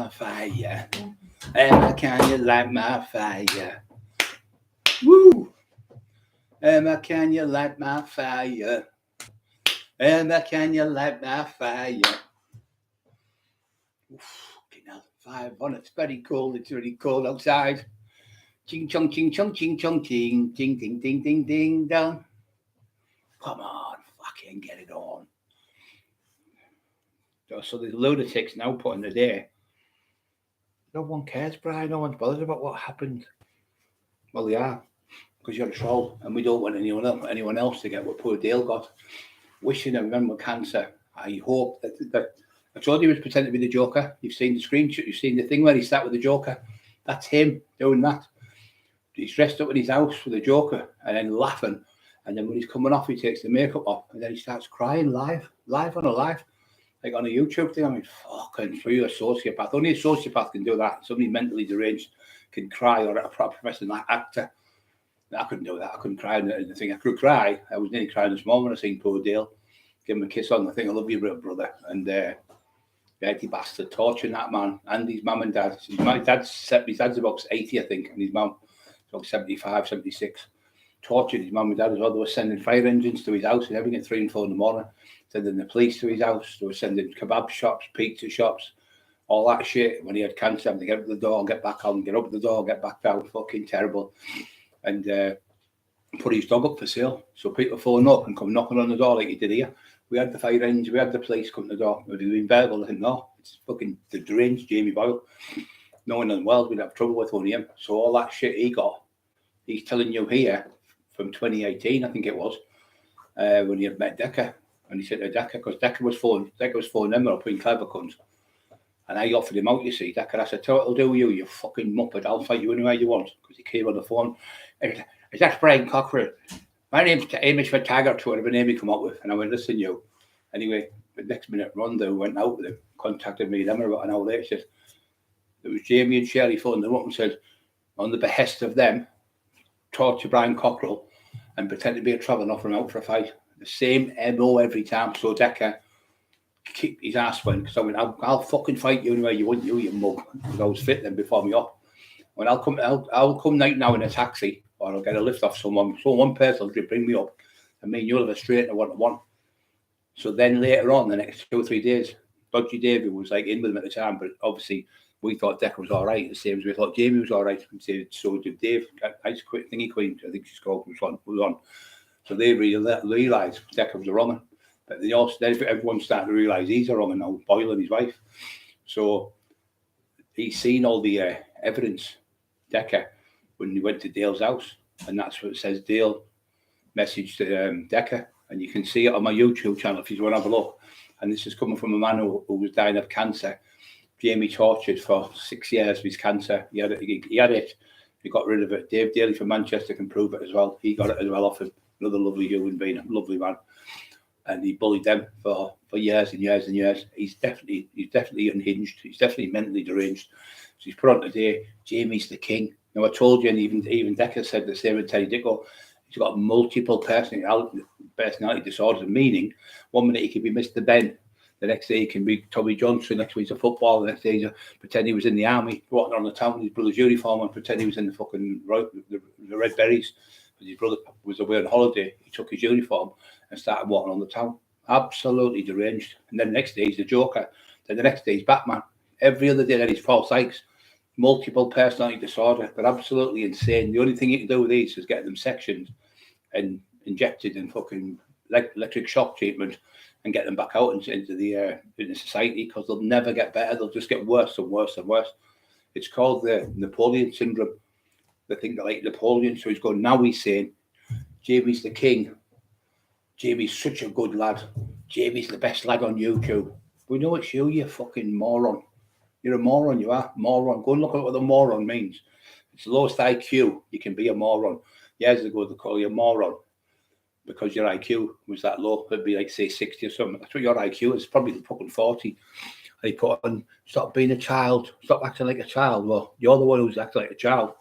my fire? Emma, can you light my fire? Woo! Emma, can you light my fire? Emma, can you light my fire? Fucking hell, 5 on. It's very cold. It's really cold outside. Ching chong ching chong ching chong ching ding ding ding ding ding dong. Come on, fucking get it on. So there's lunatics now putting the day. No one cares, Brian. No one's bothered about what happened. Well, they are, because you're a troll, and we don't want anyone else to get what poor Dale got. Wishing everyone with cancer. I hope that I told you he was pretending to be the Joker. You've seen the screenshot. You've seen the thing where he sat with the Joker. That's him doing that. He's dressed up in his house with the Joker and then laughing. And then when he's coming off, he takes the makeup off and then he starts crying live on a live, like on a YouTube thing. I mean, fucking for you, a sociopath. Only a sociopath can do that. Somebody mentally deranged can cry, or a professional actor. I couldn't do that. I couldn't cry in the thing. I could cry. I was nearly crying this morning when I seen poor Dale. Give him a kiss on the thing. I love you, brother. And dirty bastard torturing that man and his mum and dad. His dad's about 80, I think, and his mum about 75, 76. Tortured his mum and dad as well. They were sending fire engines to his house and everything at 3 and 4 in the morning. Sending the police to his house. They were sending kebab shops, pizza shops, all that shit. When he had cancer, having to get up the door, get back on, get up the door, get back down. Fucking terrible. And put his dog up for sale. So people phone up and come knocking on the door like he did here. We had the fire engine, we had the police come to the door. Would he be available? I think, no, it's fucking the deranged Jamie Boyle. No one in the world would have trouble with only him. So all that shit he got, he's telling you here from 2018, I think it was, when he had met Decker. And he said to Decker, because Decker was phoning him up in Clever Cunts. And I offered him out, you see. Decker, I said, tell what I'll do with you fucking muppet. I'll fight you anywhere you want. Because he came on the phone. Is that Brian Cockerill? My name's Amish for Taggart, whatever name he come up with. And I went, listen, you. Anyway, the next minute, Rhonda went out with him, contacted me. Then about an hour later, said, it was Jamie and Shirley phoned them up and said, on the behest of them, torture Brian Cockerill and pretend to be a traveller and offer him out for a fight. The same MO every time. So Decker kicked his ass when, because I went, I'll fucking fight you anyway you want, you mug. Because I was fit then before me up. When I'll come night now in a taxi, or I'll get a lift off someone. So one person will bring me up, and me and you'll have a straight and a one-to-one. So then later on, the next 2 or 3 days, Dodgy David was like in with him at the time, but obviously we thought Decker was all right, the same as we thought Jamie was all right. So did Dave, Ice Thingy Queen, I think she's called, was on. So they realised Decker was a wrong one. But they also, then everyone started to realise he's a wrong one now, Boyle and his wife. So he's seen all the evidence, Decker, when he went to Dale's house, and that's what it says. Dale messaged Decker, and you can see it on my YouTube channel if you want to have a look. And this is coming from a man who was dying of cancer. Jamie tortured for 6 years with his cancer. He had it. He got rid of it. Dave Daly from Manchester can prove it as well. He got it as well off him. Another lovely human being, a lovely man. And he bullied them for years and years and years. He's definitely unhinged. He's definitely mentally deranged. So he's put on today, Jamie's the king. Now, I told you, and even Decker said the same with Teddy Dicko, he's got multiple personality disorders, meaning 1 minute he could be Mr. Ben, the next day he can be Tommy Johnson, next week he's a footballer, the next day he's pretend he was in the army, walking around the town in his brother's uniform and pretend he was in the fucking the Red Berries. His brother was away on holiday, he took his uniform and started walking on the town. Absolutely deranged. And then the next day he's the Joker. Then the next day he's Batman. Every other day then he's Paul Sykes. Multiple personality disorder. They're absolutely insane. The only thing you can do with these is get them sectioned and injected in fucking electric shock treatment and get them back out into society, because they'll never get better. They'll just get worse and worse and worse. It's called the Napoleon syndrome. They think they're like Napoleon. So he's going, now he's saying, Jamie's the king. Jamie's such a good lad. Jamie's the best lad on YouTube. We know it's you fucking moron. You're a moron, you are. Moron. Go and look at what the moron means. It's the lowest IQ. You can be a moron. Years ago, they call you a moron because your IQ was that low. It'd be like, say, 60 or something. That's what your IQ is. Probably fucking 40. And he put on, stop being a child. Stop acting like a child. Well, you're the one who's acting like a child.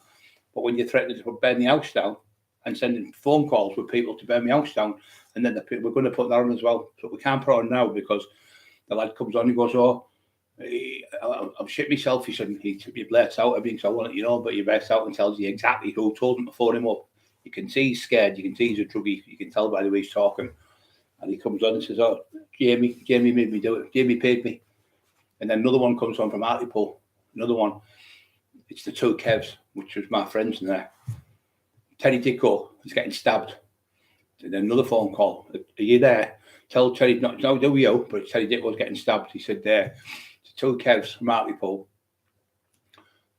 But when you're threatening to burn the house down and sending phone calls with people to burn the house down, and then we're going to put that on as well. So we can't put it on now because the lad comes on and goes, oh, I'm shit myself. He said, he blurts out everything, so I want it, but he blurts out and tells you exactly who told him to phone him up. You can see he's scared. You can see he's a druggie. You can tell by the way he's talking. And he comes on and says, oh, Jamie made me do it. Jamie paid me. And then another one comes on from Hartlepool. Another one. It's the two Kevs, which was my friends in there. Teddy Dicko is getting stabbed. And then another phone call. Are you there? Tell Teddy, not do you, but Teddy Dicko's getting stabbed. He said, there. Two Kevs from Hartlepool.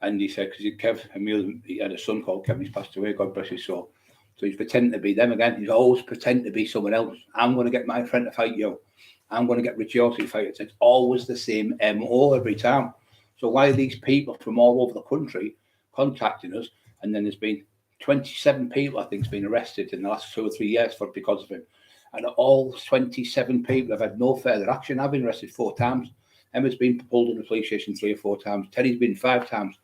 And he said, because Kev, he had a son called Kevin, he's passed away, God bless his soul. So he's pretending to be them again. He's always pretending to be someone else. I'm going to get my friend to fight you. I'm going to get Richie Orty to fight you. It's always the same MO every time. So why are these people from all over the country contacting us? And then there's been 27 people, I think, has been arrested in the last 2 or 3 years because of him. And all 27 people have had no further action. I've been arrested 4 times. Emma's been pulled in the police station 3 or 4 times. Teddy's been 5 times.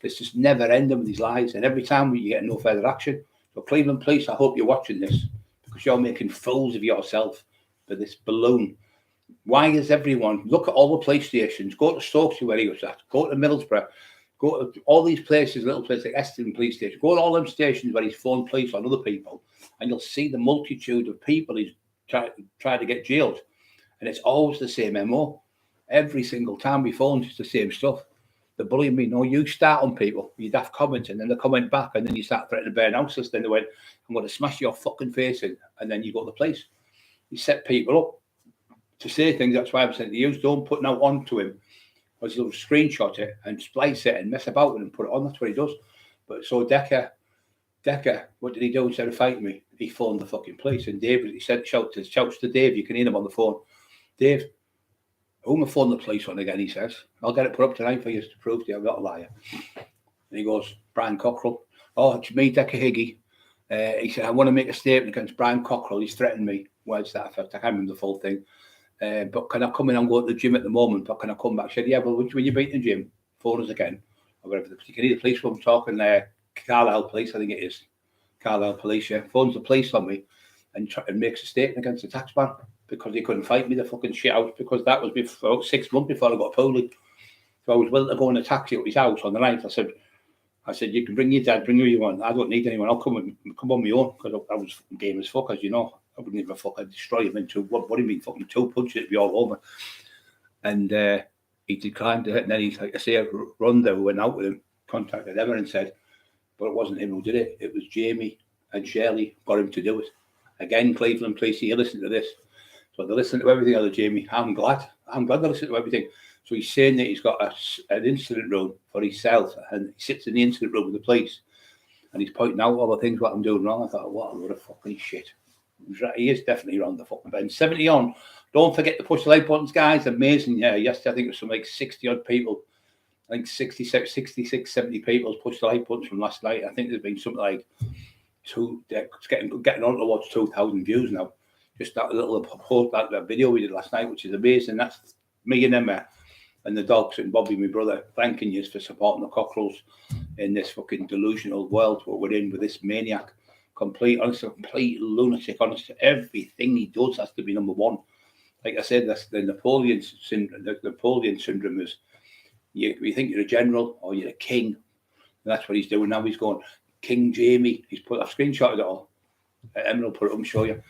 It's just never ending with these lies. And every time you get no further action. So Cleveland Police, I hope you're watching this because you're making fools of yourself for this balloon. Why is everyone, look at all the police stations, go to Stokesay where he was at, go to Middlesbrough, go to all these places, little places like Eston Police Station, go to all them stations where he's phoned police on other people and you'll see the multitude of people he's tried to get jailed. And it's always the same MO. Every single time we phone, it's the same stuff. They're bullying me. No, you start on people. You daft comments, and then they comment back, and then you start threatening to burn houses. Then they went, I'm going to smash your fucking face in. And then you go to the police. You set people up to say things. That's why I'm saying to you, don't put now onto him. Because he'll screenshot it and splice it and mess about with it and put it on. That's what he does. But so Decker, what did he do instead of fighting me? He phoned the fucking police. And Dave, he said, shouts to Dave. You can hear him on the phone. Dave, who am I phoning the police on again, he says. I'll get it put up tonight for you to prove to you I'm not a liar. And he goes, Brian Cockerill. Oh, it's me, Decker Higgy. He said, I want to make a statement against Brian Cockerill. He's threatened me. Where's that effect? I can't remember the full thing. But can I come in? I'm going to the gym at the moment, but can I come back? I said, yeah, well, when you beat the gym, phone us again. Or whatever. You can hear the police from talking there. Carlisle Police, I think it is. Carlisle Police, yeah. Phones the police on me and makes a statement against the taxman. Because he couldn't fight me the fucking shit out because that was before 6 months before I got pulled. So I was willing to go in a taxi at his house on the night. I said, you can bring your dad, bring who you want. I don't need anyone. I'll come on my own because I was game as fuck, as you know. I wouldn't even fucking destroy him into what do you mean fucking 2 punches, it'd be all over. And he declined it. And then he's like I say, Ronda went out with him, contacted Emma and said, but it wasn't him who did it. It was Jamie and Shirley got him to do it. Again, Cleveland Police, you listen to this. So they listen to everything other Jamie. I'm glad they listen to everything. So he's saying that he's got an incident room for himself and he sits in the incident room with the police and he's pointing out all the things what I'm doing wrong. I thought, what a load of fucking shit. He is definitely on the fucking bend. 70 on. Don't forget to push the like buttons, guys. Amazing. Yeah, yesterday I think it was some like 60 odd people. I think 66, 70 people pushed the like buttons from last night. I think there's been something like it's getting on towards 2,000 views now. Just that little post, that video we did last night, which is amazing. That's me and Emma and the dogs and Bobby, my brother, thanking you for supporting the Cockerells in this fucking delusional world what we're in with this maniac. Complete lunatic. Honestly, everything he does has to be number one. Like I said, that's the Napoleon syndrome. The Napoleon syndrome is you think you're a general or you're a king. And that's what he's doing now. He's going, King Jamie. He's put a screenshot of it all. Emma will put it up and show you.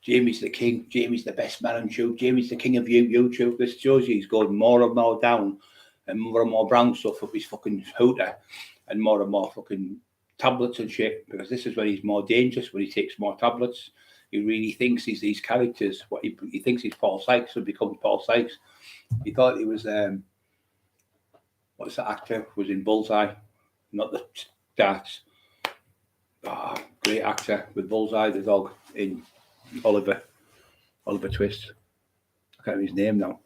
Jamie's the king. Jamie's the best man on YouTube. Jamie's the king of YouTube. This shows you he's going more and more down and more brown stuff up his fucking hooter and more fucking tablets and shit. Because this is when he's more dangerous, when he takes more tablets. He really thinks he's these characters. What he thinks he's Paul Sykes and becomes Paul Sykes. He thought he was what's that actor who was in Bullseye, not the darts. Great actor with Bullseye, the dog in Oliver Twist. I can't remember his name now.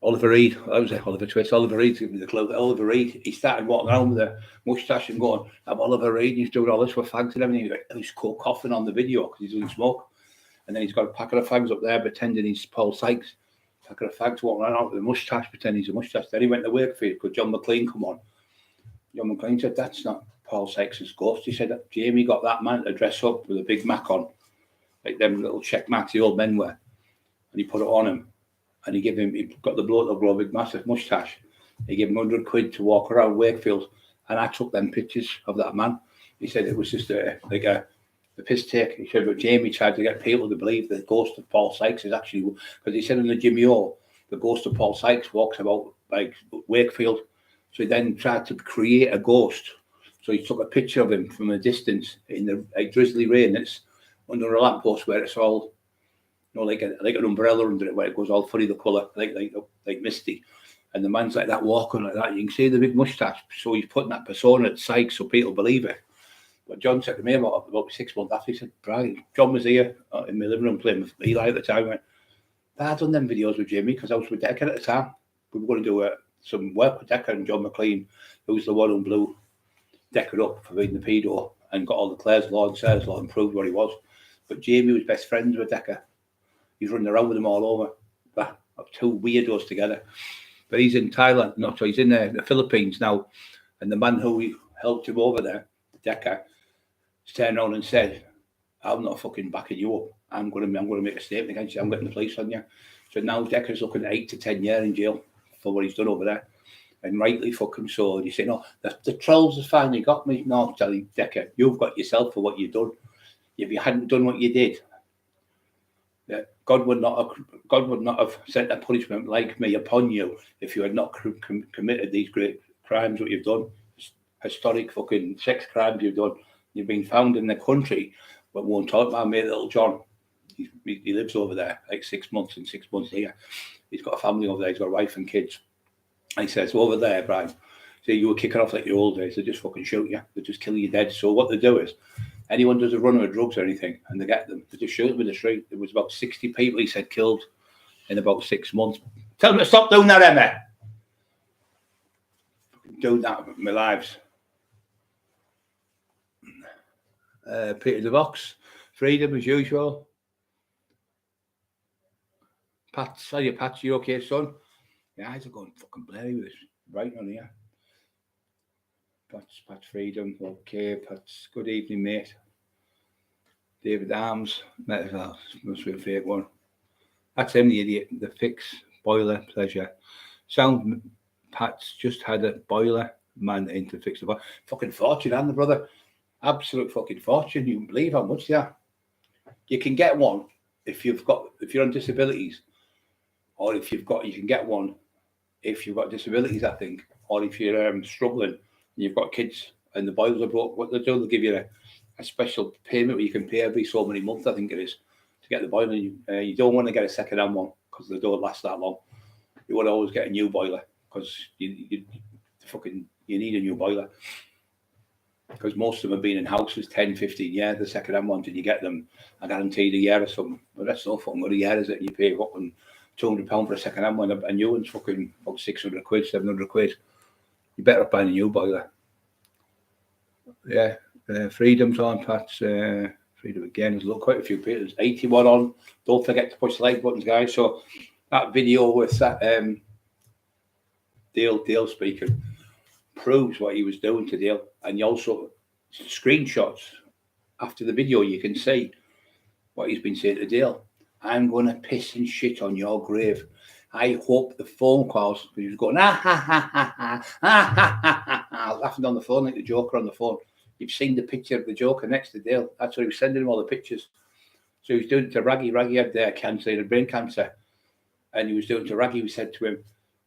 Oliver Reed. That was it. Oliver Twist. Oliver Reed. Give me the clue. Oliver Reed. He started walking around with a moustache and going, I'm Oliver Reed. He's doing all this with fags and everything. He's coughing on the video because he's doing smoke. And then he's got a packet of fags up there pretending he's Paul Sykes. Packet of fags walking around with a moustache, pretending he's a moustache. Then he went to work for it because John McLean come on. John McLean said, that's not Paul Sykes' ghost. He said that Jamie got that man to dress up with a big Mac on. Like them little check marks the old men wear. And he put it on him. and he got the bloke to grow a big massive moustache. He gave him 100 quid to walk around Wakefield, and I took them pictures of that man. He said it was just a piss take. He said, but Jamie tried to get people to believe the ghost of Paul Sykes is actually, because he said in the Jimmy O, the ghost of Paul Sykes walks about like Wakefield. So he then tried to create a ghost. So he took a picture of him from a distance in the like drizzly rain. It's under a lamppost where it's all, you know, like an umbrella under it, where it goes all funny the colour, like misty. And the man's like that, walking like that. You can see the big moustache. So he's putting that persona at Sykes so people believe it. But John said to me about 6 months after, he said, Brian, John was here in my living room playing with Eli at the time. I went, I'd done them videos with Jimmy because I was with Decker at the time. We were going to do some work with Decker and John McLean, who was the one who blew Decker up for being the pedo and got all the Clare's Law and Sarah's Law and proved what he was. But Jamie was best friends with Decker. He's running around with them all over. That two weirdos together. But he's in Thailand, he's in the Philippines now. And the man who helped him over there, Decker, turned around and said, I'm not fucking backing you up. I'm going to make a statement against you. I'm getting the police on you. So now Decker's looking at 8 to 10 years in jail for what he's done over there. And rightly fucking so. And you say, no, the trolls has finally got me. No, I'm telling you, Decker, you've got yourself for what you've done. If you hadn't done what you did, God would not have sent a punishment like me upon you if you had not committed these great crimes what you've done. Historic fucking sex crimes you've done. You've been found in the country, but won't talk about mate little John. He lives over there like 6 months and 6 months here. He's got a family over there. He's got a wife and kids. And he says, over there, Brian, so you were kicking off like the old days. They just fucking shoot you. They just kill you dead. So what they do is, anyone does a run of drugs or anything, and they get them, they just shoot them in the street. There was about 60 people, he said, killed in about 6 months. Tell them to stop doing that, Emma. Doing that with my lives. Peter DeVox, freedom as usual. Pat, sorry, Pat, you okay, son? The eyes are going fucking blurry with this right on here. Pat's freedom, okay. Pat's good evening, mate. David Arms, metaphor, must be a fake one. That's him, the idiot. The fix, boiler, pleasure. Sound, Pat's just had a boiler man in to fix the boiler. Fucking fortune, and the brother. Absolute fucking fortune. You can believe how much they are. You can get one if you're on disabilities, or you can get one if you've got disabilities, I think, or if you're struggling and you've got kids and the boilers are broke. What they do, they'll give you a special payment where you can pay every so many months, I think it is, to get the boiler. You don't want to get a second-hand one because they don't last that long. You want to always get a new boiler because you need a new boiler. Because most of them have been in houses 10, 15 years, the second-hand ones, and you get them, I guaranteed, a year or something. But that's no fucking good a year, is it? You pay fucking £200 for a second-hand one, a new one's fucking about 600 quid, 700 quid. You better off buying a new boiler. Yeah, freedom's on, Pat's. Freedom again, there's quite a few people. There's 81 on. Don't forget to push the like buttons, guys. So that video with that Dale speaking proves what he was doing to Dale. And you also screenshots after the video, you can see what he's been saying to Dale. I'm going to piss and shit on your grave. I hope the phone calls, because he was going, laughing on the phone like the Joker on the phone. You've seen the picture of the Joker next to Dale. That's what he was sending him all the pictures. So he was doing it to Raggy. Raggy had cancer, he had brain cancer. And he was doing it to Raggy. We said to him,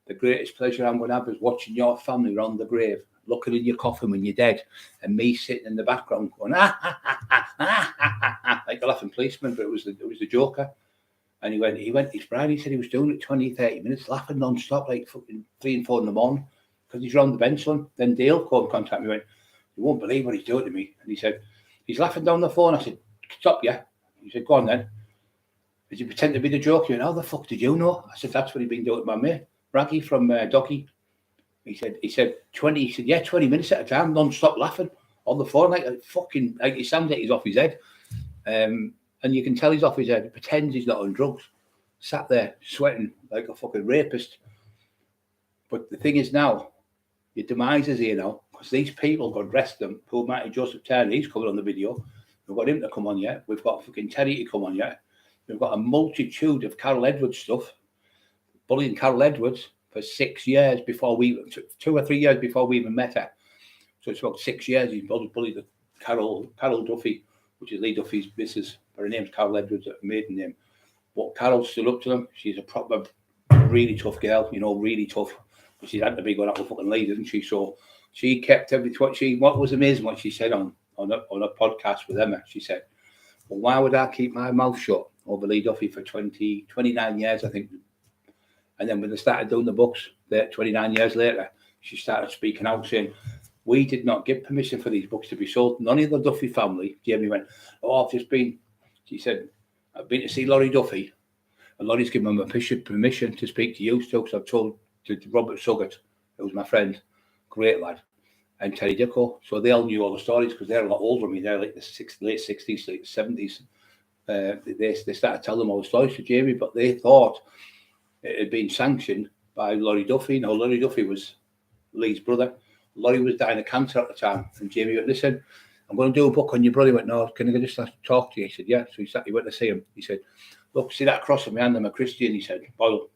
the greatest pleasure I'm going to have is watching your family around the grave, looking in your coffin when you're dead, and me sitting in the background going, like the laughing policeman, but it was the Joker. And he went, he's Brian, he said he was doing it 20, 30 minutes, laughing non-stop, like fucking 3 and 4 in the morning, because he's round the bench, son. Then Dale called and contacted me, went, you won't believe what he's doing to me. And he said, he's laughing down the phone. I said, stop, yeah. He said, go on then. Did you pretend to be the Joker? He went, how the fuck did you know? I said, that's what he'd been doing to my mate, Raggy from Doggy. He said 20 minutes at a time, non-stop laughing on the phone, like it sounds like he's off his head. And you can tell he's off his head. He pretends he's not on drugs. Sat there sweating like a fucking rapist. But the thing is now, your demise is here now, because these people, God rest them, Paul Matty, Joseph Turner, he's coming on the video. We've got him to come on yet. We've got fucking Terry to come on yet. We've got a multitude of Carol Edwards stuff. bullying Carol Edwards for 6 years before 2 or 3 years before we even met her. So it's about 6 years he's bullied Carol Duffy, which is Lee Duffy's missus. Her name's Carol Edwards, her maiden name. But Carol stood up to them. She's a proper, really tough girl, really tough. But she's had to be going out with fucking Lee, didn't she? So she kept what was amazing what she said on a podcast with Emma. She said, well, why would I keep my mouth shut over Lee Duffy for 29 years, I think. And then when they started doing the books, 29 years later, she started speaking out saying, we did not give permission for these books to be sold. None of the Duffy family. Jamie went, she said, I've been to see Laurie Duffy, and Laurie's given him permission to speak to you still, because I've told to Robert Suggett, who was my friend, great lad, and Terry Dicko. So they all knew all the stories because they're a lot older than me. They're like the late 60s, late 70s. They started telling them all the stories to Jamie, but they thought it had been sanctioned by Laurie Duffy. Now, Laurie Duffy was Lee's brother. Laurie was dying of cancer at the time, and Jamie went, listen, I'm going to do a book on your brother. He went, no, can I just talk to you? He said, yeah. So he went to see him. He said, look, see that cross on my hand? I'm a Christian. He said, Boyle.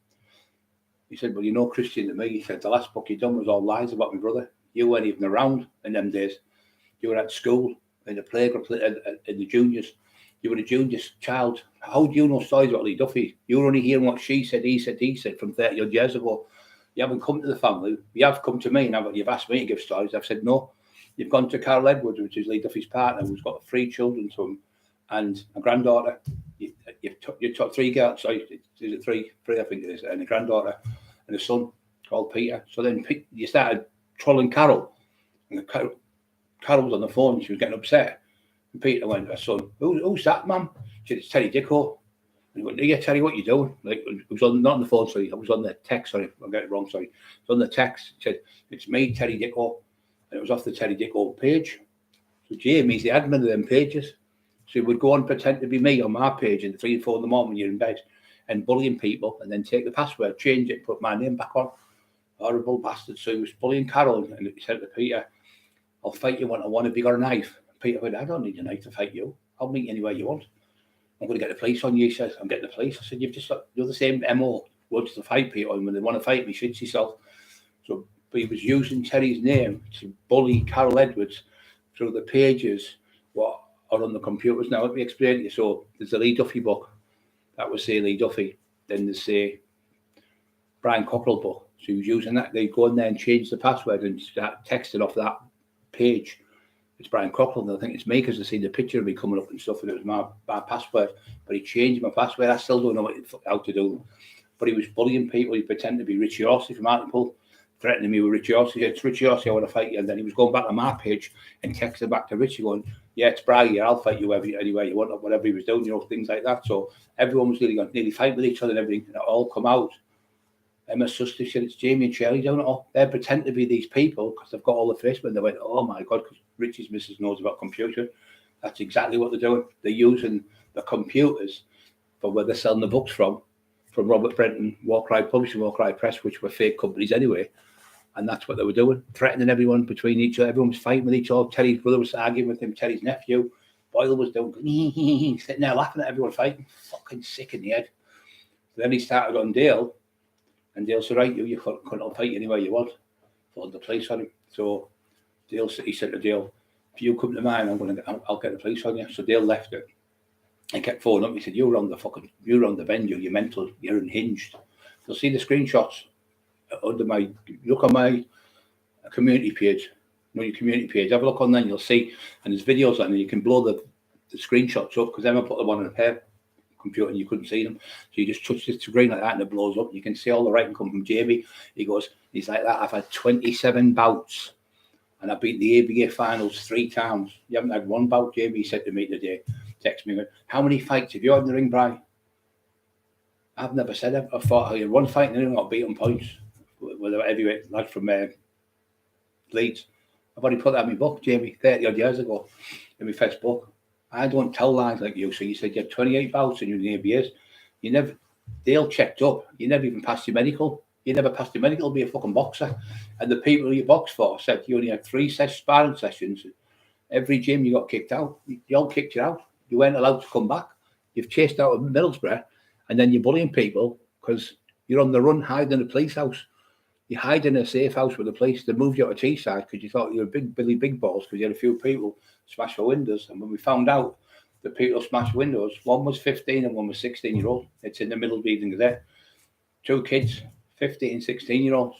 He said, well, you're no Christian to me. He said, the last book you done was all lies about my brother. You weren't even around in them days. You were at school, in the playground, in the juniors. You were a junior child. How do you know stories about Lee Duffy? You were only hearing what she said, he said from 30 odd years ago. You haven't come to the family. You have come to me, and you've asked me to give stories. I've said no. You've gone to Carol Edwards, which is Lee Duffy's partner, who's got 3 children to him, and a granddaughter. You took 3 girls. Sorry, is it 3? 3, I think it is, and a granddaughter and a son called Peter. So then you started trolling Carol, and Carol was on the phone. She was getting upset, and Peter went to her son, "Who's that, mum?" She said, "It's Terry Dicko." And he went, "Yeah, Terry, what you doing?" Like, it was not on the phone, sorry. I was on the text. Sorry, I got it wrong. Sorry, it was on the text. He said, "It's me, Terry Dicko," and it was off the Terry Dicko page. So Jamie's the admin of them pages. So he would go and pretend to be me on my page at 3 and 4 in the morning when you're in bed, and bullying people, and then take the password, change it, put my name back on. Horrible bastard. So he was bullying Carol, and he said to Peter, "I'll fight you one-on-one if you got a knife." Peter went, "I don't need a knife to fight you. I'll meet you anywhere you want. I'm going to get the police on you." He says, "I'm getting the police." I said, "You're the same MO. Wants to fight people, and when they want to fight me, shoots himself." So, but he was using Terry's name to bully Carol Edwards through the pages what are on the computers. Now, let me explain to you. So, there's the Lee Duffy book. That was, say, Lee Duffy. Then there's, say, Brian Cockerill book. So he was using that. They go in there and change the password and start texting off that page. It's Brian Cockerill, and I think it's me because I seen the picture of me coming up and stuff, and it was my password. But he changed my password. I still don't know how to do. But he was bullying people. He pretended to be Richie Horsey from Hartlepool, threatening me with Richie Horsey. He said, "It's Richie Horsey, I want to fight you." And then he was going back to my page and texting back to Richie going, "Yeah, it's Brian, yeah, I'll fight you anywhere you want," or whatever he was doing, things like that. So everyone was nearly fighting with each other and everything, and it all come out. Emma Suster said, "It's Jamie and Shirley doing it all." They pretend to be these people because they've got all the Facebook. They went, "Oh my God," because Richie's missus knows about computer. That's exactly what they're doing. They're using the computers for where they're selling the books from Robert Brenton, Warcry Publishing, Warcry Press, which were fake companies anyway. And that's what they were doing, threatening everyone between each other. Everyone was fighting with each other. Terry's brother was arguing with him, Terry's nephew. Boyle was doing, sitting there laughing at everyone fighting. Fucking sick in the head. Then he started on Dale. And Dale said, "Right, you can't fight anywhere you want." Phoned the police on him. So he said to Dale, "If you come to mine, I'll get the police on you." So Dale left it and kept phoning up. He said, "You're on the bend, you're mental, you're unhinged." You'll see the screenshots under look on my community page. Your community page. Have a look on there and you'll see, and there's videos on there. You can blow the screenshots up because Emma put them on a pair computer and you couldn't see them, so you just touch the screen like that and it blows up. You can see all the writing come from Jamie. He's like that. "I've had 27 bouts and I've beat the ABA finals 3 times. You haven't had 1 bout, Jamie," he said to me today. Text me, "How many fights have you had in the ring, Brian?" I've never said it. I fought 1 fight in the ring, got beat on points with a heavyweight lad from Leeds. I've already put that in my book, Jamie, 30 odd years ago, in my first book. I don't tell lies like you. So you said you had 28 bouts and you're in the ABAs. Dale checked up. You never even passed your medical. You never passed your medical to be a fucking boxer. And the people you boxed for said you only had 3 sparring sessions. Every gym you got kicked out. They all kicked you out. You weren't allowed to come back. You've chased out of Middlesbrough, and then you're bullying people because You're on the run, hiding in a police house. You hide in a safe house with the police. They moved you out of Teesside because you thought you were big Billy Big Balls because you had a few people smash the windows. And when we found out the people smashed windows, one was 15 and one was 16-year-old. It's in the middle of the evening there. 2 kids, 15 and 16-year-olds.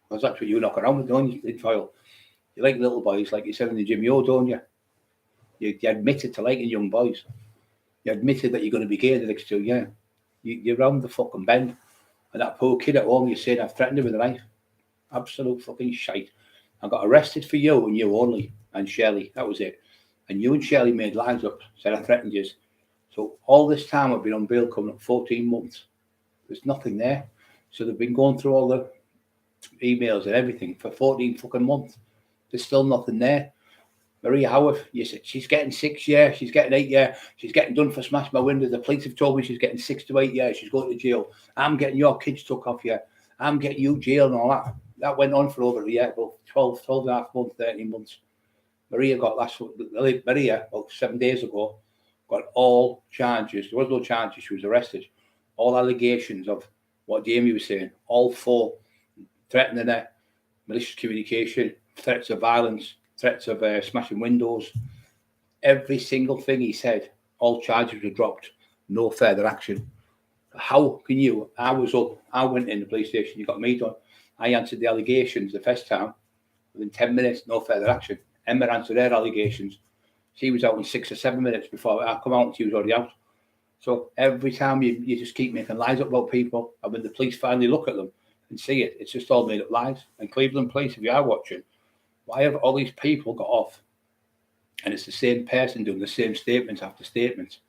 Because that's what you knock around with, don't you, in file. You like little boys, like you said in the gym, don't you? You admitted to liking young boys. You admitted that you're going to be gay the next 2 years. You're round the fucking bend. And that poor kid at home, you're saying, I've threatened him with a knife. Absolute fucking shite. I got arrested for you and you only. And Shelley, that was it. And you and Shelley made lies up, said I threatened you. So all this time I've been on bail coming up 14 months. There's nothing there. So they've been going through all the emails and everything for 14 fucking months. There's still nothing there. Maria Howarth, you said she's getting 6 years, she's getting 8 years, she's getting done for smashing my window. The police have told me she's getting 6 to 8 years, she's going to jail. I'm getting your kids took off you. I'm getting you jail and all that. That went on for over a year, about 12 and a half months, 13 months. Maria got about 7 days ago, got all charges. There was no charges, she was arrested. All allegations of what Jamie was saying, all 4, threatening her, malicious communication, threats of violence, threats of smashing windows. Every single thing he said, all charges were dropped, no further action. How can you? I was up, I went in the police station, you got me done. I answered the allegations the first time. Within 10 minutes, no further action. Emma answered her allegations. She was out in 6 or 7 minutes before I come out and she was already out. So every time you just keep making lies up about people, and when the police finally look at them and see it, it's just all made up lies. And Cleveland Police, if you are watching, why have all these people got off? And it's the same person doing the same statements after statements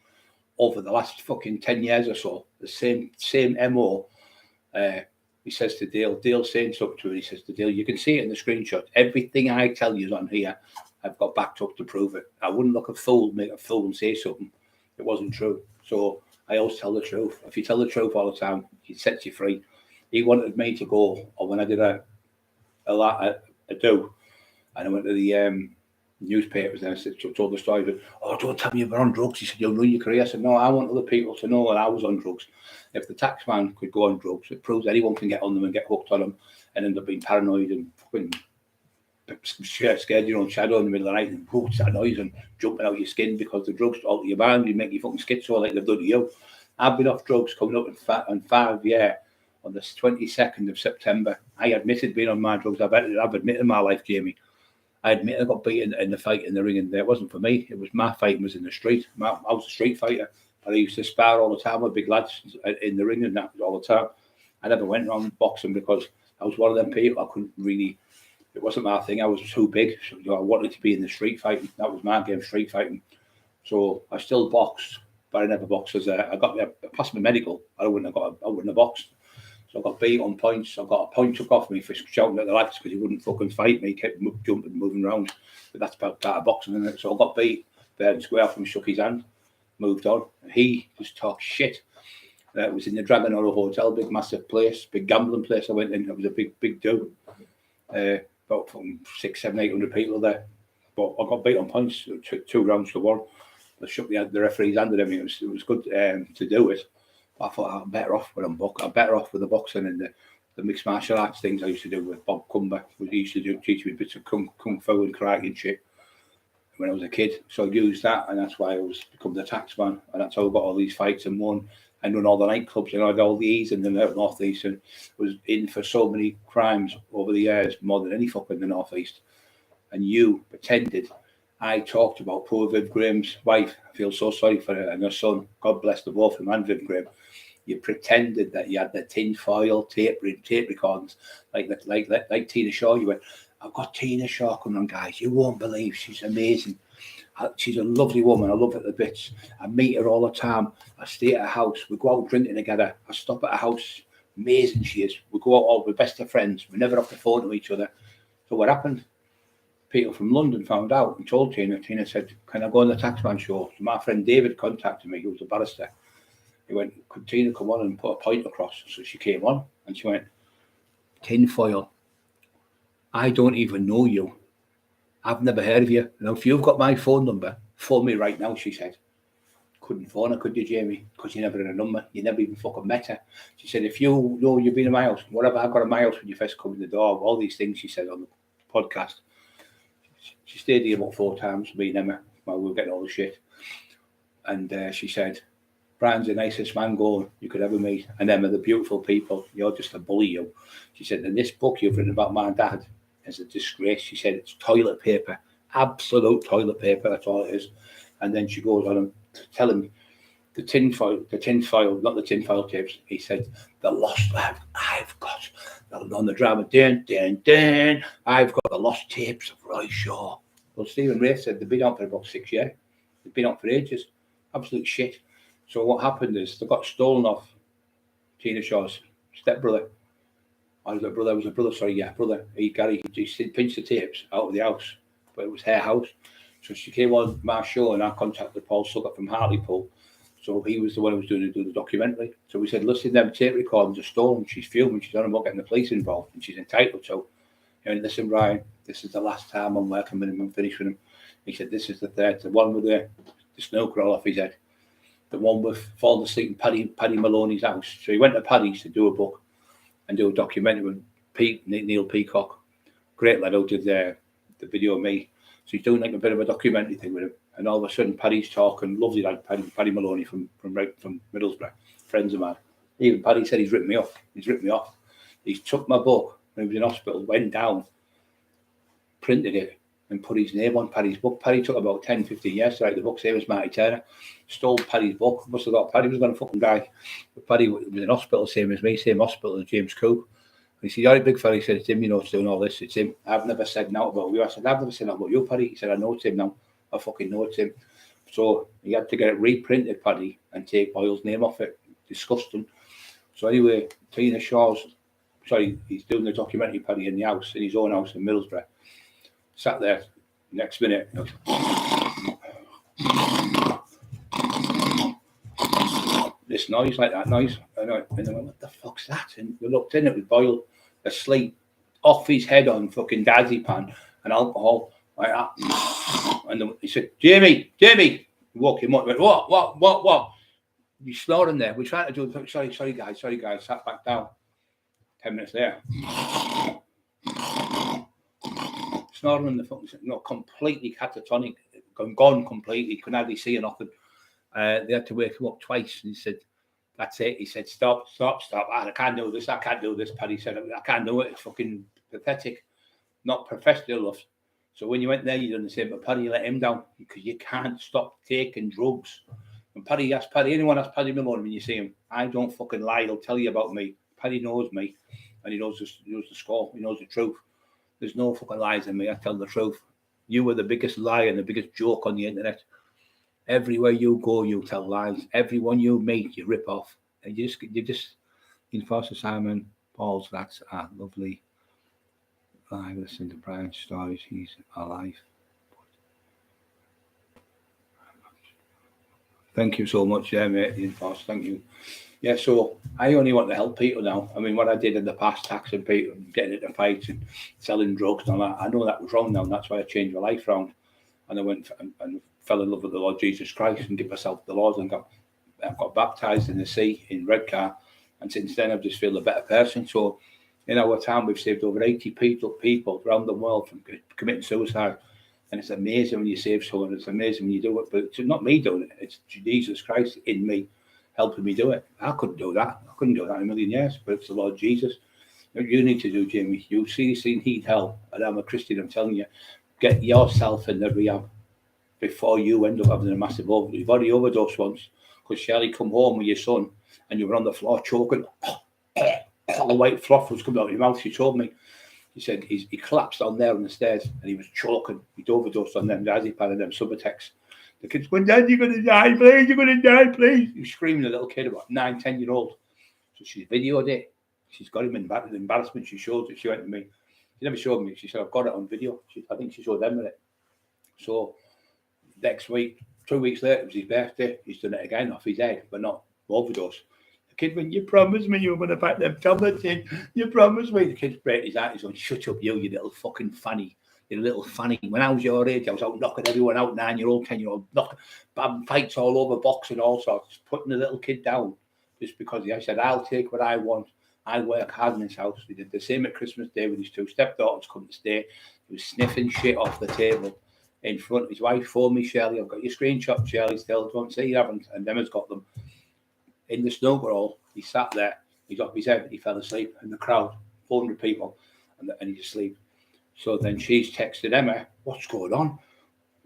over the last fucking 10 years or so. The same MO. He says to Dale's saying something to him. He says to Dale, you can see it in the screenshot. Everything I tell you is on here. I've got backed up to prove it. I wouldn't look a fool, make a fool and say something. It wasn't true. So I always tell the truth. If you tell the truth all the time, it sets you free. He wanted me to go, or when I did a do, and I went to the newspapers and I said, told the story, but, oh, don't tell me you're on drugs. He said, you'll ruin your career. I said, no, I want other people to know that I was on drugs. If the tax man could go on drugs, it proves anyone can get on them and get hooked on them and end up being paranoid and fucking scared your own shadow in the middle of the night and what's that noise and jumping out your skin because the drugs alter your mind, you make you fucking schizo like they've done to you. I've been off drugs coming up in 5 years on the 22nd of September. I admitted being on my drugs. I've admitted my life, Jamie. I admit I got beaten in the fight in the ring, and it wasn't for me. It was my fighting was in the street. I was a street fighter. I used to spar all the time with big lads in the ring and that all the time. I never went around boxing because I was one of them people. I couldn't really. It wasn't my thing. I was too big. So, I wanted to be in the street fighting. That was my game, street fighting. So I still boxed, but I never boxed as I passed my medical. I wouldn't have boxed. So I got beat on points. I got a point took off me for shouting at the lights because he wouldn't fucking fight me. He kept jumping, moving around. But that's part of boxing, isn't it? So I got beat fair and square from shook his hand, moved on. He just talked shit. It was in the Dragon Horror Hotel, big massive place, big gambling place I went in. It was a big do. About from 600, 700, 800 people there. But I got beat on points, 2 rounds to 1. I shook the referee's hand and everything. It was good to do it. I thought I'm better off with the boxing and the mixed martial arts things I used to do with Bob Cumber. He used to teach me bits of kung fu and karate and shit when I was a kid. So I used that, and that's why I become the tax man, and that's how I got all these fights and won. And run all the nightclubs, and I had all the E's in the North East, and was in for so many crimes over the years, more than any fucker in the North East. And you pretended. I talked about poor Viv Graham's wife. I feel so sorry for her and her son. God bless the both of them and Viv Graham. You pretended that you had the tin foil tape recordings like Tina Shaw. You went, I've got Tina Shaw coming on, guys. You won't believe she's amazing. She's a lovely woman. I love her to bits. I meet her all the time. I stay at her house. We go out drinking together. I stop at her house. Amazing she is. We go out all we're best of friends. We're never off the phone to each other. So what happened? People from London found out and told Tina. Tina said, can I go on the Taxman show? So my friend David contacted me, who was a barrister. He went, could Tina come on and put a point across? So she came on and she went, tinfoil, I don't even know you. I've never heard of you. Now, if you've got my phone number, phone me right now, she said. Couldn't phone her, could you, Jamie? Because you never had a number. You never even fucking met her. She said, if you know you've been in my house, whatever I got in my house when you first come in the door, all these things she said on the podcast. She stayed here about 4 times, me and Emma, while we were getting all the shit. And she said, Brian's the nicest man going you could ever meet. And Emma, the beautiful people, you're just a bully, you. She said, and this book you've written about my dad is a disgrace. She said, it's toilet paper, absolute toilet paper, that's all it is. And then she goes on and tell him the tinfoil, not the tinfoil tapes. He said, the lost, I've got, on the drama, I've got the lost tapes of Roy Shaw. Well, Stephen Ray said they've been on for about 6 years. They've been on for ages. Absolute shit. So what happened is they got stolen off Tina Shaw's stepbrother. Brother. Gary, he pinched the tapes out of the house, but it was her house. So she came on my show and I contacted Paul Sykes from Hartlepool. So he was the one who was doing the documentary. So we said, listen, them tape recordings are stolen. She's filming. She's on about getting the police involved and she's entitled to. And listen, Brian, this is the last time I'm working with him. I'm finished with him. He said, this is the third. The one with the snow crawl off his head. The one with falling asleep in Paddy Maloney's house. So he went to Paddy's to do a book and do a documentary with Neil Peacock. Great lad who did the video of me. So he's doing like a bit of a documentary thing with him. And all of a sudden, Paddy's talking, lovely lad, Paddy Maloney from Middlesbrough, friends of mine. Even Paddy said he's ripped me off. He's took my book when he was in hospital, went down, printed it, and put his name on Paddy's book. Paddy took about 10, 15 years to write the book, same as Marty Turner. Stole Paddy's book. Must have thought Paddy was going to fucking die. But Paddy was in hospital, same as me, same hospital as James Cook. He said, you're a big fella. He said, it's him, it's doing all this. It's him. I've never said no about you. I said, I've never said no about you, Paddy. He said, I know it's him now. I fucking know it's him. So he had to get it reprinted, Paddy, and take Oil's name off it. Disgusting. So anyway, Tina Shaw's, he's doing the documentary, Paddy, in the house, in his own house in Middlesbrough. Sat there, next minute, this noise, like that noise. And I went, what the fuck's that? And we looked in, it was Boyle asleep, off his head on fucking diazepam and alcohol, like that. And then he said, Jamie, he woke him up, went, what? He's snoring there. We're trying to do, sorry guys, sat back down. 10 minutes later. Snoring in the fucking, completely catatonic, gone completely, couldn't hardly see nothing. They had to wake him up twice, and he said, that's it. He said, stop. I can't do this, Paddy said, I can't do it. It's fucking pathetic. Not professional enough. So when you went there, you done the same, but Paddy let him down because you can't stop taking drugs. And anyone asks Paddy Maloney when you see him, I don't fucking lie, he'll tell you about me. Paddy knows me, and he knows the score, he knows the truth. There's no fucking lies in me, I tell the truth. You were the biggest lie and the biggest joke on the internet. Everywhere you go, you tell lies. Everyone you meet, you rip off. And you just Foster Simon, Paul's, that's lovely. I listen to Brian's stories, he's alive. Thank you so much, mate, Foster, thank you. Yeah, so I only want to help people now. I mean, what I did in the past, taxing people, getting into fights and selling drugs and all that, I know that was wrong now, and that's why I changed my life around. And I went and fell in love with the Lord Jesus Christ and gave myself the Lord and got baptized in the sea in Redcar. And since then, I've just feel a better person. So in our time, we've saved over 80 people around the world from committing suicide. And it's amazing when you save someone. It's amazing when you do it. But it's not me doing it. It's Jesus Christ in me helping me do it. I couldn't do that. I couldn't do that in a million years. But it's the Lord Jesus. What you need to do, Jamie, you seriously need help. And I'm a Christian, I'm telling you, get yourself in the rehab before you end up having a massive overdose. You've already overdosed once because Shelley come home with your son and you were on the floor choking. All white froth was coming out of your mouth. She told me. He said he collapsed on there on the stairs and he was choking. He'd overdosed on them diazepam and them Subutex. The kids going, Dad, you're going to die, please. You're going to die, please. He was screaming, a little kid, about 9, 10-year-old. So she videoed it. She's got him in embarrassment. She showed it. She went to me. She never showed me. She said, I've got it on video. I think she showed them with it. So next week, 2 weeks later, it was his birthday. He's done it again off his head, but not overdose. The kid went, you promised me you were going to pack them tablets in. You promised me. The kid's breaking his heart. He's going, shut up, you little fucking fanny. You're a little funny. When I was your age, I was out knocking everyone out, 9-year-old, 10-year-old, having fights all over, boxing, all sorts, putting the little kid down just because I said, I'll take what I want. I work hard in this house. We did the same at Christmas Day with his 2 stepdaughters come to stay. He was sniffing shit off the table in front of his wife. Phoned me, Shirley, I've got your screenshot, Shirley, still. Don't say you haven't. And Emma's got them. In the snooker hall, he sat there. He's off his head. He fell asleep in the crowd, 400 people, and he's asleep. So then she's texted Emma, what's going on?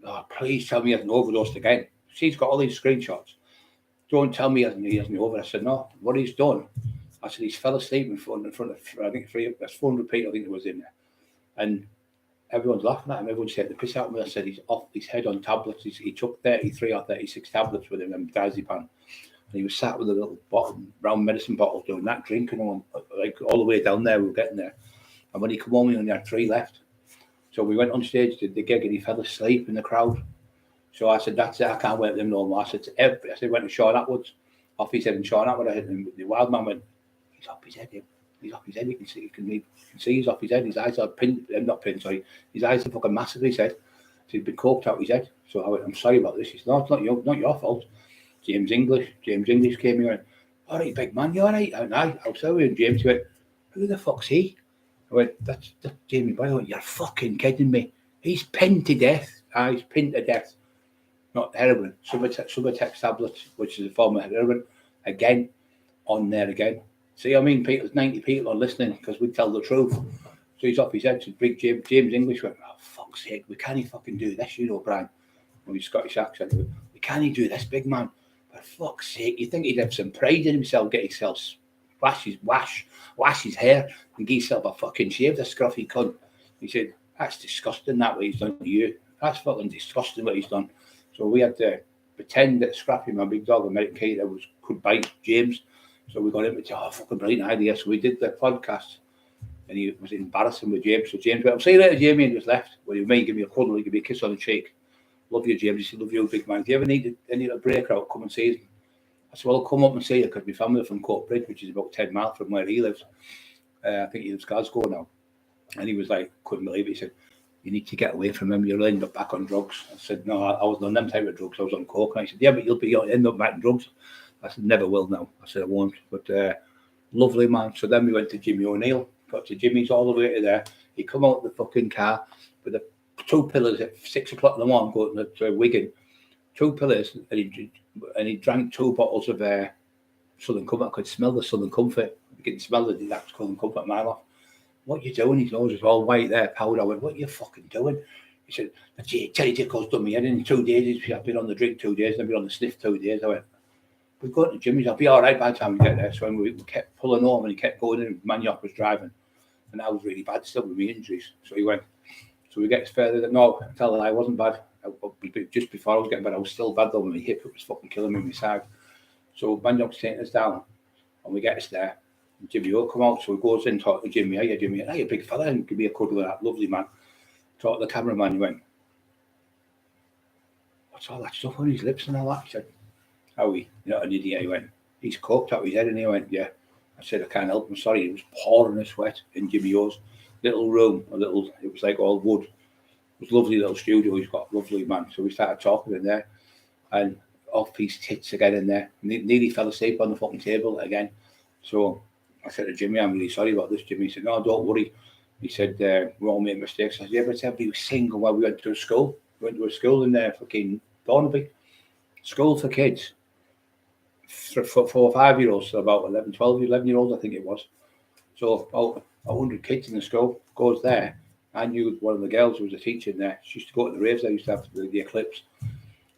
Oh, please tell me he hasn't overdosed again. She's got all these screenshots. Don't tell me he hasn't overdosed. I said, no, what he's done. I said, he's fell asleep in front of, I think, 400 people, I think it was in there. And everyone's laughing at him. Everyone's taking the piss out of me. I said, he's off his head on tablets. He took 33 or 36 tablets with him in diazepam. And he was sat with a little bottle, brown medicine bottle, doing that, drinking on, like all the way down there. We were getting there. And when he came home, he only had 3 left. So we went on stage, did the gig, and he fell asleep in the crowd. So I said, that's it, I can't work with him no more. I said, went to Sean Atwood's, off his head, and Sean Atwood, I hit him. The wild man went, he's off his head, him. He's off his head, you can see he's off his head. His eyes are his eyes are fucking massive, he said. So he'd been coked out his head. So I went, I'm sorry about this. He said, no, it's not your fault. James English came here and went, all right, big man, you all right? I went, I was sorry. And James went, who the fuck's he? I went, that's Jamie Boyle. I went, you're fucking kidding me. He's pinned to death. He's pinned to death. Not heroin, Subutex tablets, which is a form of heroin. Again, on there again. See, I mean, 90 people are listening because we tell the truth. So he's off his head. So big James English went, oh, fuck's sake, we can't fucking do this, you know, Brian. With his Scottish accent. We can't do this, big man. For fuck's sake, you think he'd have some pride in himself, get himself, wash his hair, and get himself a fucking shave, the scruffy cunt. He said, that's disgusting, that what he's done to you. That's fucking disgusting what he's done. So we had to pretend that Scrappy, my big dog, American Cater, could bite James. So we got him to say, oh, fucking brilliant idea. So we did the podcast, and he was embarrassing with James. So James went, I'll see you later, Jamie, and just left. Well, he might give me a cuddle, give me a kiss on the cheek. Love you, James. He said, love you, big man. If you ever need a breakout, come and see us. I said, well, I'll come up and see you because my family are from Cockerill, which is about 10 miles from where he lives. I think he lives in Glasgow now. And he was like, couldn't believe it. He said, you need to get away from him. You'll end up back on drugs. I said, no, I wasn't on them type of drugs. I was on coke. And he said, yeah, but you'll end up back on drugs. I said, never will now. I said, I won't. But lovely, man. So then we went to Jimmy O'Neill. Got to Jimmy's all the way to there. He come out of the fucking car with the 2 pillars at 6 o'clock in the morning going to Wigan. 2 pillars. And he drank 2 bottles of Southern Comfort. I could smell the Southern Comfort. You can smell the Southern Comfort a mile off. What you doing? His nose was all white there, powder. I went, what are you fucking doing? He said, Terry Tickle's done me head in 2 days. I've been on the drink 2 days, I've been on the sniff 2 days. I went, we're going to Jimmy's. I'll be all right by the time we get there. So when we kept pulling home and he kept going in, Maniac was driving. And I was really bad still with my injuries. So he went, so we get further than, no, I tell her I wasn't bad. Just before I was getting bad, I was still bad though. My hip, it was fucking killing me on my side. So Maniac's taking us down and we get us there. Jimmy will come out, so he goes in, talk to Jimmy. Hey, Jimmy, hey, a big fella, and give me a cuddle of that lovely man. Talk to the cameraman. He went, what's all that stuff on his lips and all that? He said, how he, you're not an idiot. He went, he's coked out his head, and he went, yeah. I said, I can't help him, sorry. He was pouring the sweat in Jimmy O's little room, it was like all wood. It was a lovely little studio. He's got a lovely man. So we started talking in there, and off his tits again in there. Nearly fell asleep on the fucking table again. So I said to Jimmy, I'm really sorry about this, Jimmy. He said, no, don't worry. He said, we all made mistakes. I said, yeah, but everybody was single while we went to a school. We went to a school in there, fucking Thornaby. School for kids. For 4 or 5 year olds, so about 11 year olds, I think it was. So about 100 kids in the school goes there. I knew one of the girls who was a teacher in there. She used to go to the raves. I used to have the Eclipse.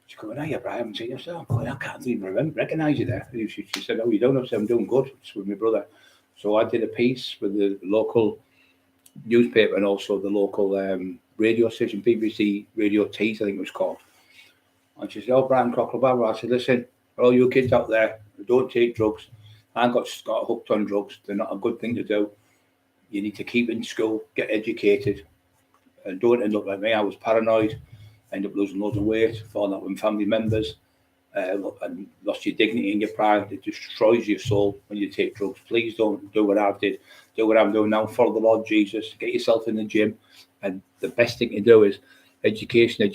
She come, hey, Brian, I haven't seen you. So I can't even recognise you there. She said, oh, you don't know. I said, I'm doing good. It's with my brother. So I did a piece with the local newspaper and also the local radio station, BBC Radio Tees, I think it was called. And she said, oh, Brian Cockerill. I said, listen, for all you kids out there who don't take drugs, I got hooked on drugs. They're not a good thing to do. You need to keep in school, get educated, and don't end up like me. I was paranoid, end up losing loads of weight, falling out with family members, and lost your dignity and your pride. It destroys your soul when you take drugs. Please don't do what I did. Do what I'm doing now. Follow the Lord Jesus. Get yourself in the gym. And the best thing to do is education,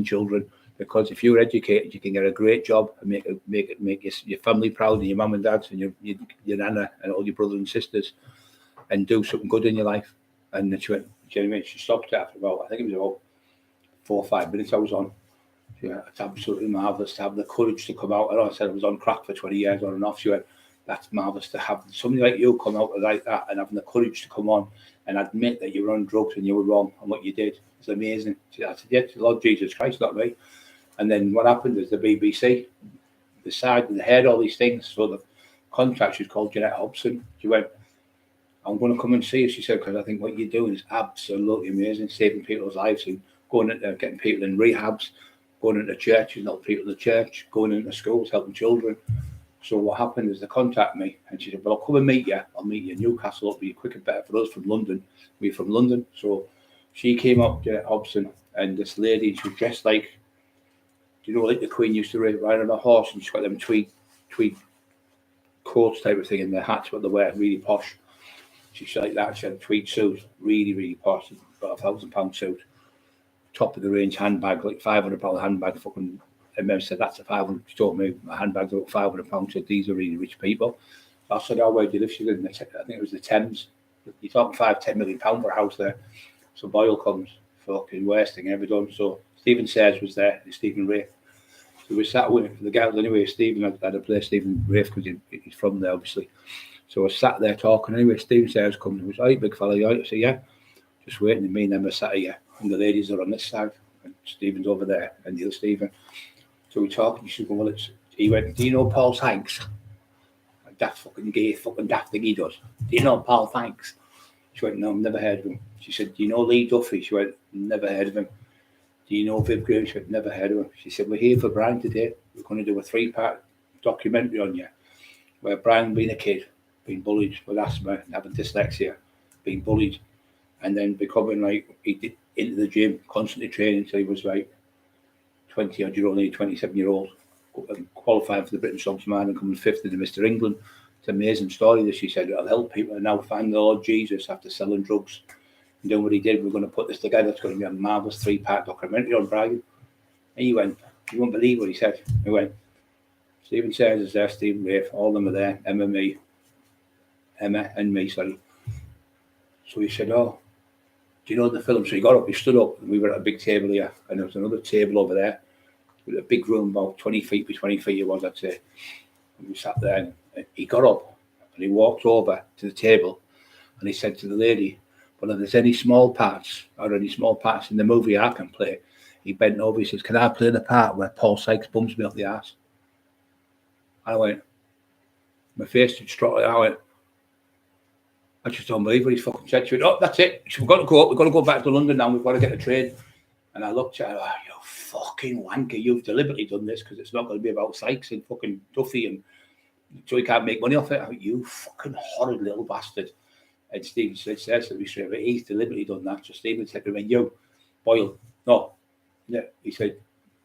children. Because if you're educated, you can get a great job and make your family proud, and your mum and dad and your nana and all your brothers and sisters, and do something good in your life. And then she went, she stopped after about, I think it was about 4 or 5 minutes I was on. Yeah, it's absolutely marvellous to have the courage to come out. I know I said I was on crack for 20 years on and off. She went, that's marvellous to have somebody like you come out like that and having the courage to come on and admit that you were on drugs and you were wrong and what you did. It's amazing. I said, yes, Lord Jesus Christ, not me. And then what happened is the BBC decided they heard all these things. So the contract, she's called Jeanette Hobson. She went, I'm going to come and see you, she said, because I think what you're doing is absolutely amazing, saving people's lives and going into getting people in rehabs, going into churches, helping people in the church, going into schools, helping children. So what happened is they contacted me and she said, well, I'll come and meet you. I'll meet you in Newcastle. It'll be quicker, better for us from London. We're from London. So she came up, Jeanette Hobson, and this lady, she was dressed like, like the Queen used to ride on a horse, and she's got them tweed coats type of thing in their hats, what they wear, really posh. She's like that. She had a tweed suit, really, really posh, about £1,000 suit, top of the range handbag, like £500 handbag. Fucking, I remember said that's a 500. She told me my handbag's about £500. Said these are really rich people. I said, oh, where do you live? She lived in I think it was the Thames. You're talking £5-10 million for a house there. So Boyle comes, fucking worst thing ever done. So Stephen Sayers was there, and Stephen Rafe. So we sat with the girls anyway. Stephen had to play Stephen Rafe because he's from there, obviously. So I sat there talking anyway. Stephen Sayers comes and was, all right, big fella, you all right? I said, yeah. Just waiting, and me and them are sat here, and the ladies are on this side, and Stephen's over there, and the other Stephen. So we talk, and she said, well, he went, do you know Paul Sykes? That fucking gay, fucking daft thing he does. Do you know Paul Sykes? She went, no, I've never heard of him. She said, do you know Lee Duffy? She went, never heard of him. Do you know Viv Graham? She went, never heard of him. She said, we're here for Brian today. We're going to do a 3-part documentary on you, where Brian being a kid, being bullied with asthma and having dyslexia, being bullied, and then becoming like, he did into the gym, constantly training until he was like 20-odd-year-old, 27-year-old, qualifying for the British Subsman and coming 5th in the Mr. England. It's an amazing story that she said, it'll help people now find the Lord Jesus after selling drugs and doing what he did. We're going to put this together. It's going to be a marvellous 3-part documentary on Brian. And he went, you won't believe what he said. He went, Stephen Sayers is there, Stephen Rafe, all of them are there, Emma and me, sorry. So he said, oh, do you know the film? So he got up, he stood up, and we were at a big table here, and there was another table over there, with a big room, about 20 feet by 20 feet it was, I'd say. And we sat there, and he got up, and he walked over to the table, and he said to the lady, well, if there's any small parts in the movie I can play, he bent over, he says, can I play the part where Paul Sykes bumps me up the arse? I went, my face just struck, I went, I just don't believe what he's fucking said. She went, oh, that's it. We've got to go up. We've got to go back to London now. We've got to get a train. And I looked at her, oh, you fucking wanker. You've deliberately done this because it's not going to be about Sykes and fucking Duffy and so he can't make money off it. I went, you fucking horrid little bastard. And Stephen says to me straight away, he's deliberately done that. So Stephen said to me, you, Boyle, no. Yeah. He said,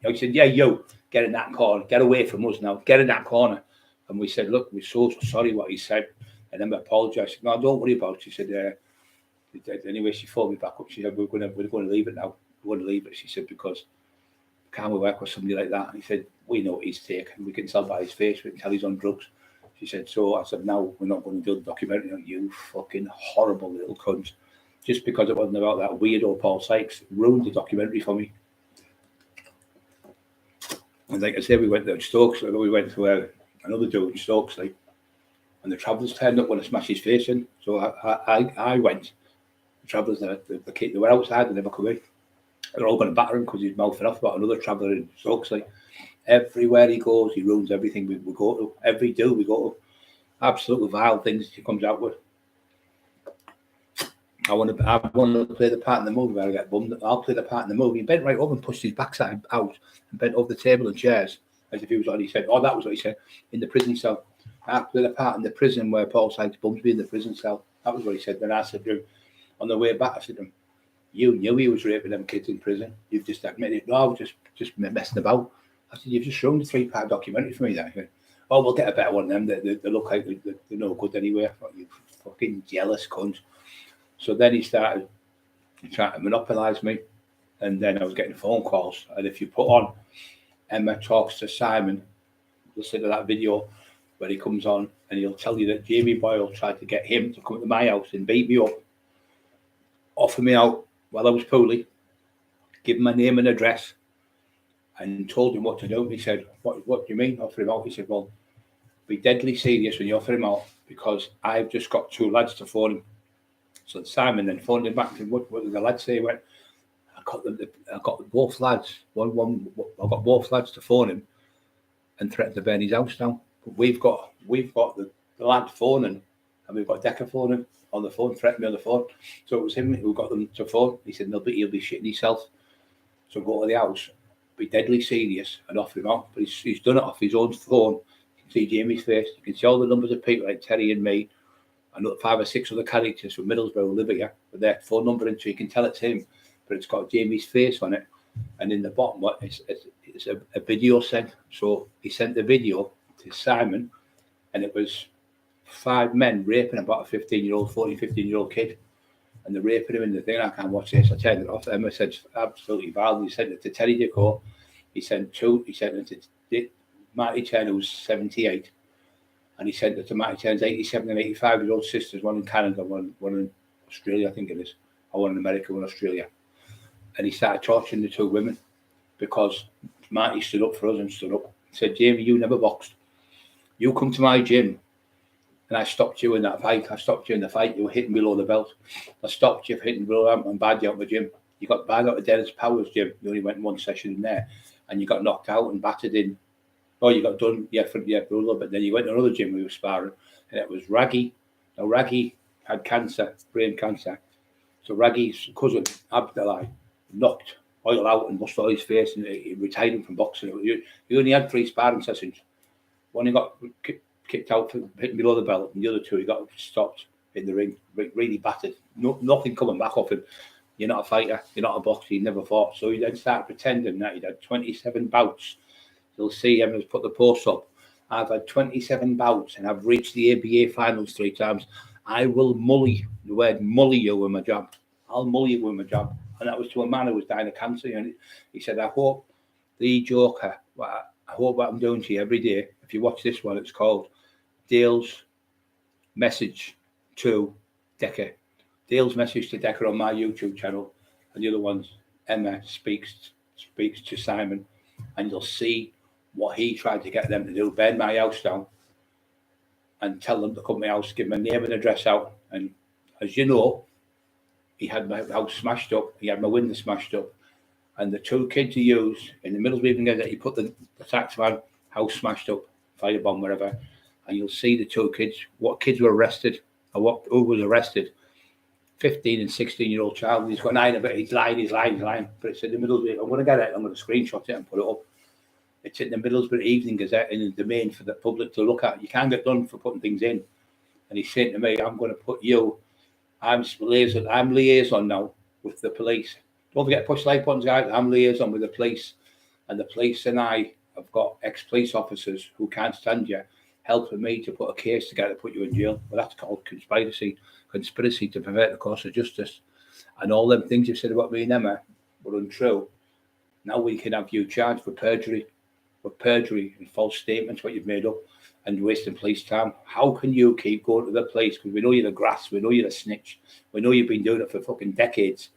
yeah, you, get in that corner. Get away from us now. Get in that corner. And we said, look, we're so sorry what he said. And then I apologised. No, don't worry about it. She said, anyway, she phoned me back up. She said, we're going to leave it now. We're going to leave it. She said, because can't we work with somebody like that? And he said, we know what he's taken. We can tell by his face. We can tell he's on drugs. She said, so I said, no, we're not going to do the documentary on you fucking horrible little cunt. Just because it wasn't about that weirdo Paul Sykes, ruined the documentary for me. And like I said, we went to Stokes. We went to another dude in Stokes, like, and the travellers turned up when I smashed his face in. So I went. The travellers, the kid, they were outside, they never come in. They're all going to batter him because he's mouthing off about another traveller in Stokes. Like, everywhere he goes, he ruins everything we go to. Every do we go to. Absolutely vile things he comes out with. I want to play the part in the movie where I get bummed. I'll play the part in the movie. He bent right over and pushed his backside out and bent over the table and chairs as if he was on. He said, oh, that was what he said, in the prison cell. I played a part in the prison where Paul Sykes bumps me in the prison cell. That was what he said. Then I said to him, on the way back, I said to him, you knew he was raping them kids in prison. You've just admitted, no, I was just messing about. I said, you've just shown the 3-part documentary for me then. Went, oh, we'll get a better one of them. They look like they're no good anyway. You fucking jealous cunt. So then he started trying to monopolise me. And then I was getting phone calls. And if you put on Emma talks to Simon, listen to that video where he comes on and he'll tell you that Jamie Boyle tried to get him to come to my house and beat me up, offer me out while I was poorly, give him my name and address, and told him what to do. And he said, what do you mean, offer him out? He said, well, be deadly serious when you offer him out, because I've just got 2 lads to phone him. So Simon then phoned him back and said, what did the lads say? He went, I got both lads. I got both lads to phone him and threatened to burn his house down. But we've got the lad phoning, and we've got Decker phoning on the phone, threatening me on the phone. So it was him who got them to phone. He said, he'll be shitting himself. So go to the house, be deadly serious, and offer him out. But he's done it off his own phone. You can see Jamie's face. You can see all the numbers of people like Terry and me, and 5 or 6 other characters from Middlesbrough who live here with their phone number, and so you can tell it's him. But it's got Jamie's face on it, and in the bottom, it's a video sent. So he sent the video to Simon, and it was 5 men raping about a 15-year-old kid, and they're raping him in the thing. I can't watch this. I turned it off. Emma said absolutely vile. He sent it to Terry Decor. He sent it to Marty Chen, who's 78, and he sent it to Marty Chen's 87 and 85-year-old sisters, one in Canada, one in Australia, I think it is, or one in America, one in Australia. And he started torturing the 2 women because Marty stood up for us and stood up. He said, Jamie, you never boxed. You come to my gym and I stopped you in that fight. I stopped you in the fight. You were hitting below the belt. I stopped you hitting below and bad you out of the gym. You got bad out of Dennis Powers' gym. You only went in 1 session in there, and you got knocked out and battered in. Oh, you got done, for a little bit. Then you went to another gym where you were sparring, and it was Raggy. Now, Raggy had cancer, brain cancer. So Raggy's cousin, Abdullah, knocked Oil out and bust all his face, and he retired him from boxing. He only had 3 sparring sessions. One he got kicked out for hitting below the belt, and the other 2 he got stopped in the ring, really battered. Nothing coming back off him. You're not a fighter. You're not a boxer. You never fought. So he then started pretending that he'd had 27 bouts. You'll see him has put the post up. I've had 27 bouts and I've reached the ABA finals 3 times. I will mully, the word mully you with my job. I'll mully you with my job. And that was to a man who was dying of cancer. And he said, I hope the Joker, I hope what I'm doing to you every day, if you watch this one, it's called Dale's Message to Decker. Dale's Message to Decker on my YouTube channel. And the other one's Emma speaks to Simon. And you'll see what he tried to get them to do, burn my house down and tell them to come to my house, give my name and address out. And as you know, he had my house smashed up, he had my window smashed up, and the 2 kids he used in the Middlesbrough Evening Gazette, he put the tax man, house smashed up, firebomb, whatever, and you'll see the 2 kids, what kids were arrested, or who was arrested. 15 and 16-year-old child, he's got 9 of it, he's lying, but it's in the Middlesbrough, I'm going to get it, I'm going to screenshot it and put it up. It's in the Middlesbrough Evening Gazette in the domain for the public to look at. You can't get done for putting things in. And he's saying to me, I'm going to put you, I'm liaison now with the police. Don't forget to push like buttons, guys. I'm liaison with the police. And the police and I have got ex-police officers who can't stand you helping me to put a case together to put you in jail. Well, that's called conspiracy to pervert the course of justice. And all them things you said about me and Emma were untrue. Now we can have you charged for perjury and false statements, what you've made up, and wasting police time. How can you keep going to the police? Because we know you're the grass, we know you're a snitch, we know you've been doing it for fucking decades.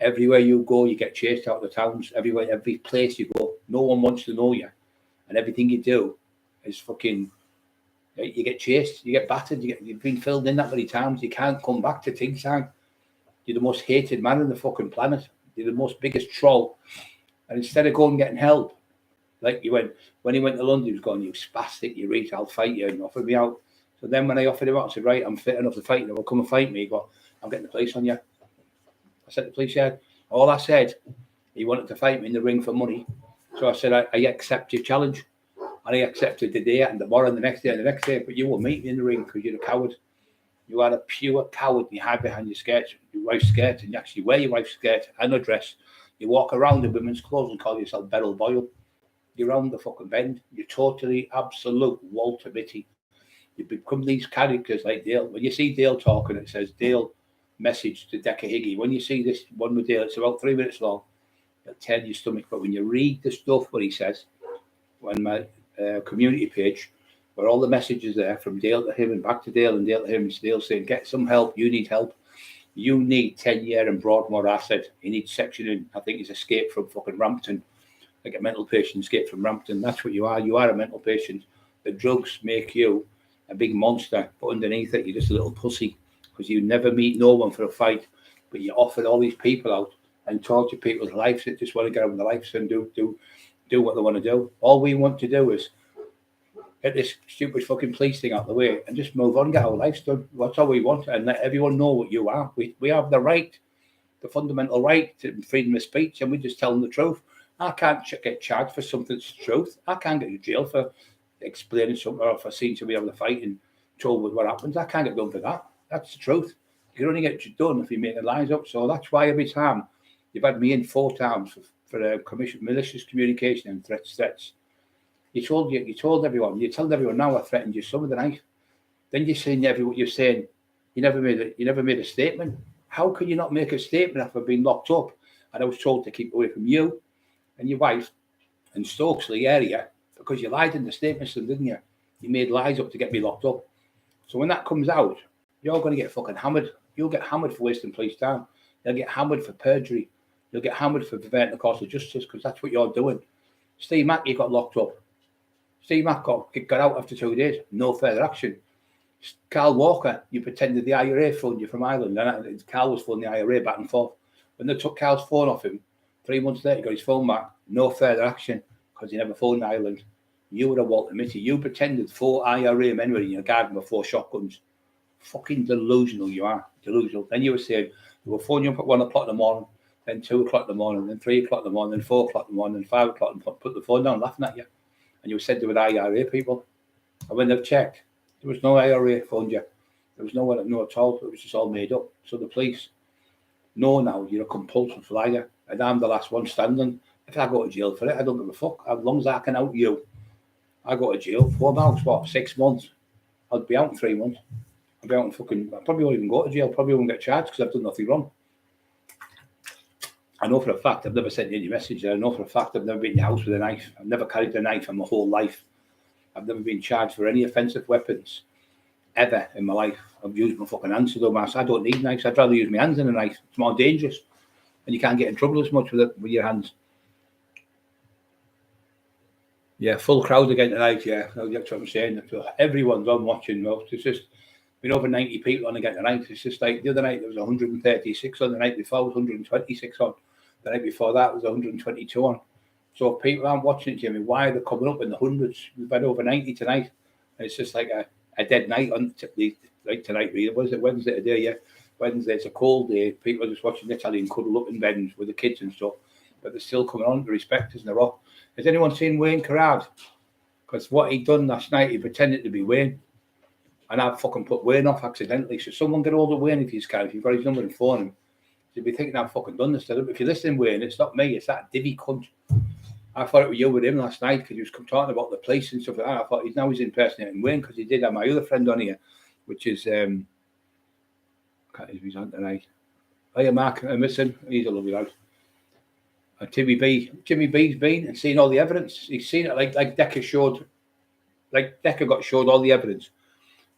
Everywhere you go, you get chased out of the towns. Every place you go, no one wants to know you, and everything you do is fucking. You get chased, you get battered, you've been filled in that many times. You can't come back to Tingside. You're the most hated man on the fucking planet. You're the most biggest troll, and instead of going and getting help. Like when he went to London, he was going, you spastic, you reach, I'll fight you, and offered me out. So then when I offered him out, I said, right, I'm fit enough to fight you, well, come and fight me. He got, I'm getting the police on you. I said to the police, yeah. All I said, he wanted to fight me in the ring for money. So I said, I accept your challenge. And I accepted the day and tomorrow and the next day and the next day, but you will meet me in the ring because you're a coward. You are a pure coward and you hide behind your wife's skirt, and you actually wear your wife's skirt and a dress. You walk around in women's clothes and call yourself Beryl Boyle. You're round the fucking bend. You're totally, absolute Walter Mitty. You become these characters like Dale. When you see Dale talking, it says Dale message to Decker Higgy. When you see this one with Dale, it's about 3 minutes long. It'll turn your stomach. But when you read the stuff what he says on my community page, where all the messages there from Dale to him and back to Dale and Dale to him, and Dale saying, "Get some help. You need help. You need 10-year in Broadmoor acid. You need sectioning." I think he's escaped from fucking Rampton, like a mental patient escaped from Rampton. That's what you are. You are a mental patient. The drugs make you a big monster, but underneath it, you're just a little pussy because you never meet no one for a fight, but you offer all these people out and torture people's lives that just want to get on with their lives and do what they want to do. All we want to do is get this stupid fucking police thing out of the way and just move on, get our lives done. That's all we want, and let everyone know what you are. We have the right, the fundamental right to freedom of speech, and we just tell them the truth. I can't get charged for something that's the truth. I can't get to jail for explaining something or for seeing somebody having a fight and told what happens. I can't get done for that. That's the truth. You can only get done if you're making lies up. So that's why every time you've had me in 4 times for malicious communication and threats. You told everyone. You told everyone now I threatened you some of the night. Then you're saying what you're saying. You never made a statement. How can you not make a statement after being locked up? And I was told to keep away from you and your wife and Stokesley area because you lied in the statements, didn't you? You made lies up to get me locked up. So when that comes out, you're going to get fucking hammered. You'll get hammered for wasting police time. You'll get hammered for perjury. You'll get hammered for preventing the course of justice because that's what you're doing. Steve Mackey got locked up. Steve Mack got out after 2 days. No further action. Carl Walker, you pretended the IRA phoned you from Ireland. And Carl was phoning the IRA back and forth. When they took Carl's phone off him, 3 months later, he got his phone back. No further action because he never phoned Ireland. You were a Walter Mitty. You pretended 4 IRA men were in your garden with 4 shotguns. Fucking delusional you are. Delusional. Then you were saying they were phoning you up at 1 o'clock in the morning, then 2 o'clock in the morning, then 3 o'clock in the morning, then 4 o'clock in the morning, then 5 o'clock, and put the phone down laughing at you. And you said they were IRA people. And when they've checked, there was no IRA phoned you. There was no one at all. It was just all made up. So the police know now you're a compulsive liar. And I'm the last one standing. If I go to jail for it, I don't give a fuck. As long as I can out you, I go to jail. 4 months, what, 6 months? I'll be out in 3 months. I'll be out in I probably won't even go to jail. Probably won't get charged because I've done nothing wrong. I know for a fact I've never sent you any message. I know for a fact I've never been in your house with a knife. I've never carried a knife in my whole life. I've never been charged for any offensive weapons ever in my life. I've used my fucking hands to do my. I don't need knives. I'd rather use my hands than a knife. It's more dangerous, and you can't get in trouble as much with your hands. Yeah, full crowd again tonight. Yeah, that's what I'm saying. Everyone's on watching. It's just been over 90 people on again tonight. It's just like the other night there was 136 on. The night before was 126 on. The night before that was 122 on. So if people aren't watching it, Jimmy, why are they coming up in the hundreds? We've had over 90 tonight. And it's just like a dead night on like tonight, really. What is it? Wednesday today, yeah. Wednesday, it's a cold day. People are just watching the telly and cuddle up in bed with the kids and stuff. But they're still coming on to respect us in the rock. Has anyone seen Wayne Carrard? Because what he done last night, he pretended to be Wayne. And I fucking put Wayne off accidentally. So someone get hold of Wayne if you can. If you've got his number and phone him. You'd be thinking I've fucking done this. If you're listening, Wayne, it's not me. It's that divvy cunt. I thought it was you with him last night because he was talking about the police and stuff like that. I thought he's impersonating Wayne because he did have my other friend on here, which is can't if he's on tonight. Oh yeah, Mark Emerson. He's a lovely lad. Jimmy B's been and seen all the evidence. He's seen it like Decker showed. Like Decker got showed all the evidence.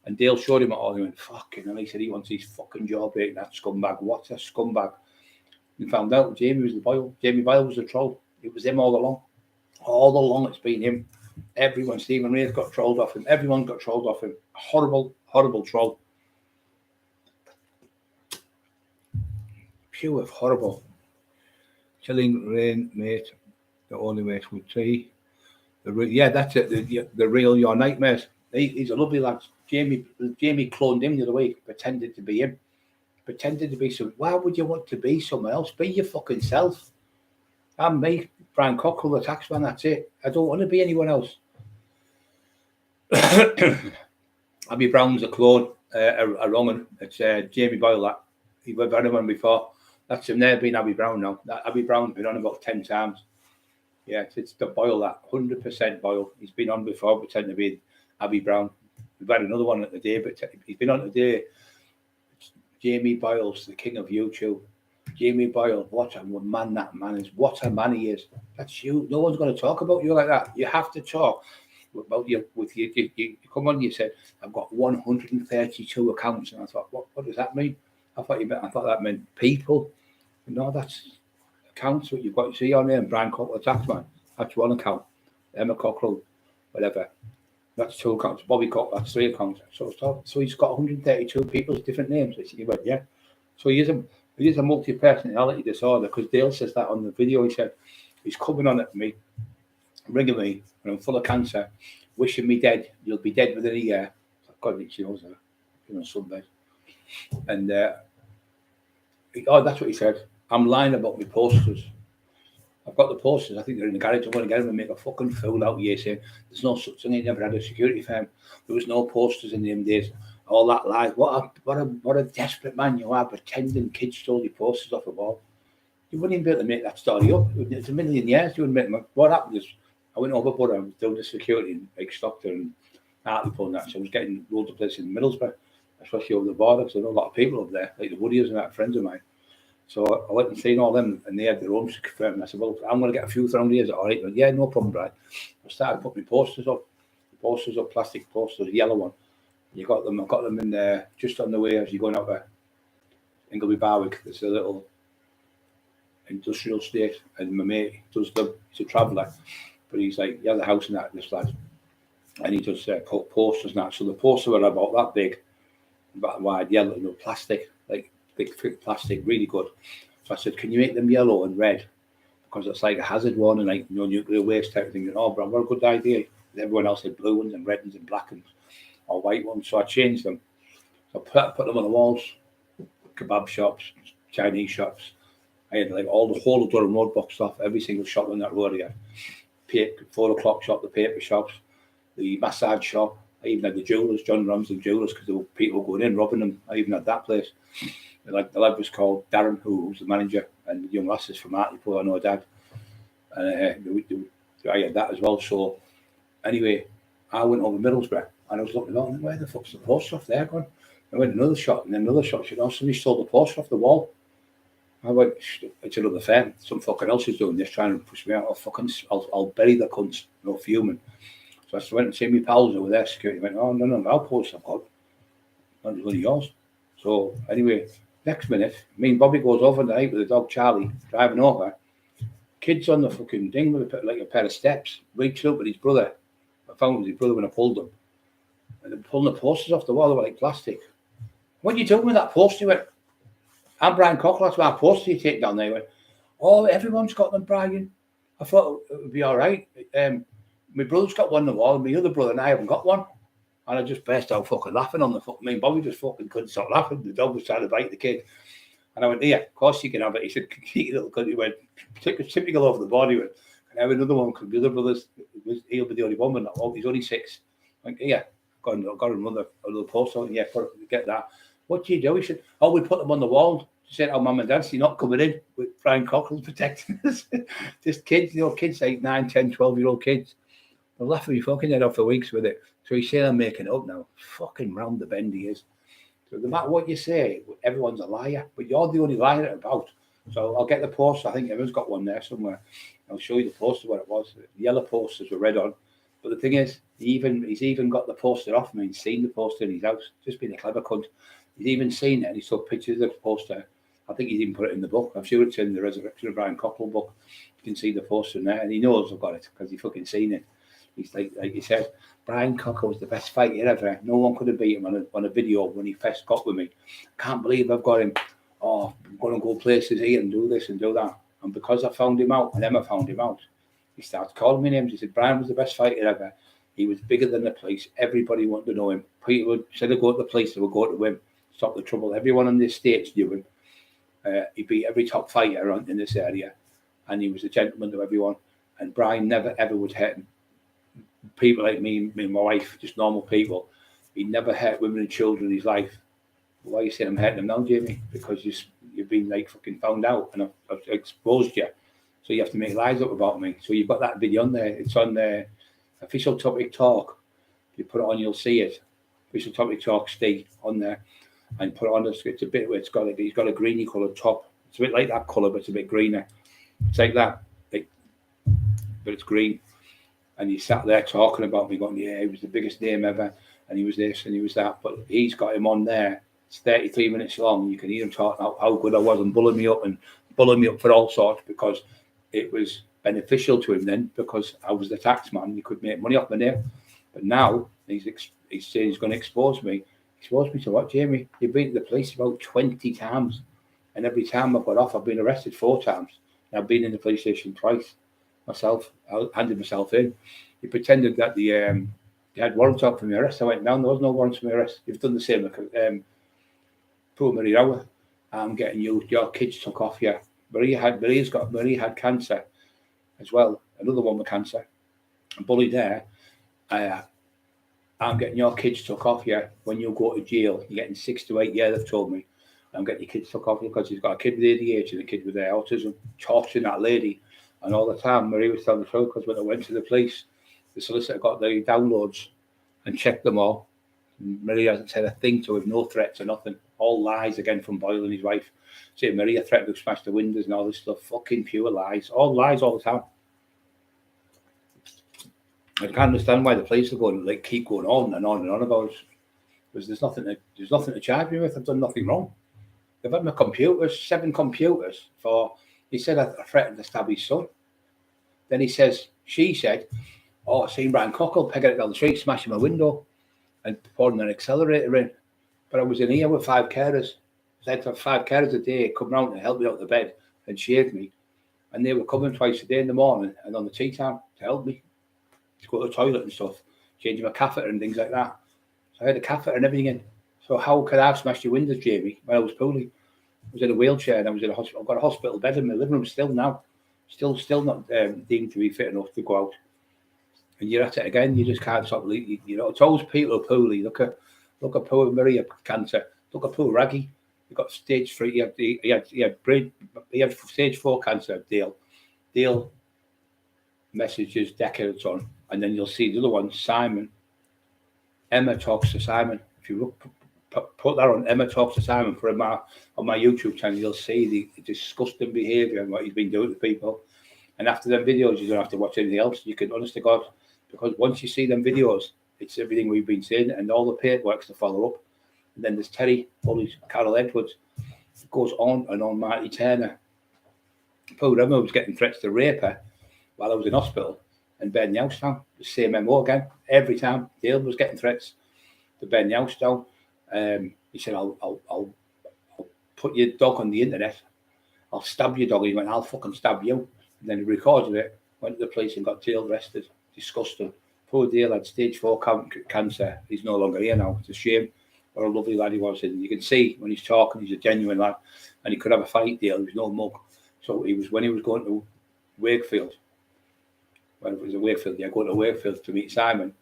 And Dale showed him it all. He went, fucking, and he said he wants his fucking jaw breaking, that scumbag. What a scumbag. And found out Jamie was the Boyle. Jamie Boyle was the troll. It was him all along. All along it's been him. Everyone, Stephen Ray's got trolled off him. Everyone got trolled off him. Horrible, horrible troll. Pure horrible. Chilling rain, mate. The only way to see. Yeah, that's it. The real your nightmares. He's a lovely lad. Jamie cloned him the other week, pretended to be him. Pretended to be some. Why would you want to be someone else? Be your fucking self. I'm me, Brian Cockerill, the taxman, that's it. I don't want to be anyone else. Abby Brown's a clone, a wrong one. It's Jamie Boyle, that. You've had him on before. That's him there being Abby Brown now. Abby Brown's been on about 10 times. Yeah, it's the Boyle, that. 100% Boyle. He's been on before, pretending to be Abby Brown. We've had another one at the day, but he's been on today Jamie Boyle's the king of YouTube. Jamie Boyle, what a man that man is. What a man he is. That's you. No one's going to talk about you like that. You have to talk about you. With you come on, you said, I've got 132 accounts. And I thought, what does that mean? I thought that meant people. No, that's accounts. What you've got to see on there. And Brian Cockerill, Taxman. That's one account. Emma Cockerill, whatever. That's 2 accounts. Bobby Cock, that's 3 accounts. So he's got 132 people's different names. He went, yeah. So he is a multi-personality disorder, because Dale says that on the video. He said he's coming on at me, ringing me when I'm full of cancer, wishing me dead. You'll be dead within a year. God, he knows that. On Sunday. And that's what he said. I'm lying about my posters. I've got the posters. I think they're in the garage. I'm going to get them and make a fucking fool out of you, saying there's no such thing. I never had a security firm. There was no posters in them days. All that lies. What a desperate man you are, pretending kids stole your posters off a wall. You wouldn't even be able to make that story up. It's a million years you wouldn't make. What happened is I went overboard. I was doing the security in Stockton and Hartlepool and that. So I was getting loads of places in Middlesbrough, especially over the border. So I know a lot of people up there, like the Woodies and that, friends of mine. So I went and seen all them, and they had their own security firm. And I said, well, I'm going to get a few around here. Is it all right? Went, yeah, no problem, Brad. I started putting my posters up, plastic posters, a yellow one. I got them in there just on the way as you're going out there. Ingleby Barwick, there's a little industrial estate, and my mate does them. He's a traveller, but he's like, yeah, the house and that, this lad. And he does put posters and that. So the posters were about that big, about wide, yellow, plastic, like big thick plastic, really good. So I said, can you make them yellow and red? Because it's like a hazard one and like nuclear waste type of thing. Oh, bro, what a good idea. Everyone else had blue ones and red ones and black ones or white ones. So I changed them. So I put them on the walls, kebab shops, Chinese shops. I had like all the whole of Durham Road boxed off, every single shop on that road again. 4 o'clock shop, the paper shops, the massage shop. I even had the jewellers, John Ramsey jewellers, because there were people going in robbing them. I even had that place. Like the lad was called Darren, who was the manager, and the young lasses from Hartlepool, I know Dad. And I had that as well. So anyway, I went over Middlesbrough and I was looking around, where the fuck's the poster off there gone? I went to another shop, and then another shop said, oh, somebody stole the poster off the wall. I went, it's another firm. Some fucking else is doing this, trying to push me out. I'll bury the cunts, no fuming. So I went and seen my pals over there, security. Went, oh, no, I'll post I've got. Not one of yours. So anyway, next minute, me and Bobby goes over the night with the dog Charlie, driving over. Kids on the fucking thing with a pair of steps, reaching up with his brother. I found his brother when I pulled them. And they're pulling the posters off the wall, they were like plastic. What are you doing with that poster? He went, I'm Brian Cockerill, that's my poster you take down there. He went, oh, everyone's got them, Brian. I thought it would be all right. My brother's got one on the wall, and my other brother and I haven't got one. And I just burst out fucking laughing on the fucking. Me and Bobby just fucking couldn't stop laughing. The dog was trying to bite the kid. And I went, yeah, of course you can have it. He said, you little cunt. He went, typical over the body. He went, can I have another one? Because the other brother's, he'll be the only one with that one. He's only 6. I went, yeah, got another poster. Yeah, get that. What do you do? He said, oh, we put them on the wall. She said, oh, Mum and Dad, you're not coming in with Brian Cockerill protecting us. Just kids, kids like 9, 10, 12-year-old kids. They're laughing me fucking head off for weeks with it. So he's saying I'm making it up now. Fucking round the bend he is. So no matter what you say, everyone's a liar. But you're the only liar about. So I'll get the poster. I think everyone's got one there somewhere. I'll show you the poster what it was. The yellow posters were red on. But the thing is, he's even got the poster off me. He's seen the poster in his house. Just being a clever cunt. He's even seen it and he saw pictures of the poster. I think he's even put it in the book. I'm sure it's in the Resurrection of Brian Cockerill book. You can see the poster in there. And he knows I've got it because he's fucking seen it. He's like he said, Brian Cockerill was the best fighter ever. No one could have beat him on a video when he first got with me. Can't believe I've got him. Oh, I'm going to go places here and do this and do that. And because I found him out, and Emma found him out, he started calling me names. He said, Brian was the best fighter ever. He was bigger than the police. Everybody wanted to know him. People would, instead of going to the police, they would go to him, stop the trouble. Everyone on the estates knew him. He beat every top fighter in this area. And he was a gentleman to everyone. And Brian never, ever would hurt him. People like me and my wife, just normal people, he never hurt women and children in his life. Why are you saying I'm hurting them now, Jamie? Because you've been like fucking found out and I've exposed you. So you have to make lies up about me. So you've got that video on there. It's on the Official Topic Talk. If you put it on, you'll see it. Official Topic Talk, stay on there. and put on this. It's a bit. He's got a greeny coloured top. It's a bit like that colour, but it's a bit greener. It's like that, but it's green. And he sat there talking about me, going, "Yeah, he was the biggest name ever, and he was this and he was that." But he's got him on there. It's 33 minutes long. You can hear him talking about how good I was and bullying me up for all sorts, because it was beneficial to him then, because I was the tax man. You could make money off my name. But now he's saying he's going to expose me. Expose me to what, Jamie? You've been to the police about 20 times. And every time I've got off, I've been arrested 4 times. And I've been in the police station twice myself. I handed myself in. He pretended that they had warrants out for my arrest. I went down. There was no warrants for my arrest. You've done the same. Poor Marie Rower. I'm getting you. Your kids took off you. Marie had cancer as well. Another one with cancer. A bully there. I'm getting your kids took off you. When you go to jail, you're getting 6 to 8 years, they've told me. I'm getting your kids took off you because he's got a kid with ADHD and a kid with autism, torturing that lady. And all the time, Marie was telling the truth, because when I went to the police, the solicitor got the downloads and checked them all. Marie hasn't said a thing to him, no threats or nothing. All lies again from Boyle and his wife. Saying Maria threatened to smash the windows and all this stuff. Fucking pure lies. All lies all the time. I can't understand why the police are going, like, keep going on and on and on about it. Because there's nothing to charge me with. I've done nothing wrong. They've had my computers, 7 computers for. He said I threatened to stab his son. Then she said, "Oh, I seen Brian Cockerill pegging it down the street, smashing my window and pouring an accelerator in." But I was in here with 5 carers. I had to have 5 carers a day come round and help me out of the bed and shave me. And they were coming twice a day in the morning and on the tea time to help me to go to the toilet and stuff, changing my catheter and things like that. So I had a catheter and everything in. So how could I have smashed your windows, Jamie, when I was poorly? I was in a wheelchair and I was in a hospital. I've got a hospital bed in my living room still now. Still not deemed to be fit enough to go out. And you're at it again. You just can't stop. You know, it's always people who are poorly. Look at poor Maria cancer. Look at poor Raggy. He got stage 3. He had stage 4 cancer. Dale messages decades on, and then you'll see the other one, Simon. Emma talks to Simon. If you put that on, Emma talks to Simon on my YouTube channel, you'll see the disgusting behaviour and what he's been doing to people. And after them videos, you don't have to watch anything else. You can, honest to God, because once you see them videos, it's everything we've been saying and all the paperwork's to follow up. And then there's Terry, Bullies, Carol Edwards. It goes on and on. Marty Turner. Poor Emma was getting threats to rape her while I was in hospital. And Ben Youngstown, the same MO again. Every time Dale was getting threats to Ben Youngstown. He said, I'll put your dog on the internet. I'll stab your dog. He went, I'll fucking stab you. And then he recorded it, went to the police and got Dale arrested. Disgusting. Poor Dale had stage 4 cancer. He's no longer here now. It's a shame. What a lovely lad he was. And you can see when he's talking, he's a genuine lad. And he could have a fight, Dale. He was no mug. So when he was going to Wakefield, when it was a Wakefield, going to Wakefield to meet Simon,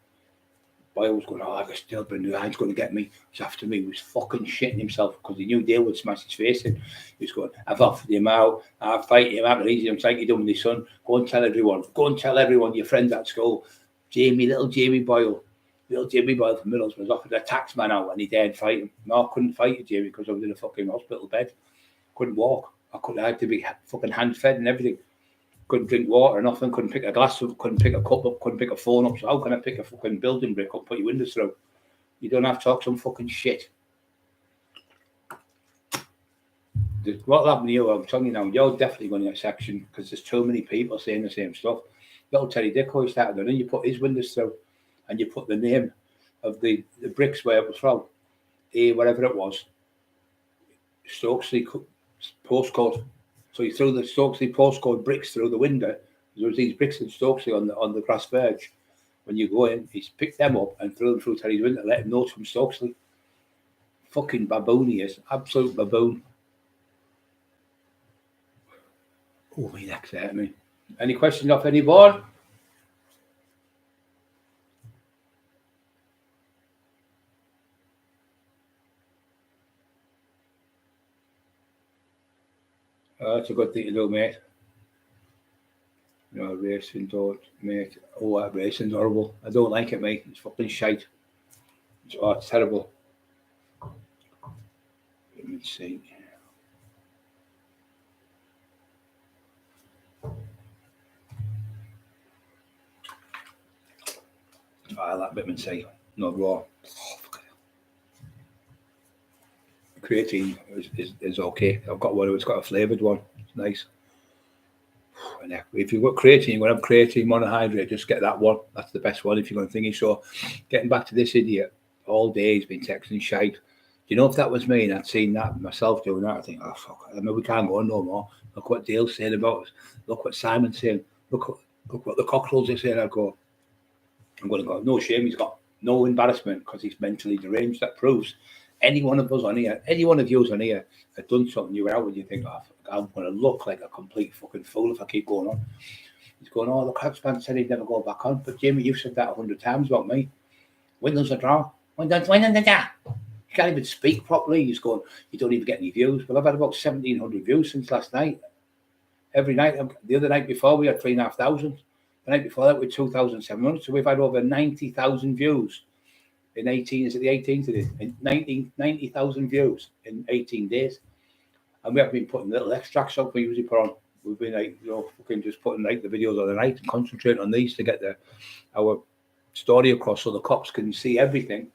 Boyle was going, I guess Dale Brindley's going to get me. He's after me. He was fucking shitting himself because he knew Dale would smash his face in. He was going, I've offered him out. I've fighting him out. Easy. I'm like you done with his son. Go and tell everyone. Go and tell everyone, your friends at school. Little Jamie Boyle from Middlesbrough was offered a tax man out and he dared fight him. No, I couldn't fight you, Jamie, because I was in a fucking hospital bed. Couldn't walk. I had to be fucking hand fed and everything. Couldn't drink water or nothing, couldn't pick a glass up, couldn't pick a cup up, couldn't pick a phone up. So how can I pick a fucking building brick up, put your windows through? You don't have to talk some fucking shit. What happened to you, I'm telling you now, you're definitely going to get section because there's too many people saying the same stuff. Little Terry Dicko started on, and you put his windows through and you put the name of the bricks where it was from, whatever it was, Stokesley postcode. So you threw the Stokesley postcode bricks through the window. There was these bricks in Stokesley on the grass verge. When you go in, he's picked them up and threw them through Terry's window, let him know it's from Stokesley. Fucking baboon he is. Absolute baboon. Oh, my neck's hurt me. Any questions off anyone? That's a good thing to do, mate. You know, racing, don't, mate. Oh, racing's horrible. I don't like it, mate. It's fucking shite. It's terrible. Vitamin C. I like vitamin C. No raw. Creatine is okay. I've got one. It's got a flavoured one. It's nice. And if you've got creatine, you're going to have creatine monohydrate. Just get that one. That's the best one if you're going to thingy. So, getting back to this idiot, all day he's been texting shite. Do you know if that was me and I'd seen that myself doing that? I think, oh fuck! I mean, we can't go on no more. Look what Dale's saying about us. Look what Simon's saying. Look what the Cockerills are saying. I'm going to go. No shame. He's got no embarrassment because he's mentally deranged. That proves any one of us on here, any one of you on here, had done something you were out and you think, oh, I'm going to look like a complete fucking fool if I keep going on. He's going, oh, the Crabsman said he'd never go back on. But Jamie, you've said that 100 times about me. Windows are draw. Windows are. You can't even speak properly. He's going, you don't even get any views. Well, I've had about 1,700 views since last night. Every night, the other night before, we had 3,500. The night before that, we had 2,700. So we've had over 90,000 views in 18. Is it the 18th today? In 90,000 views in 18 days. And we have been putting little extracts up we usually put on. We've been like, fucking just putting like the videos of the night and concentrating on these to get our story across so the cops can see everything.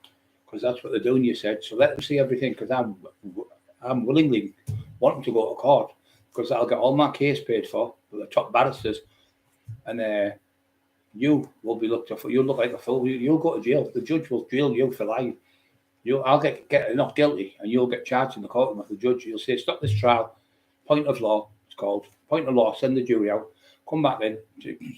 Because that's what they're doing, you said. So let them see everything because I'm willingly wanting to go to court because I'll get all my case paid for with the top barristers. And you will be looked up for. You'll look like a fool. You'll go to jail. The judge will jail you for life. I'll get not guilty, and you'll get charged in the courtroom with the judge. You'll say, "Stop this trial." Point of law. It's called point of law. Send the jury out. Come back in.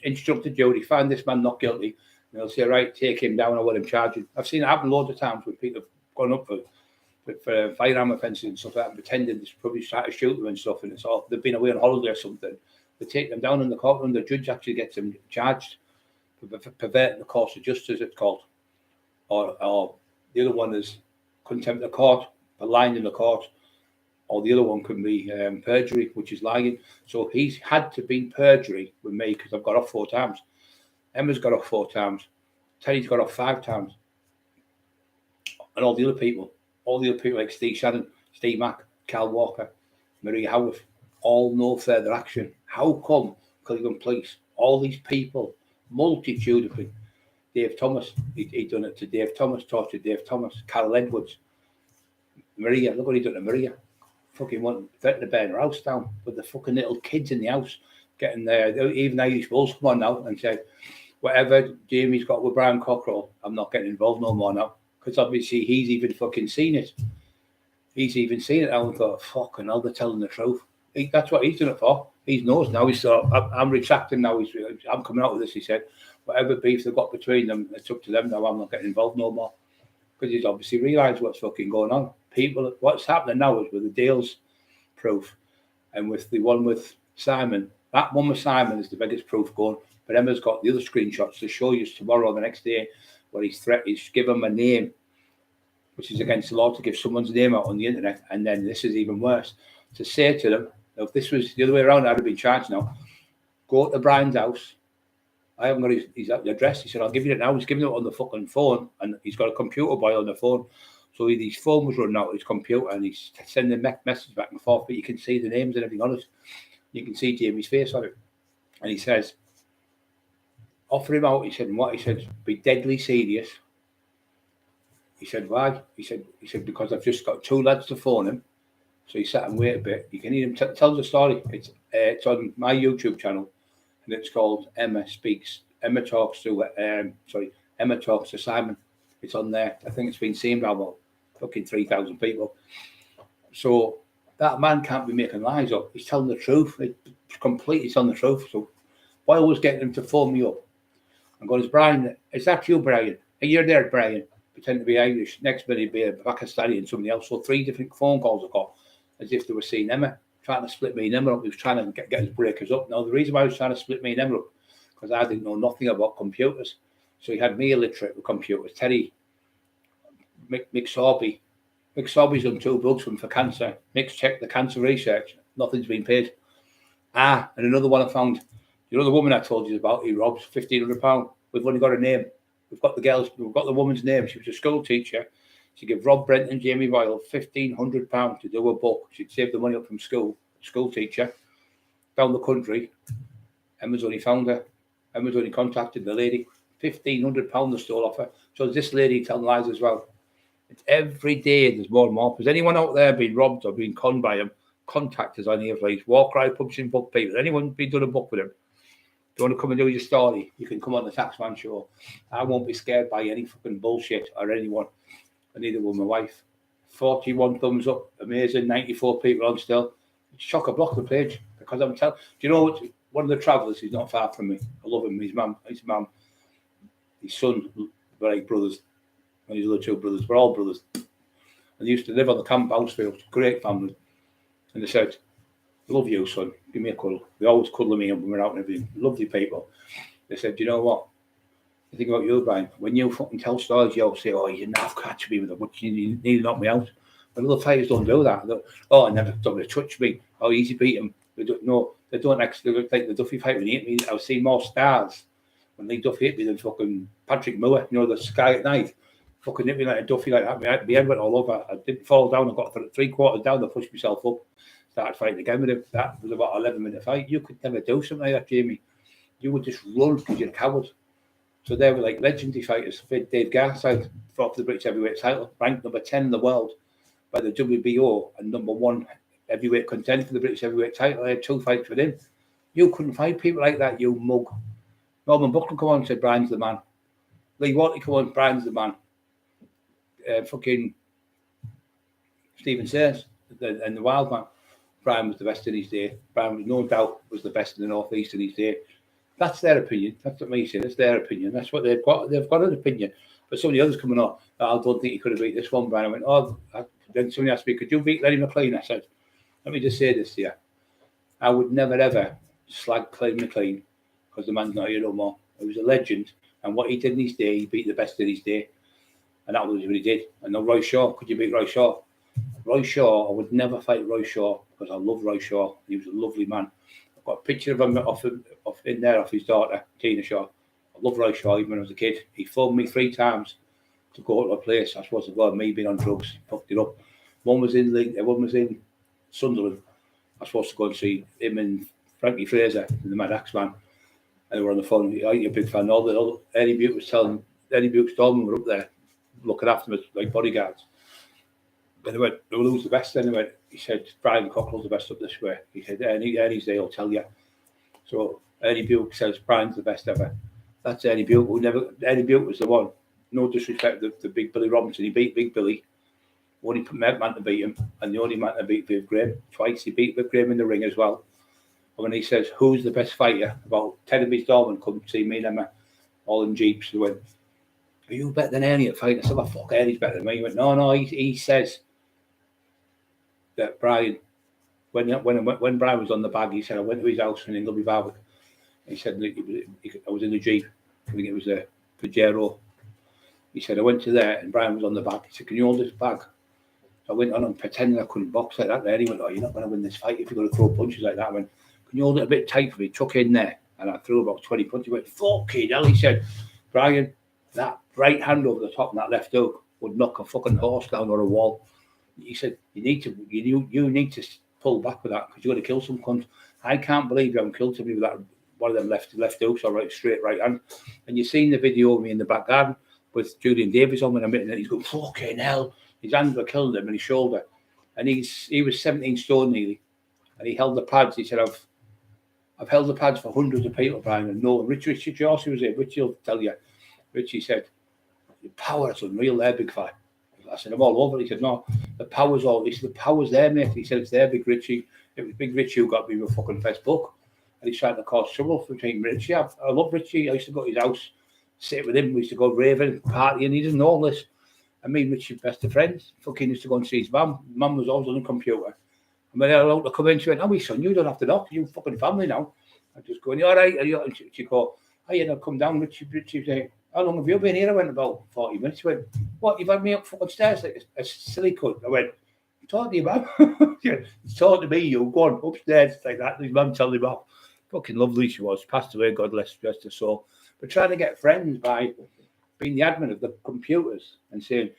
Instruct the jury. Find this man not guilty. And they'll say, "Right, take him down. I want him charged." I've seen it happen loads of times with people have gone up for firearm offences and stuff like that, and pretending they're probably trying to shoot them and stuff, and it's all they've been away on holiday or something. They take them down in the courtroom. The judge actually gets them charged for perverting the course of justice. It's called, or the other one is contempt of court for lying in the court, or the other one can be perjury, which is lying. So he's had to be perjury with me because I've got off 4 times. Emma's got off 4 times. Terry's got off 5 times. And all the other people like Steve Shannon, Steve Mack, Cal Walker, Maria Howarth, all no further action. How come Cleveland Police, all these people, multitude of them, Dave Thomas, he done it to Dave Thomas, tortured Dave Thomas, Carol Edwards, Maria, look what he done to Maria. Fucking threatened to burn her house down with the fucking little kids in the house getting there. Even Irish Bulls come on now and say, whatever Jamie's got with Brian Cockerill, I'm not getting involved no more now. Because obviously he's even fucking seen it. He's even seen it now and thought, fucking hell, they're telling the truth. That's what he's done it for. He knows now. He's thought, I'm retracting now. I'm coming out of this, he said. Whatever beef they've got between them, it's up to them now. I'm not getting involved no more. Because he's obviously realised what's fucking going on. People, what's happening now is with the Dale's proof and with the one with Simon. That one with Simon is the biggest proof going. But Emma's got the other screenshots to show you tomorrow or the next day where he's given him a name, which is against the law to give someone's name out on the internet. And then this is even worse. To say to them, if this was the other way around, I'd have been charged now. Go to Brian's house. I haven't got his address. He said, I'll give you it now. He's giving it on the fucking phone, and he's got a computer boy on the phone. So his phone was running out of his computer, and he's sending messages back and forth, but you can see the names and everything on it. You can see Jamie's face on it. And he says, offer him out. He said, and what? He said, be deadly serious. He said, why? He said, because I've just got 2 lads to phone him. So he sat and wait a bit. You can hear him tell the story. It's on my YouTube channel, and it's called Emma Talks to Simon. It's on there. I think it's been seen by about fucking 3,000 people. So that man can't be making lies up. He's telling the truth. It's completely telling the truth. So why always getting him to phone me up? I'm going, Brian, is that you, Brian? Hey, you're there, Brian. Pretend to be Irish. Next minute, be a Pakistani and somebody else. So 3 different phone calls I got, as if they were seeing Emma, trying to split me and Emma up. He was trying to get his breakers up. Now, the reason why I was trying to split me and Emma up, because I didn't know nothing about computers. So he had me illiterate with computers. Terry, Mick Sorby. Mick Sorby's done 2 books for cancer. Mick's checked the cancer research. Nothing's been paid. And another one I found, you know the woman I told you about, he robs £1,500. We've only got her name. We've got the woman's name. She was a school teacher. She gave Rob Brent and Jamie Royal £1,500 to do a book. She'd saved the money up from school teacher, down the country. Emma's only found her. Emma's only contacted the lady. £1,500 they stole off her. So this lady telling lies as well. It's every day there's more and more. Has anyone out there been robbed or been conned by him? Contact us on here, please. War Cry Publishing book people. Has anyone been done a book with him? Do you want to come and do your story? You can come on the Taxman Show. I won't be scared by any fucking bullshit or anyone. And neither will my wife. 41 thumbs up. Amazing. 94 people on still. Chock-a-block the page. Because I'm telling... Do you know what? One of the travellers, he's not far from me. I love him. His mum, his son, we're like brothers. And his other two brothers. We're all brothers. And they used to live on the Camp Housefield. Great family. And they said, I love you, son. Give me a cuddle. They always cuddle me up when we're out and everything. Lovely people. They said, do you know what? The thing about you, Brian, when you fucking tell stories, you'll say, oh, you never catch me with it. But you need to knock me out. But other fighters don't do that. Oh, I never thought to touch me. Oh, easy beat them. They don't know. They don't actually look like the Duffy fight when he hit me. I've seen more stars when Lee Duffy hit me than fucking Patrick Moore, you know, the Sky at Night. Fucking hit me like a Duffy like that. My head went all over. I didn't fall down. I got 3/4 down. I pushed myself up. Started fighting again with him. That was about an 11-minute fight. You could never do something like that, Jamie. You would just run because you're a coward. So they were like legendary fighters. Dave Garside fought for the British heavyweight title, ranked number 10 in the world by the WBO and number 1 heavyweight contender for the British heavyweight title. I had 2 fights with him. You couldn't fight people like that, you mug. Norman Buckland come on and said, Brian's the man. Lee Watley come on, Brian's the man. Fucking Stephen Sayers and the Wild Man. Brian was the best in his day. Brian was no doubt was the best in the North East in his day. That's their opinion. That's what me say. That's their opinion. That's what they've got. They've got an opinion. But some of the others coming on, I don't think he could have beat this one, Brian. I went, oh, then somebody asked me, could you beat Lenny McLean? I said, let me just say this to you. I would never, ever slag Lenny McLean because the man's not here no more. He was a legend. And what he did in his day, he beat the best in his day. And that was what he did. And now Roy Shaw, could you beat Roy Shaw? Roy Shaw, I would never fight Roy Shaw because I love Roy Shaw. He was a lovely man. I've got a picture of him off his daughter, Tina Shaw. I love Roy Shaw even when I was a kid. He phoned me 3 times to go to a place. I suppose it was me being on drugs. He fucked it up. One was in Sunderland. I was supposed to go and see him and Frankie Fraser, the Mad Axe Man. And they were on the phone. You're a big fan. Eddie Butte was telling Eddie Bute's Dolman were up there looking after him as like bodyguards. And they went, who's the best? Then he said, Brian Cockerill's the best up this way. He said, Eddie's there, he'll tell you. So Eddie Butte says, Brian's the best ever. That's Eddie Butte. Eddie Butte was the one. No disrespect to Big Billy Robinson. He beat Big Billy. Only man to beat him. And the only man to beat Viv Graham. Twice he beat Viv Graham in the ring as well. And when he says, who's the best fighter? About 10 of his doormen come to see me and Emma, all in jeeps. They went, are you better than Ernie at fighting? I said, well, fuck, Ernie's better than me. He went, no, he says that Brian, when Brian was on the bag, he said, I went to his house in Ingleby Barwick. He said, I was in the Jeep. I think it was a Pajero. He said, I went to there and Brian was on the bag. He said, can you hold this bag? So I went on and pretending I couldn't box like that. There he went, oh, you're not going to win this fight if you're going to throw punches like that. I went, can you hold it a bit tight for me? Tuck in there. And I threw about 20 punches. He went, fucking hell. He said, Brian, that right hand over the top and that left hook would knock a fucking horse down or a wall. He said, you need to pull back with that because you're going to kill some cunt. I can't believe you haven't killed somebody with that one of them left hooks or straight right hand. And you've seen the video of me in the back garden with Julian Davis on when I'm hitting it. He's going, fucking hell. His hands were killing him and his shoulder. And he was 17 stone nearly. And he held the pads. He said, I've held the pads for hundreds of people, Brian, and no. Richie Jorsey was there. Richie will tell you. Richie said, the power is unreal there, big fella. I said, I'm all over. He said, no, the power's all. He said, the power's there, mate. He said, it's there, Big Richie. It was Big Richie who got me with fucking first book. And he's trying to cause trouble between Richie. I love Richie. I used to go to his house, sit with him. We used to go raving, partying. He didn't know all this. And me and Richie were best of friends. Fucking used to go and see his mum. Mum was always on the computer. And when I allowed to come in, she went, oh, son, you don't have to knock. You fucking family now. I just go, you all right? And she'd go, oh, yeah, no, come down. Richie say, how long have you been here? I went, about 40 minutes. She went, what, you've had me up fucking stairs like a silly cunt? I went, talk to you, man. He's talking to me, you go on upstairs like that. His mum told him off. Fucking lovely she was. Passed away, God rest her soul. But trying to get friends by being the admin of the computers and saying,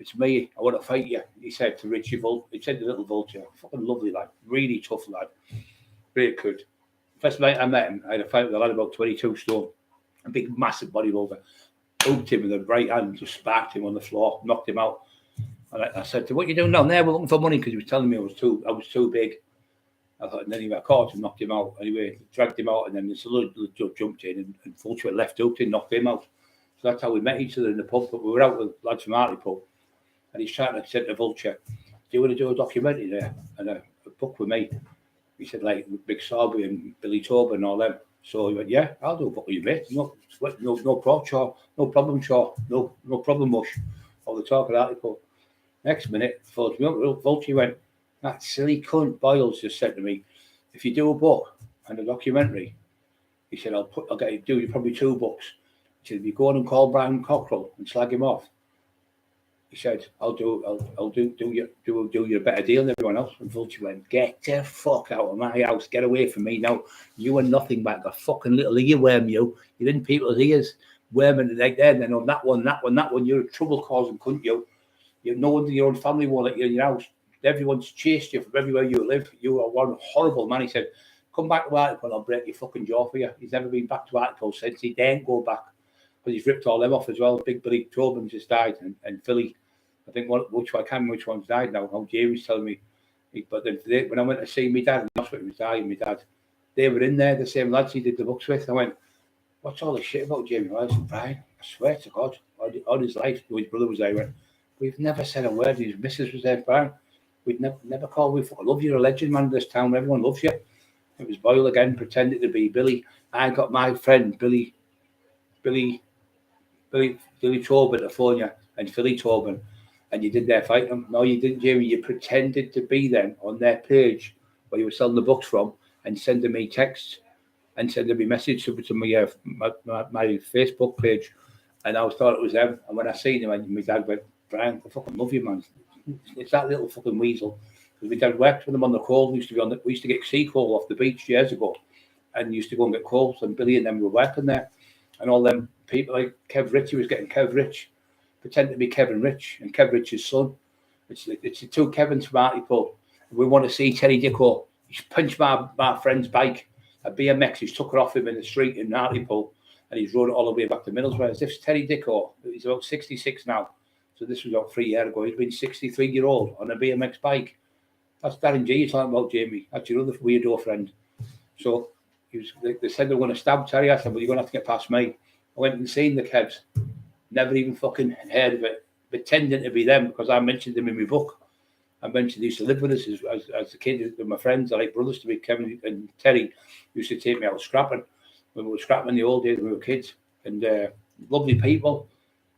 it's me. I want to fight you. He said to Richie Vulture. He said to little Vulture, fucking lovely lad, really tough lad, really good. First night I met him, I had a fight with a lad about 22 stone, a big, massive bodybuilder. Hooked him with the right hand, just sparked him on the floor, knocked him out. And I said to him, what are you doing down there? We're looking for money, because he was telling me I was too big. I thought, and then he got caught and knocked him out. Anyway, dragged him out, and then this little jumped in, and Vulture left hooked him, knocked him out. So that's how we met each other in the pub. But we were out with lads from Hartlepool, and he's trying to say to Vulture, do you want to do a documentary there? And a book with me. He said, like Big Sarby and Billy Tobin and all them. So he went, yeah, I'll do a book with you, mate. No problem, Shaw. No problem, mush. All the talk of Hartlepool. Next minute, Vulture went, that silly cunt Boyles just said to me, if you do a book and a documentary, he said, I'll get you do probably 2 books. He said, if you go on and call Brian Cockerill and slag him off, he said, I'll do you a better deal than everyone else. And Vulture went, get the fuck out of my house, get away from me now. You are nothing but a fucking little earworm, you're in people's ears, worming like there, and then on that one, you're a trouble causing cunt, you. No one in your own family won't let you in your house. Everyone's chased you from everywhere you live. You are one horrible man. He said, come back to Hartlepool and I'll break your fucking jaw for you. He's never been back to Hartlepool since. He daren't go back, because he's ripped all them off as well. Big Billy Tobin just died, and Philly, I think I can't remember which one's died now. How Jamie's telling me. But then when I went to see my dad, and that's what he was dying, my dad, they were in there, the same lads he did the books with. I went, what's all this shit about Jamie? I said, Brian, I swear to God, all his life, his brother was there. He went, we've never said a word. His missus was there, Brian. We'd never called. We fucking love you. You're a legend, man, in this town. Everyone loves you. It was Boyle again, pretending to be Billy. I got my friend Billy Tobin to phone you, and Philly Tobin, and you did their fight them. No, you didn't, Jamie. You pretended to be them on their page where you were selling the books from, and sending me texts and sending me messages to my Facebook page, and I thought it was them. And when I seen them, and my dad went, Brian, I fucking love you, man. It's that little fucking weasel. Because we did work with them on the coal. We used to get sea coal off the beach years ago, and used to go and get coal. And Billy and them were working there, and all them people like Kev Rich, he was getting Kev Rich, pretend to be Kevin Rich, and Kev Rich's son. It's the 2 Kevins from Hartlepool. We want to see Terry Dicko. He's punched my friend's bike, a BMX. He's took it off him in the street in Hartlepool, and he's rode it all the way back to Middlesbrough. As if Terry Dicko, he's about 66 now. So this was about 3 years ago. He's been 63-year-old on a BMX bike. That's Darren G you're talking about, Jamie. That's your other weirdo friend. So they said they were going to stab Terry. I said, well, you're going to have to get past me. I went and seen the Kevs. Never even fucking heard of it. Pretending to be them, because I mentioned them in my book. I mentioned they used to live with us as a kid. With my friends, I like brothers to be. Kevin and Terry used to take me out scrapping. When we were scrapping in the old days when we were kids. And lovely people.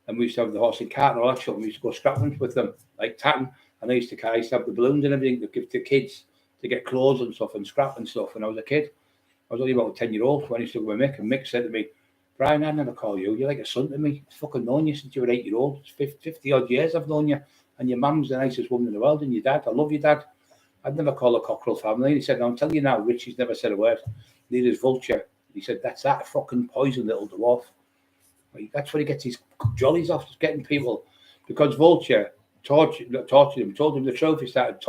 And we used to have the horse and cart and all that shit. And we used to go scrapping with them, like tatting. And I used to have the balloons and everything to give to kids to get clothes and stuff and scrap and stuff. When I was a kid, I was only about 10-year-old when I used to go with Mick. And Mick said to me, Brian, I never call you. You're like a son to me. I've fucking known you since you were 8-year-old. It's 50 odd years I've known you. And your mum's the nicest woman in the world. And your dad, I love your dad. I'd never call a Cockerill family. And he said, no, I'm telling you now, Richie's never said a word. Neither is Vulture. He said, that's that fucking poison little dwarf. That's where he gets his jollies off, just getting people. Because Vulture tortured him, told him the truth. He started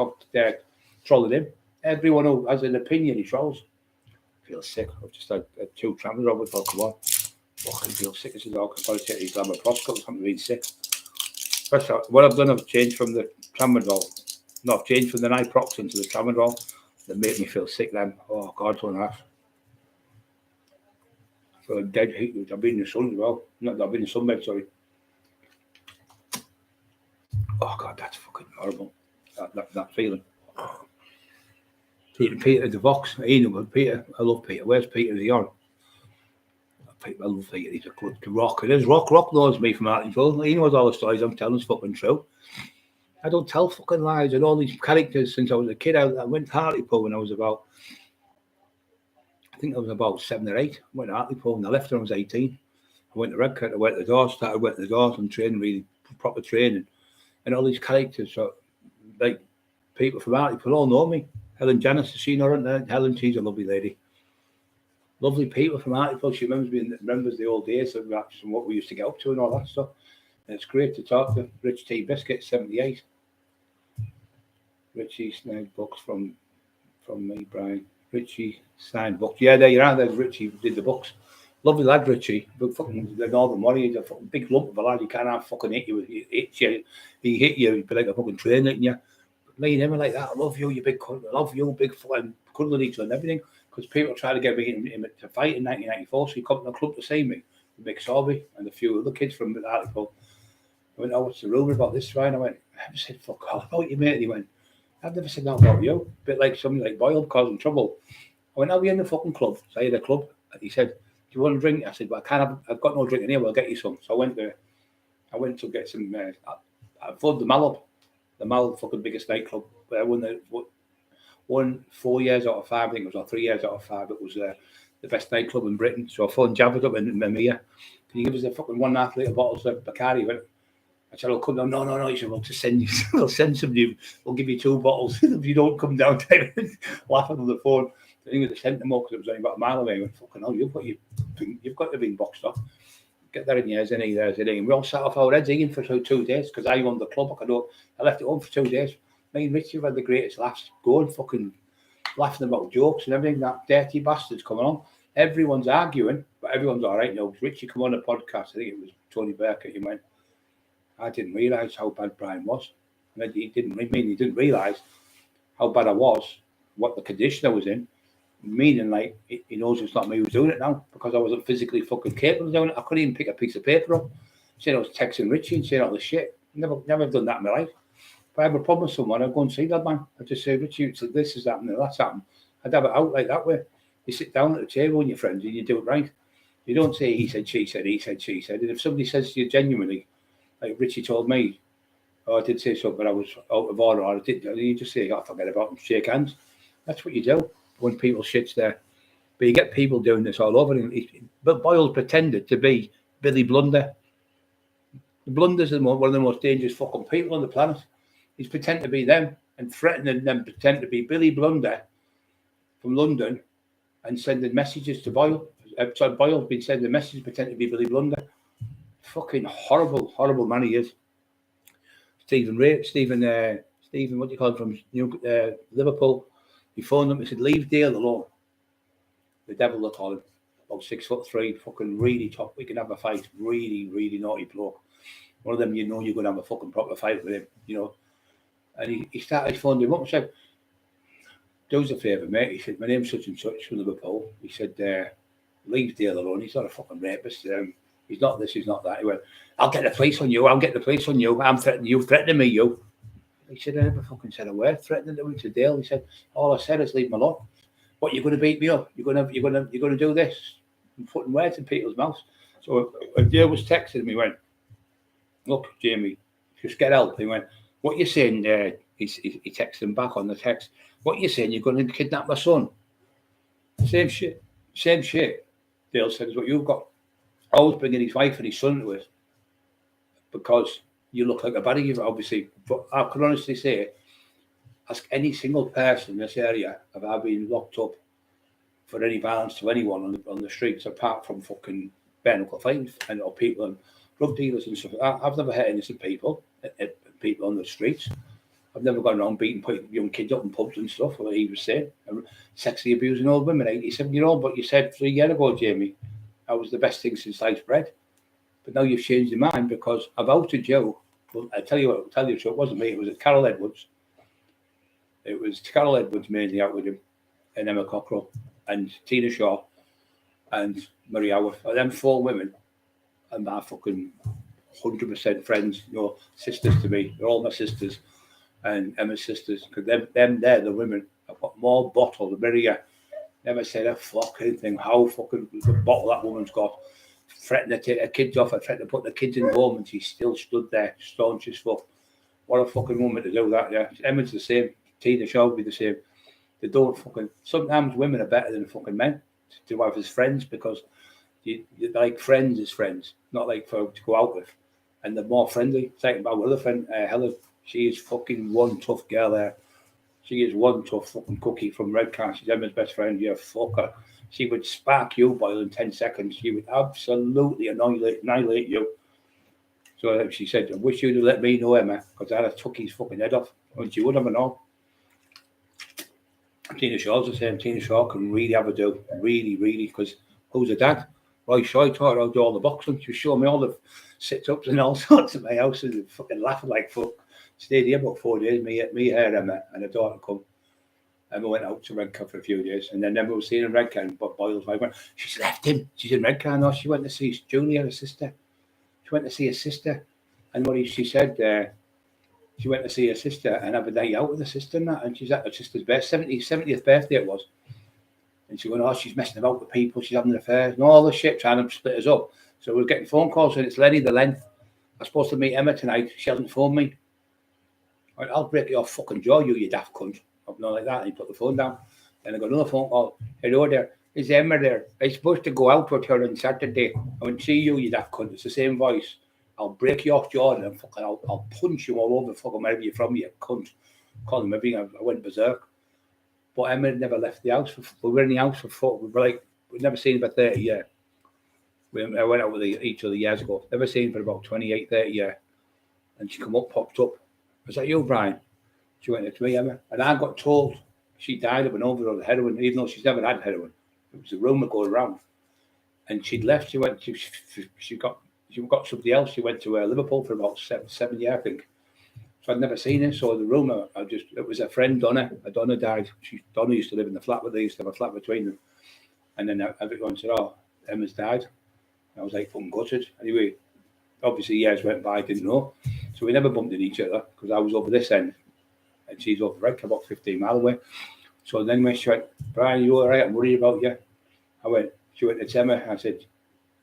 trolling him. Everyone who has an opinion, he trolls. I feel sick. I've just had 2 tramadol before. Come on. Fucking feel sick as a dog. I've got to take these lamoproscope or something really sick. First, what I've done, I've changed from the tramadol. No, I've changed from the naproxen to the tramadol. That made me feel sick then. Oh, God, 2.5. I feel dead heat. I've been in the sun as well. I've been in the sunbed, sorry. Oh, God, that's fucking horrible. That feeling. Peter the Vox. Peter. I love Peter. Where's Peter the on? I love Peter. He's a good rock. It is Rock. Rock knows me from Hartlepool. He knows all the stories I'm telling is fucking true. I don't tell fucking lies. And all these characters since I was a kid. I went to Hartlepool when I was about, I think I was about 7 or 8. I went to Hartlepool and I left when I was 18. I went to Redcott. I went to the doors. Started went to the doors and training, really proper training. And all these characters, so like people from Hartlepool all know me. Helen Janice, has seen her on there. Helen, she's a lovely lady. Lovely people from Hartlepool. She remembers the old days and what we used to get up to and all that stuff. It's great to talk to Rich T. Biscuit, 78. Richie signed books from me, Brian. Richie signed books. Yeah, there you are. There's Richie who did the books. Lovely lad, Richie. But fucking the Northern Warrior, he's a fucking big lump of a lad. He can't fucking hit you. He hit you. He'd be like a fucking train hitting you. But me, never like that. I love you, you big cunt. I love you, big fucking cuddling each other and everything. Because people tried to get me to fight in 1994. So he come to the club to see me. Mick Sorby and a few other kids from the article. I went, oh, what's the rumour about this, Ryan? I went, I haven't said fuck all about you, mate. And he went, I've never said that about you. A bit like somebody like Boyle causing trouble. I went, I'll be in the fucking club. So I had a club. And he said, do you want a drink? I said, well, I can't have, I've got no drink in here. Well, I'll get you some. So I went there. I went to get some, I followed the Mal up. The Mal, fucking biggest nightclub. I won 4 years out of 5, I think it was, or 3 years out of 5. It was the best nightclub in Britain. So I phoned Javed up in Mamiya. Can you give us a fucking 1.5 litre bottles of Bacardi? I said, I'll come down. No. He said, well, to send you, we'll send somebody. We'll give you 2 bottles if you don't come down. Laughing on the phone. I think they sent them up because it was only about a mile away. I went, fucking hell, you've got to be boxed off. Get that in yours, innit? There's it. And we all sat off our heads eating for 2 days because I owned the club. I left it home for 2 days. Me and Richie have had the greatest laughs. Going fucking laughing about jokes and everything. That dirty bastard's coming on. Everyone's arguing, but everyone's all right now. Richie come on a podcast. I think it was Tony Burkett. He went, I didn't realise how bad Brian was. And he didn't realise how bad I was, what the condition I was in. Meaning, like, he knows it's not me who's doing it now because I wasn't physically fucking capable of doing it. I couldn't even pick a piece of paper up. Saying I was texting Richie and saying all this shit. Never done that in my life. If I have a problem with someone, I'd go and see that man. I'd just say, Richie, so this is happening, that's happened. I'd have it out like that way. You sit down at the table with your friends and you do it right. You don't say he said, she said, he said, she said. And if somebody says to you genuinely, like Richie told me, oh, I did say something, but I was out of order, or I did, you just say, oh, forget about it, shake hands. That's what you do when people shit's there. But you get people doing this all over. But Boyle pretended to be Billy Blunder. The Blunders are one of the most dangerous fucking people on the planet. He's pretending to be them and threatening them, pretend to be Billy Blunder from London and sending messages to Boyle. So Boyle's been sending messages pretending to be Billy Blunder. Fucking horrible man he is. Stephen, what do you call him, from Liverpool? He phoned him and said, leave Dale alone. The devil, they call him. About 6'3", fucking really tough. We can have a fight. Really naughty bloke. One of them, you know, you're going to have a fucking proper fight with him, you know. And he started phoning him up and said, do us a favour, mate. He said, my name's such and such from Liverpool. He said, leave Dale alone. He's not a fucking rapist. He's not this, he's not that. He went, I'll get the police on you. I'm threatening you. Threatening me, you. He said, I never fucking said a word. Threatening him to Dale. He said, all I said is leave him alone. What, you're going to beat me up? You're going to do this? I'm putting words in people's mouths. So Dale was texting me, went, look, Jamie, just get help. He went, what you saying? He texted him back on the text. What you saying? You're going to kidnap my son? Same shit. Dale said, is what you've got. Always bringing his wife and his son to it because you look like a baddie, obviously. But I can honestly say, ask any single person in this area have I been locked up for any violence to anyone on the streets apart from fucking bare knuckle fighting and or people and drug dealers and stuff. I've never hurt innocent people on the streets. I've never gone around beating young kids up in pubs and stuff, what he was saying. Sexually abusing old women, 87-year-old. But you said 3 years ago, Jamie, that was the best thing since sliced bread. But now you've changed your mind because I've outed you. Well, I tell you, it wasn't me. It was Carol Edwards. It was Carol Edwards mainly out with him, and Emma Cockerill, and Tina Shaw, and Marie Howard. Them 4 women, and my fucking 100% friends, you know, sisters to me. They're all my sisters, and Emma's sisters. Because them, they're the women. I've got more bottle than Maria. Never said a fucking thing. How fucking the bottle that woman's got. Threatening to take her kids off. I threatened to put the kids in home, and she still stood there, staunch as fuck. What a fucking woman to do that, yeah. Emma's the same. Tina Shaw will be the same. They don't fucking. Sometimes women are better than fucking men to have as friends because you like friends as friends, not like to go out with. And they're more friendly. Second about with other friend, Helen. She is fucking one tough girl there. She is one tough fucking cookie from Redcar. She's Emma's best friend. You fucker. She would spark you, Boyle, in 10 seconds. She would absolutely annihilate you. So she said, I wish you'd have let me know, Emma, because I'd have took his fucking head off. And she wouldn't have known. Tina Shaw's the same. Tina Shaw can really have a do. Really, because who's her dad? Roy Shaw taught her how to do all the boxing. She was showing me all the sit-ups and all sorts at my house and fucking laughing like fuck. Stayed here about 4 days. Me, her, Emma, and her daughter come. Emma went out to Redcar for a few days, and then Emma was seeing in Redcar and Boyle's wife went, she's left him. She's in Redcar now. She went to see Julia, her sister. She went to see her sister, and she said, she went to see her sister and have a night out with her sister and that, and she's at her sister's 70th birthday it was. And she went, oh, she's messing about with people, she's having affairs, and all the shit trying to split us up. So we're getting phone calls saying it's Lenny the Length. I'm supposed to meet Emma tonight. She hasn't phoned me. Right, I'll break your fucking jaw, you daft cunt. Up like that, and he put the phone down. Then I got another phone call. Hello there, is Emma there? I'm supposed to go out with her on Saturday. I went, see you daft cunt. It's the same voice. I'll break your jaw and fucking I'll punch you all over fucking wherever you're from, you cunt. Call him everything. I went berserk. But Emma had never left the house. We were in the house for we'd never seen her for 30 years. I went out with each other years ago. Never seen her for about 28, 30 years. And she come up, popped up. Was that you, Brian? She went to me, Emma. And I got told she died of an overdose of heroin, even though she's never had heroin. It was a rumour going around. And she'd left. She went to, she got somebody else. She went to Liverpool for about seven years, I think. So I'd never seen her. So the rumour, it was a friend, Donna. Donna died. Donna used to live in the flat, but they used to have a flat between them. And then everyone said, oh, Emma's died. And I was like, fucking gutted. Anyway, obviously years went by, I didn't know. So we never bumped into each other because I was over this end and she's over Redcar, about 15 miles away. So then when she went, Brian, you all right? I'm worried about you. She went, it's Emma. I said,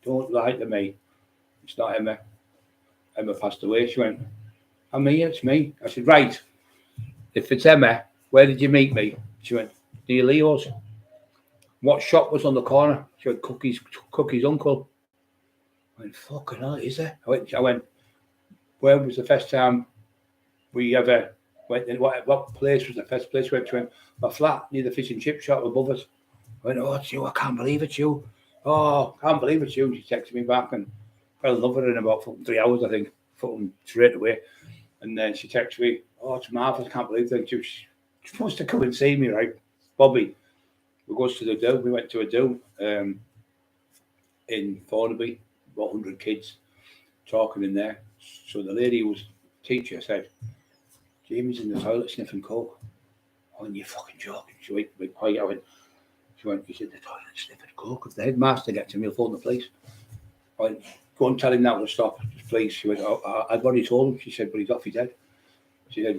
don't lie to me. It's not Emma. Emma passed away. She went, I'm here, it's me. I said, right. If it's Emma, where did you meet me? She went, near Leo's. What shop was on the corner? She went, Cookie's uncle. I went, fucking hell, is there? I went, where was the first time we ever went in? What place was the first place we went to? My flat near the fish and chip shop above us. I went, oh, it's you. I can't believe it's you. Oh, can't believe it's you. And she texted me back and fell in love with her in about 3 hours, I think, fucking straight away. And then she texted me, oh, it's marvellous. I can't believe that. She was supposed to come and see me, right? Bobby, we go to the do. We went to a do in Thornaby, about 100 kids talking in there. So the lady who was teacher said, Jamie's in the toilet sniffing coke. Oh, you're fucking joking. She went, be quiet. She went, he's in the toilet sniffing coke. If the headmaster gets him, he'll phone the police. I went, go and tell him now to stop, please. She went, oh, I've already told him. She said, but he's off his head. She said,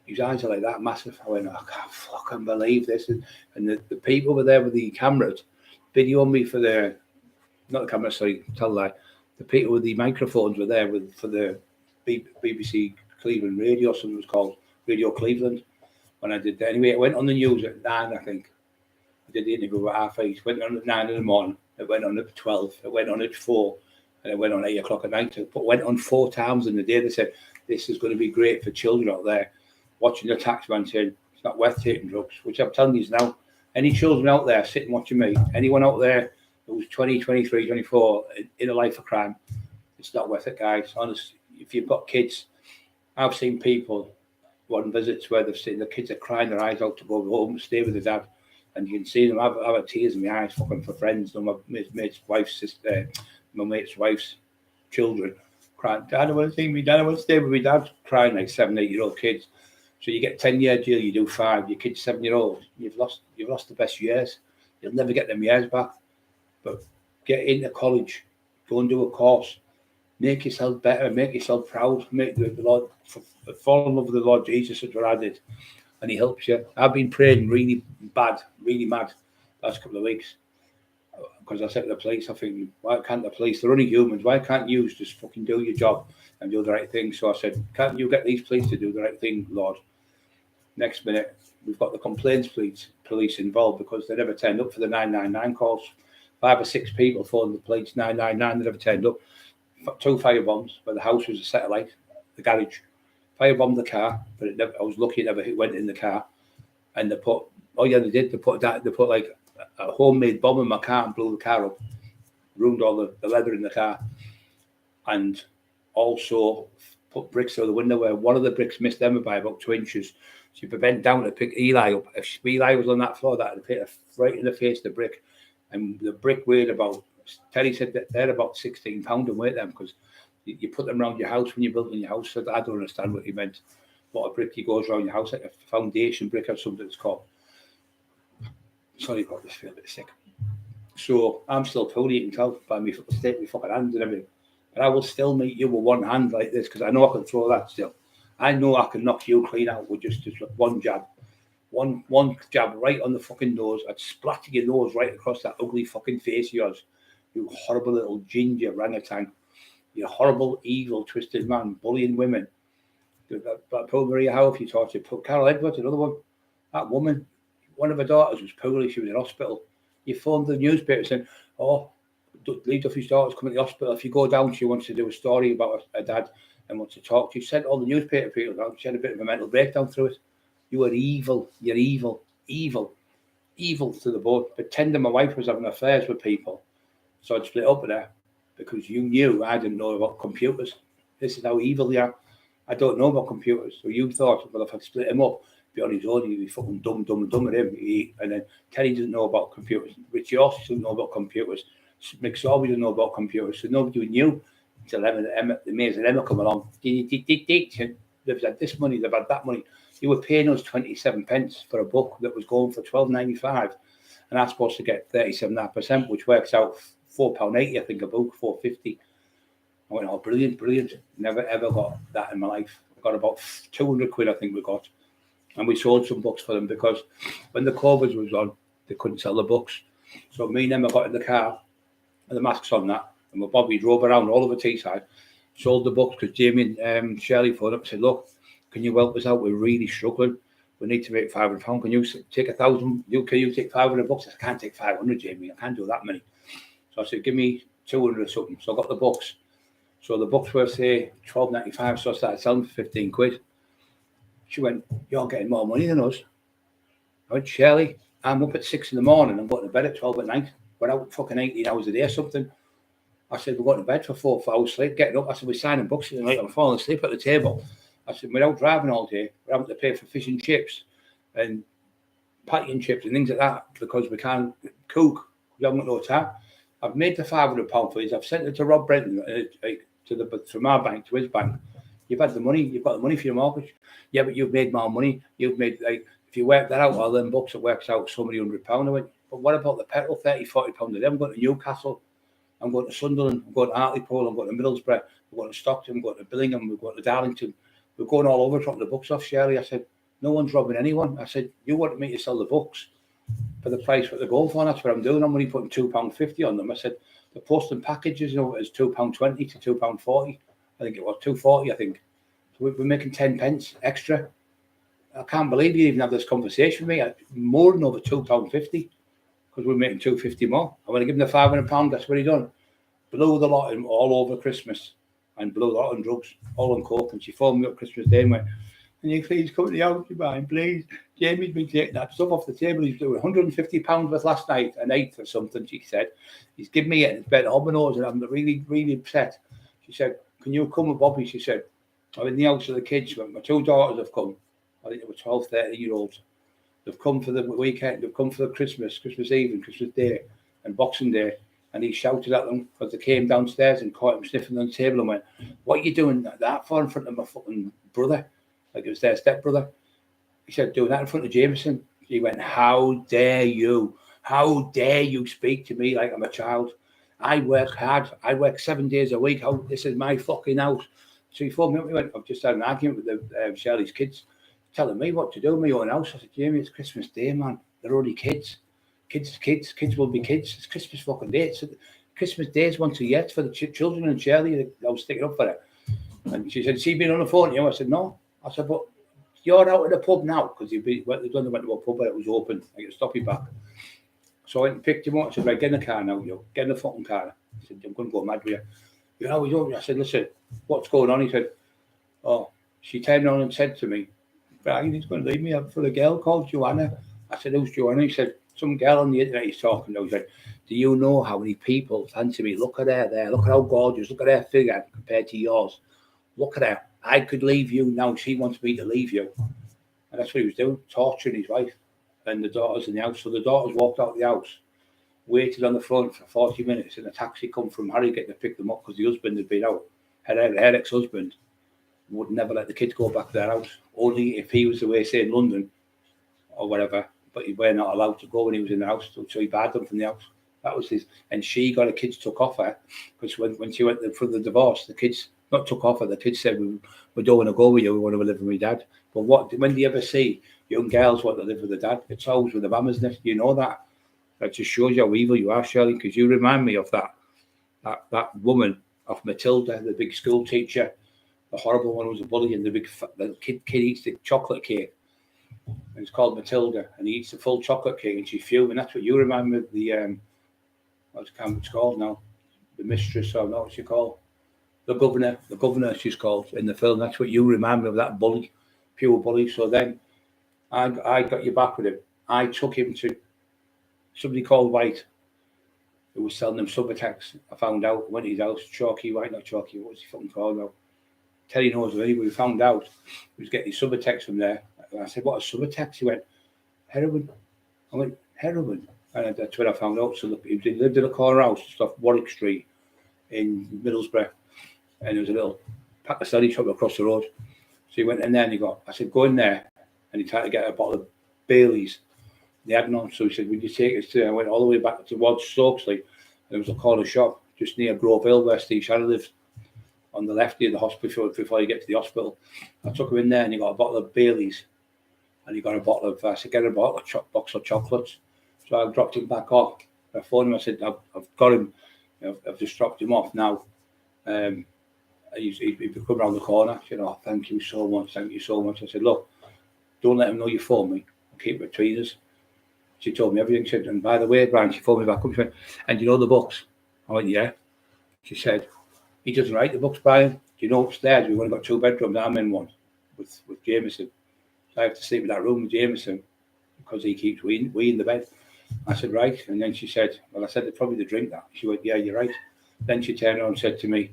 his eyes are like that, massive. I went, I can't fucking believe this. And the people were there with the cameras, videoing me for not the camera, sorry, tell a lie. The people with the microphones were there for the BBC Cleveland Radio, something was called Radio Cleveland. When I did that, anyway, it went on the news at 9, I think. I did the interview at 8:30. It went on at 9 in the morning. It went on at 12. It went on at 4. And it went on 8 o'clock at night. But went on 4 times in the day. They said, this is going to be great for children out there watching the taxman saying, it's not worth taking drugs, which I'm telling you now. Any children out there sitting watching me, anyone out there who's 20, 23, 24 in a life of crime, it's not worth it, guys. Honestly, if you've got kids, I've seen people on visits where they've seen the kids are crying their eyes out to go home and stay with their dad. And you can see them have tears in my eyes fucking for friends. My mate's wife's sister, my mate's wife's children crying, Dad, I want to see me, Dad, I want to stay with me dad, crying like 7, 8-year-old kids. So you get 10-year jail, you do 5, your kid's 7-year-old, you've lost the best years. You'll never get them years back. But get into college, go and do a course, make yourself better, make yourself proud, make the Lord fall in love with the Lord Jesus, that's what I did. And he helps you. I've been praying really bad, really mad last couple of weeks. Because I said to the police, I think, why can't the police, they're only humans, why can't you just fucking do your job and do the right thing? So I said, can't you get these police to do the right thing, Lord? Next minute, we've got the complaints police involved because they never turned up for the 999 calls. 5 or 6 people phoned the police 999, they never turned up. 2 fire bombs, where the house was a satellite, the garage. Firebombed the car, but I was lucky it never went in the car. And they put like a homemade bomb in my car and blew the car up, ruined all the leather in the car. And also put bricks through the window where one of the bricks missed Emma by about 2 inches. She bent down to pick Eli up. If Eli was on that floor, that would hit her right in the face, the brick. And the brick weighed about, Terry said that they're about 16 pounds in weight, them, because you put them around your house when you're building your house. So I don't understand what he meant. What a brick he goes around your house, like a foundation brick or something it's called. Sorry about this, feel a bit sick. So I'm still pulling, you can tell by me state, my fucking hands and everything. But I will still meet you with one hand like this because I know I can throw that still. I know I can knock you clean out with just one jab. One jab right on the fucking nose. I'd splatter your nose right across that ugly fucking face of yours. You horrible little ginger orangutan. You horrible, evil, twisted man, bullying women. That poor Maria Howe, if you talk to Carol Edwards, another one. That woman, one of her daughters was poorly. She was in hospital. You phoned the newspaper saying, oh, Lee Duffy's daughter's coming to the hospital. If you go down, she wants to do a story about her dad and wants to talk to you. Sent all the newspaper people down. She had a bit of a mental breakdown through it. You are evil. You're evil. Evil. Evil to the bone. Pretending my wife was having affairs with people. So I'd split up with her because you knew I didn't know about computers. This is how evil they are. I don't know about computers. So you thought, well, if I split him up, be on his own, he'd be fucking dumb with him. And then Terry doesn't know about computers. Richie also doesn't know about computers. Mick Sorby doesn't know about computers. So nobody knew until the amazing Emma come along. They've had this money, they've had that money. You were paying us 27 pence for a book that was going for £12.95, and I'm supposed to get 37.5%, which works out £4.80, I think, a book, £4.50. I went, oh, brilliant. Never ever got that in my life. I got about 200 quid, I think we got. And we sold some books for them because when the COVID was on, they couldn't sell the books. So me and Emma got in the car and the masks on that, and we drove around all over Teesside, sold the books because Jamie and Shirley phoned up and said, look, can you help us out? We're really struggling. We need to make £500. Can you take 1,000? Can you take 500 books? I can't take 500, Jamie. I can't do that many. So I said, give me 200 or something. So I got the books. So the books were, say, £12.95. So I started selling for 15 quid. She went, you're getting more money than us. I went, Shirley, I'm up at 6 in the morning. I'm going to bed at 12 at night. We're out fucking 18 hours a day or something. I said, we're going to bed for 4 hours sleep, getting up. I said, we're signing books at night. I'm falling asleep at the table. I said, we're out driving all day. We're having to pay for fish and chips and patty and chips and things like that because we can't cook. We haven't got no time. I've made the £500 for you. I've sent it to Rob Brenton from our bank to his bank. You've had the money. You've got the money for your mortgage. Yeah, but you've made more money. You've made, like, if you work that out, all them books, it works out so many £100. I went, but what about the petrol, £30, £40 a day? I'm going to Newcastle. I'm going to Sunderland. I'm going to Hartlepool. I'm going to Middlesbrough. I'm going to Stockton. I'm going to Billingham. We're going to Darlington. We're going all over dropping the books off, Shirley. I said, no one's robbing anyone. I said, you wanted me to sell the books for the price what they're going for, and that's what I'm doing. I'm only putting £2.50 on them. I said, the post and packages, is £2.20 to £2.40. I think it was £2.40, I think. So we're making 10 pence extra. I can't believe you even have this conversation with me. More than over £2.50 because we're making £2.50 more. I want to give him the £500. That's what he done. Blew the lot all over Christmas and blew the lot on drugs, all on coke. And she phoned me up Christmas Day and went, can you please come to the house, Brian, please? Jamie's been taking that stuff off the table. He's doing £150 worth last night, an eighth or something, she said. He's given me it in his bed, on my nose, and I'm really, really upset. She said, can you come with Bobby? She said, I'm in the house with the kids. My 2 daughters have come. I think they were 12, 13-year-olds. They've come for the weekend. They've come for the Christmas Eve and Christmas Day and Boxing Day. And he shouted at them because they came downstairs and caught him sniffing on the table and went, what are you doing that for in front of my fucking brother? Like it was their stepbrother. He said, doing that in front of Jameson. He went, how dare you? How dare you speak to me like I'm a child? I work hard. I work 7 days a week. This is my fucking house. So he phoned me up. He went, I've just had an argument with Shirley's kids, telling me what to do in my own house. I said, Jamie, it's Christmas Day, man. They're only kids. Kids will be kids. It's Christmas fucking Day. It's Christmas Day is once a year. It's for the children and Shirley. I was sticking up for it. And she said, she been on the phone to you? I said, no. I said, but you're out at the pub now because they went to a pub but it was open. I could stop you back. So I went and picked him up. I said, right, get in the car now, you. Get in the fucking car. I said, I'm going to go mad with you. You know, he's over. I said, listen, what's going on? He said, oh, she turned around and said to me, Brian, he's going to leave me up for a girl called Joanna. I said, who's Joanna? He said, some girl on the internet he's talking to. He said, do you know how many people fancy me? Look at her there. Look at how gorgeous. Look at her figure compared to yours. look at her. I could leave you now. She wants me to leave you. And that's what he was doing, torturing his wife and the daughters in the house. So the daughters walked out of the house, waited on the front for 40 minutes, and a taxi come from Harrogate to pick them up because the husband had been out. Her ex-husband would never let the kids go back to their house, only if he was away, say, in London or whatever. But he were not allowed to go when he was in the house, so he barred them from the house. That was his. And she got her kids took off her, because when she went for the divorce, the kids not took off her. The kids said, we don't want to go with you, we want to live with my dad. But when do you ever see young girls want to live with the dad? It's always with the mamas, you know that. That just shows you how evil you are, Shirley, because you remind me of that woman, of Matilda, the big school teacher, the horrible one who was a bully, and the kid eats the chocolate cake. And it's called Matilda, and he eats the full chocolate cake, and she's fuming. That's what you remind me of the, what's it called now? The mistress, or not what she called? The governor she's called in the film. That's what you remind me of, that bully, pure bully. So then I got you back with him. I took him to somebody called White, who was selling them Subutex. I found out, went to his house, Chalky White, not Chalky, what's he fucking called now? Terry knows already, but we found out he was getting his Subutex from there. And I said, what is Subutex? He went, heroin. I went, heroin? And that's when I found out. So he lived in a corner house just off Warwick Street in Middlesbrough. And there was a little Pakistani shop across the road. So he went in there and I said, go in there. And he tried to get a bottle of Bailey's. They hadn't on, so he said, would you take us to? I went all the way back towards Stokesley. And there was a corner shop just near Grove Hill where Steve Shannon lived, on the left near the hospital before you get to the hospital. I took him in there and he got a bottle of Bailey's. And he got a bottle of, I said, get a bottle of box of chocolates. So I dropped him back off. I phoned him, I said, I've got him. I've just dropped him off now. He's come around the corner. He said, oh, thank you so much. I said, look, don't let him know you phoned me. I'll keep it between us. She told me everything. She said, and by the way, Brian, she phoned me back up. She went, and you know the books? I went, yeah. She said, he doesn't write the books, Brian. Do you know upstairs we've only got 2 bedrooms? I'm in one with Jameson. So I have to sleep in that room with Jameson because he keeps weeing the bed. I said, right. And then she said, well, I said, it's probably the drink that. She went, yeah, you're right. Then she turned around and said to me,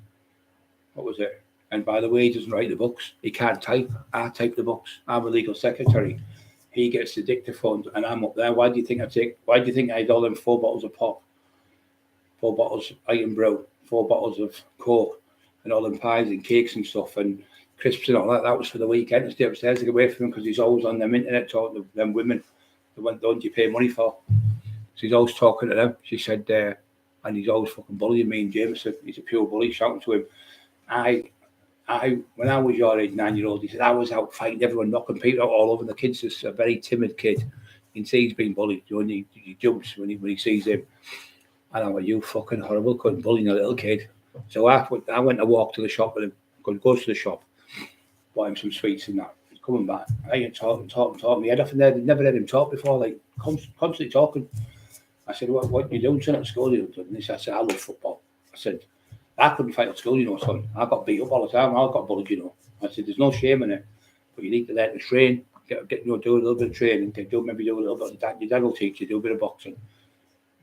what was it? And by the way, he doesn't write the books. He can't type. I type the books. I'm a legal secretary. He gets the dictaphone and I'm up there. Why do you think I had all them 4 bottles of pop, 4 bottles of iron brew, 4 bottles of Coke, and all them pies and cakes and stuff and crisps and all that? That was for the weekend to stay upstairs to get away from him, because he's always on them internet talking to them women, the ones you pay money for. So he's always talking to them. She said, and he's always fucking bullying me and Jameson. He's a pure bully, shouting to him. When I was your age, 9-year-old, he said, I was out fighting everyone, knocking people out all over. The kid's just a very timid kid. You can see he's been bullied. He jumps when he sees him. And I went, you fucking horrible, couldn't bully a little kid. So I went to walk to the shop with him, goes to the shop, bought him some sweets and that. He's coming back. I ain't talking my head off in there. I'd never heard him talk before, like constantly talking. I said, what are you doing, son, at school? And he said, I love football. I said, I couldn't fight at school, son. I got beat up all the time. I got bullied, I said, there's no shame in it, but you need to learn to train, do a little bit of training, maybe do a little bit of that. Your dad will teach you, do a bit of boxing.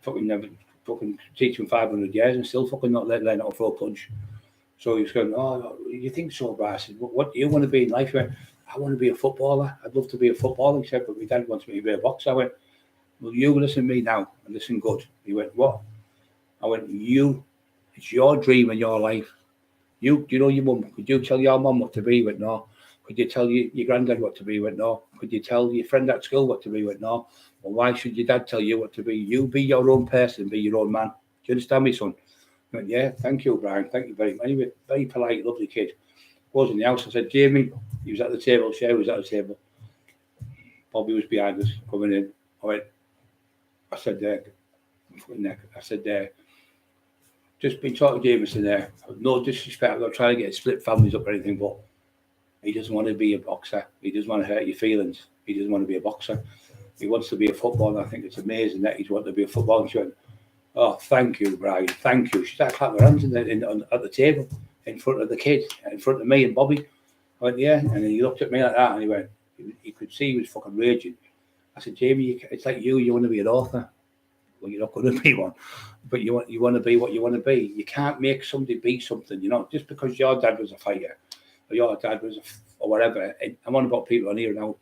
Fucking teach him 500 years and still fucking not learn how to throw a punch. So he was going, oh, you think so, bro? I said, what do you want to be in life? He went, I want to be a footballer. I'd love to be a footballer. He said, but my dad wants me to be a boxer. I went, well, you listen to me now and listen good. He went, what? I went, it's your dream and your life. You know your mum. Could you tell your mum what to be? He went, no. Could you tell your granddad what to be? He went, no. Could you tell your friend at school what to be? He went, no. Well, why should your dad tell you what to be? You be your own person, be your own man. Do you understand me, son? I went, yeah, thank you, Brian. Thank you very much. Anyway, very polite, lovely kid. Goes in the house. I said, Jamie, he was at the table. Sherry was at the table. Bobby was behind us, coming in. I said, just been talking to Jameson there. No disrespect, I'm not trying to get split families up or anything, but he doesn't want to be a boxer. He doesn't want to hurt your feelings. He doesn't want to be a boxer. He wants to be a footballer. I think it's amazing that he's wanting to be a footballer. She went, oh, thank you, Brian. Thank you. She started clapping her hands at the table in front of the kid, in front of me and Bobby. I went, yeah. And then he looked at me like that and he went, he could see he was fucking raging. I said, Jamie, it's like you want to be an author. Well, you're not going to be one, but you want to be what you want to be. You can't make somebody be something, just because your dad was a fighter or your dad was or whatever. I'm on about people on here now.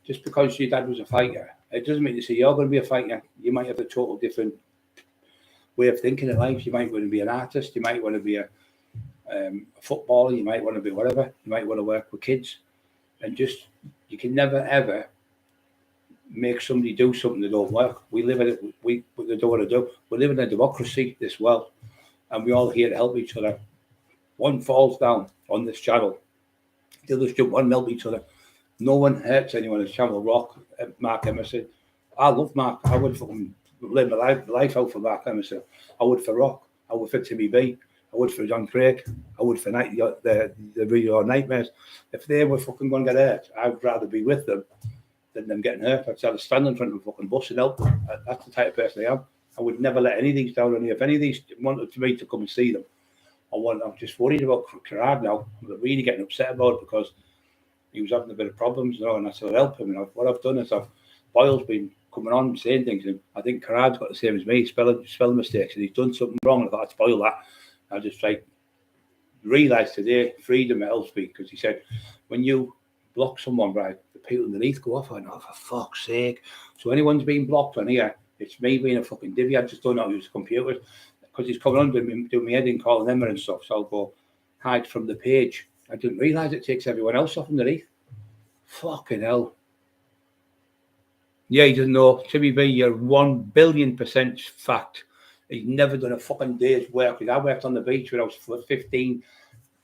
Just because your dad was a fighter, it doesn't mean to say you're going to be a fighter. You might have a total different way of thinking in life. You might want to be an artist. You might want to be a footballer. You might want to be whatever. You might want to work with kids. And just, you can never, ever make somebody do something that don't work. We live in it. We don't want to do. We live in a democracy, this world, and we're all here to help each other. One falls down on this channel, the others jump on and help each other. No one hurts anyone on this channel. Rock, Mark Emerson. I love Mark. I would fucking live my life out for Mark Emerson. I would for Rock. I would for Timmy B. I would for John Craig. I would for the Radio Nightmares. If they were fucking going to get hurt, I'd rather be with them than them getting hurt. I'd rather stand in front of a fucking bus and help them. That's the type of person I am. I would never let any of these down on me. If any of these wanted me to come and see them, I'm just worried about Gerard now. I'm really getting upset about it because he was having a bit of problems, you know, and I said, I'll help him. And what I've done is Boyle's been coming on saying things, and I think Gerard's got the same as me, spelling mistakes, and he's done something wrong. I thought, I'd spoil that. I just realised today, freedom helps me, because he said, when you block someone, right, the people underneath go off, I know, for fuck's sake. So anyone's being blocked on here, it's me being a fucking divvy. I just don't know use computers, because he's coming on doing my head in, calling them and stuff, so I'll go hide from the page. I didn't realise it takes everyone else off underneath. Fucking hell. Yeah, he doesn't know. Timmy B, you're 1,000,000,000% fact. He's never done a fucking day's work. I worked on the beach when I was 15,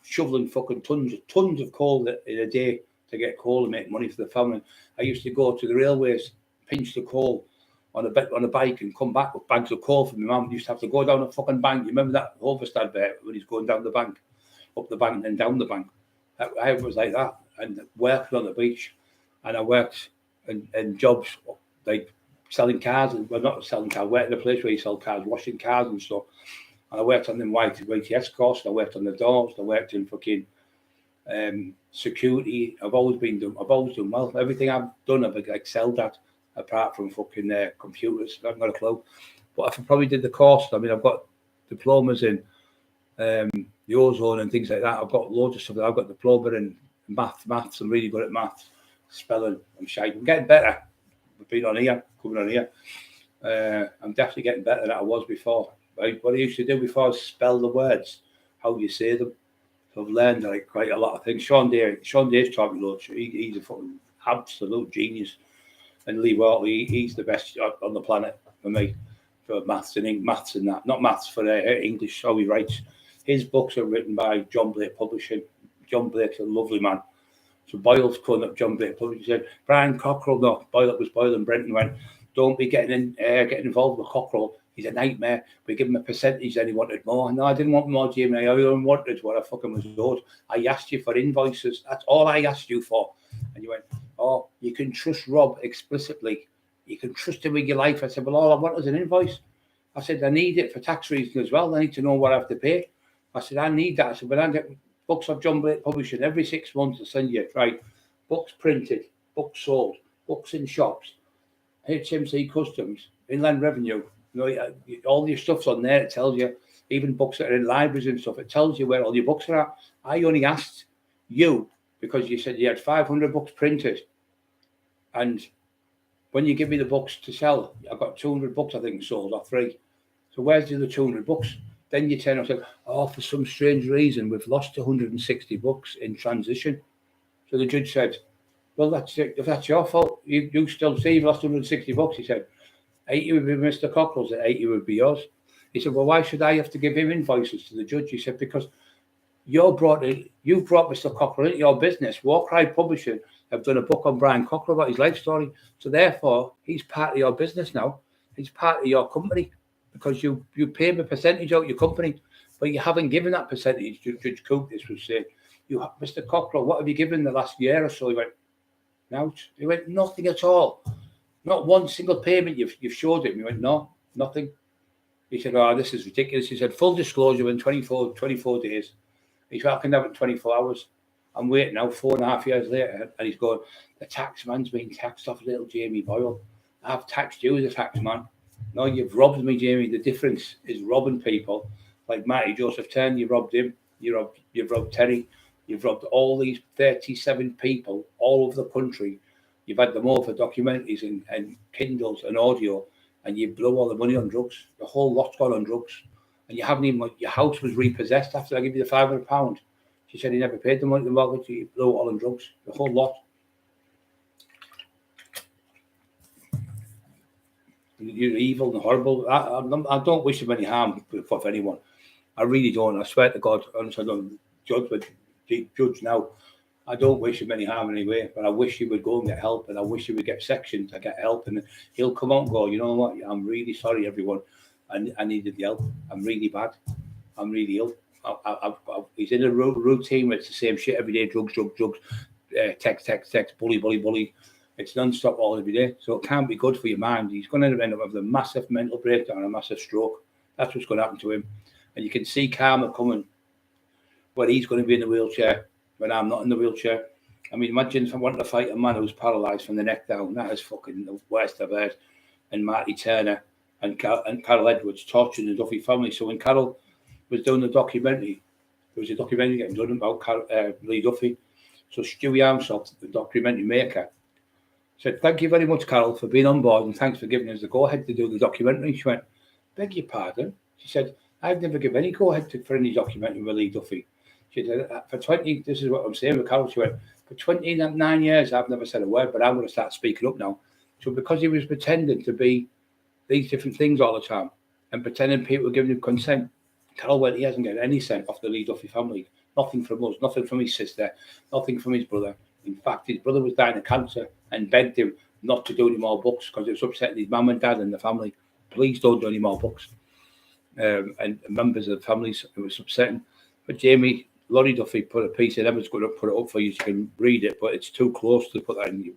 shoveling fucking tons of coal in a day to get coal and make money for the family. I used to go to the railways, pinch the coal on a bike and come back with bags of coal for my mum. Used to have to go down a fucking bank. You remember that Overstad there when he's going down the bank, up the bank and then down the bank? I was like that, and working on the beach. And I worked in jobs like selling cars, well, not selling cars, working in a place where you sell cars, washing cars and stuff. And I worked on them YTS courses, I worked on the doors, I worked in fucking security. I've always done well. Everything I've done, I've excelled at, apart from fucking computers. I haven't got a clue. But if I probably did the course, I mean, I've got diplomas in the ozone and things like that. I've got loads of stuff. I've got diploma in maths. I'm really good at maths, spelling. I'm shy. I'm getting better. I've been on here, coming on here. I'm definitely getting better than I was before. Right? What I used to do before is spell the words, how you say them. So I've learned like quite a lot of things. Sean Day's taught me loads. He's a fucking absolute genius. And Lee Wortley, he's the best on the planet for me, for maths and that. Not maths, for English, how he writes. His books are written by John Blake Publishing. John Blake's a lovely man. So Boyle's calling up John Blake Publishing. He said, Brian Cockerill, no, Boyle and Brenton went, don't be getting involved with Cockerill. He's a nightmare. We give him a percentage, then he wanted more. No, I didn't want more, Jamie. I only wanted what I fucking was owed. I asked you for invoices. That's all I asked you for. And you went, oh, you can trust Rob explicitly. You can trust him with your life. I said, well, all I want is an invoice. I said, I need it for tax reasons as well. I need to know what I have to pay. I said, I need that. I said, but I get books of John Blake Publishing every 6 months to send you, right? Books printed, books sold, books in shops, HMC Customs, Inland Revenue. You know, all your stuff's on there. It tells you, even books that are in libraries and stuff, it tells you where all your books are at. I only asked you because you said you had 500 books printed. And when you give me the books to sell, I've got 200 books, I think, sold or free. So where's the other 200 books? Then you turn and say, oh, for some strange reason, we've lost 160 books in transition. So the judge said, well, that's it. If that's your fault, you still say you've lost 160 books. He said, 80 would be Mr. Cockerill's, and 80 would be yours. He said, well, why should I have to give him invoices to the judge? He said, because you've brought Mr. Cockerill into your business. War Cry Publishing have done a book on Brian Cockerill about his life story. So therefore, he's part of your business now. He's part of your company because you pay him a percentage out of your company, but you haven't given that percentage. Judge Cook, this was saying, Mr. Cockerill, what have you given the last year or so? He went, no. He went, nothing at all. Not one single payment you've showed him. He went, no, nothing. He said, oh, this is ridiculous. He said, full disclosure in 24 days. He said, I can have it in 24 hours. I'm waiting now 4.5 years later. And he's going, the tax man's being taxed off little Jamie Boyle. I've taxed you as a tax man. No, you've robbed me, Jamie. The difference is robbing people. Like Matty Joseph Turn, you robbed him. You've robbed Terry. You've robbed all these 37 people all over the country. You've had them all for documentaries and Kindles and audio, and you blew all the money on drugs. The whole lot's gone on drugs. And you haven't even, your house was repossessed after I give you the £500. She said he never paid the money, the mortgage, he blew it all on drugs. The whole lot. You're evil and horrible. I don't wish him any harm for anyone. I really don't. I swear to God, honestly, I don't judge now. I don't wish him any harm anyway, but I wish he would go and get help, and I wish he would get sectioned to get help, and he'll come out and go, you know what, I'm really sorry, everyone. I needed the help. I'm really bad. I'm really ill. He's in a routine where it's the same shit every day, drugs, text, bully. It's non-stop all every day. So it can't be good for your mind. He's going to end up with a massive mental breakdown, a massive stroke. That's what's going to happen to him. And you can see karma coming, where he's going to be in the wheelchair when I'm not in the wheelchair. I mean, imagine if I wanted to fight a man who's paralysed from the neck down. That is fucking the worst I've heard. And Marty Turner and Carol Edwards torturing the Duffy family. So when Carol was doing the documentary, there was a documentary getting done about Lee Duffy. So Stewie Armstrong, the documentary maker, said, thank you very much, Carol, for being on board, and thanks for giving us the go-ahead to do the documentary. She went, beg your pardon? She said, I've never given any go-ahead for any documentary with Lee Duffy. She said, for 20, this is what I'm saying with Carol, she went, for 29 years, I've never said a word, but I'm going to start speaking up now. So because he was pretending to be these different things all the time, and pretending people were giving him consent, Carol went, he hasn't got any cent off the Lee Duffy family. Nothing from us, nothing from his sister, nothing from his brother. In fact, his brother was dying of cancer and begged him not to do any more books because it was upsetting his mum and dad and the family. Please don't do any more books. And members of the families, it was upsetting. But Jamie, Laurie Duffy put a piece in, Emma's going to put it up for you so you can read it, but it's too close to put that in.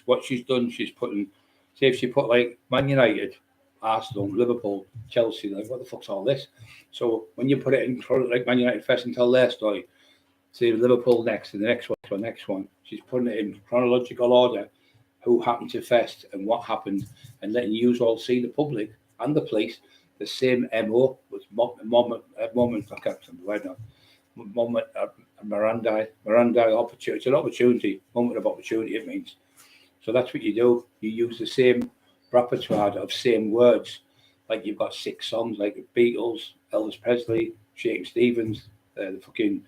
What she's done, she's putting, see if she put like Man United, Arsenal, Liverpool, Chelsea, like what the fuck's all this? So when you put it in like Man United first and tell their story, see Liverpool next and the next one, she's putting it in chronological order, who happened to first and what happened, and letting you all see, the public and the police, the same MO was moment opportunity. It's an opportunity, moment of opportunity, it means. So that's what you do. You use the same repertoire of same words. Like you've got 6 songs, like the Beatles, Elvis Presley, Shakin' Stevens, the fucking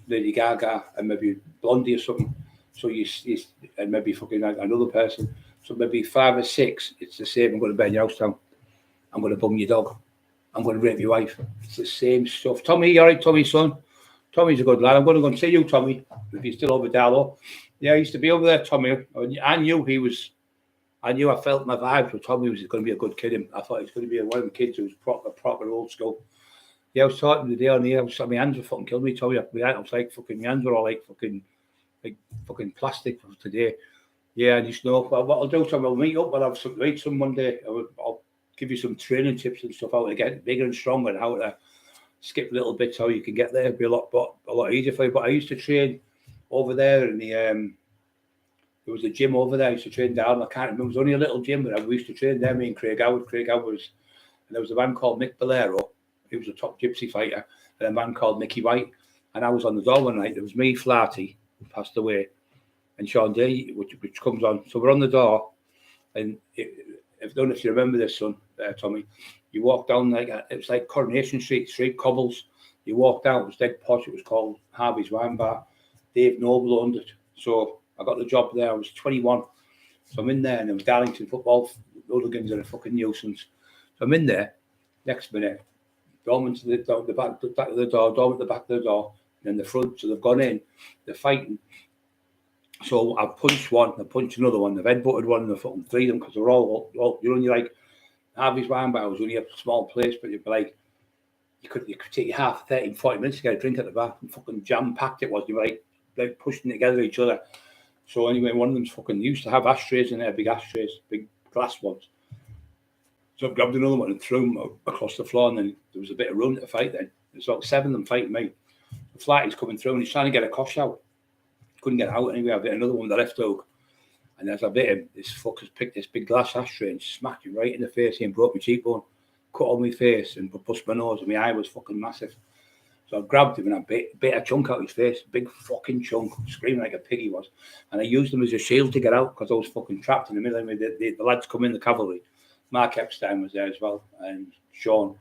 Lady Gaga, and maybe Blondie or something. So you and maybe fucking another person. So maybe 5 or 6. It's the same. I'm going to burn your house down. I'm going to bum your dog. I'm going to rape your wife. It's the same stuff. Tommy, you all right, Tommy, son? Tommy's a good lad. I'm going to go and see you, Tommy, if you're still over Darlow. Yeah, I used to be over there, Tommy. I knew I felt my vibes with Tommy was going to be a good kid. I thought he was going to be one of the kids who was proper old school. Yeah, I was talking the day on here. My hands were fucking killing me, Tommy. I was like fucking, my hands were all like fucking plastic for today. Yeah, and you know what I'll do, Tommy, I'll meet up. I'll have some Monday. I'll give you some training tips and stuff, how to get bigger and stronger, and how to skip little bits, how you can get there. It'll be a lot easier for you. But I used to train over there in the there was a gym over there. I used to train down. I can't remember. It was only a little gym, but we used to train there. Me and Craig Howard. And there was a man called Mick Bolero. He was a top gypsy fighter, and a man called Mickey White. And I was on the door one night. There was me, Flaherty, who passed away, and Sean Day, which comes on. So we're on the door, and I don't know if you remember this, son, Tommy. You walk down it was like Coronation Street cobbles. You walk down, it was dead posh. It was called Harvey's Wine Bar. Dave Noble owned it. So I got the job there. I was 21. So I'm in there, and there was Darlington football hooligans are a fucking nuisance. So I'm in there. Next minute, Dorman to the back of the door, Dorman at the back of the door, and then the front. So they've gone in. They're fighting. So I punched one, I punched another one, I've headbutted one, and I fucking 3 of them because they're all you're only like Harvey's Wine Bar was only a small place, but you'd be like, you could take you half 30, 40 minutes to get a drink at the bar, and fucking jam packed it was. You were like pushing together each other. So anyway, one of them's fucking used to have ashtrays in there, big ashtrays, big glass ones. So I grabbed another one and threw them across the floor, and then there was a bit of room to fight then. There's like 7 of them fighting me. The flight is coming through, and he's trying to get a cosh out. Couldn't get out anyway. I bit another one with the left hook, and as I bit him, this fucker's picked this big glass ashtray and smacked him right in the face and broke my cheekbone, cut on my face and bust my nose, and my eye was fucking massive. So I grabbed him and I bit a chunk out of his face, big fucking chunk, screaming like a pig he was. And I used him as a shield to get out because I was fucking trapped in the middle. I mean, the lads come in, the cavalry. Mark Epstein was there as well, and Sean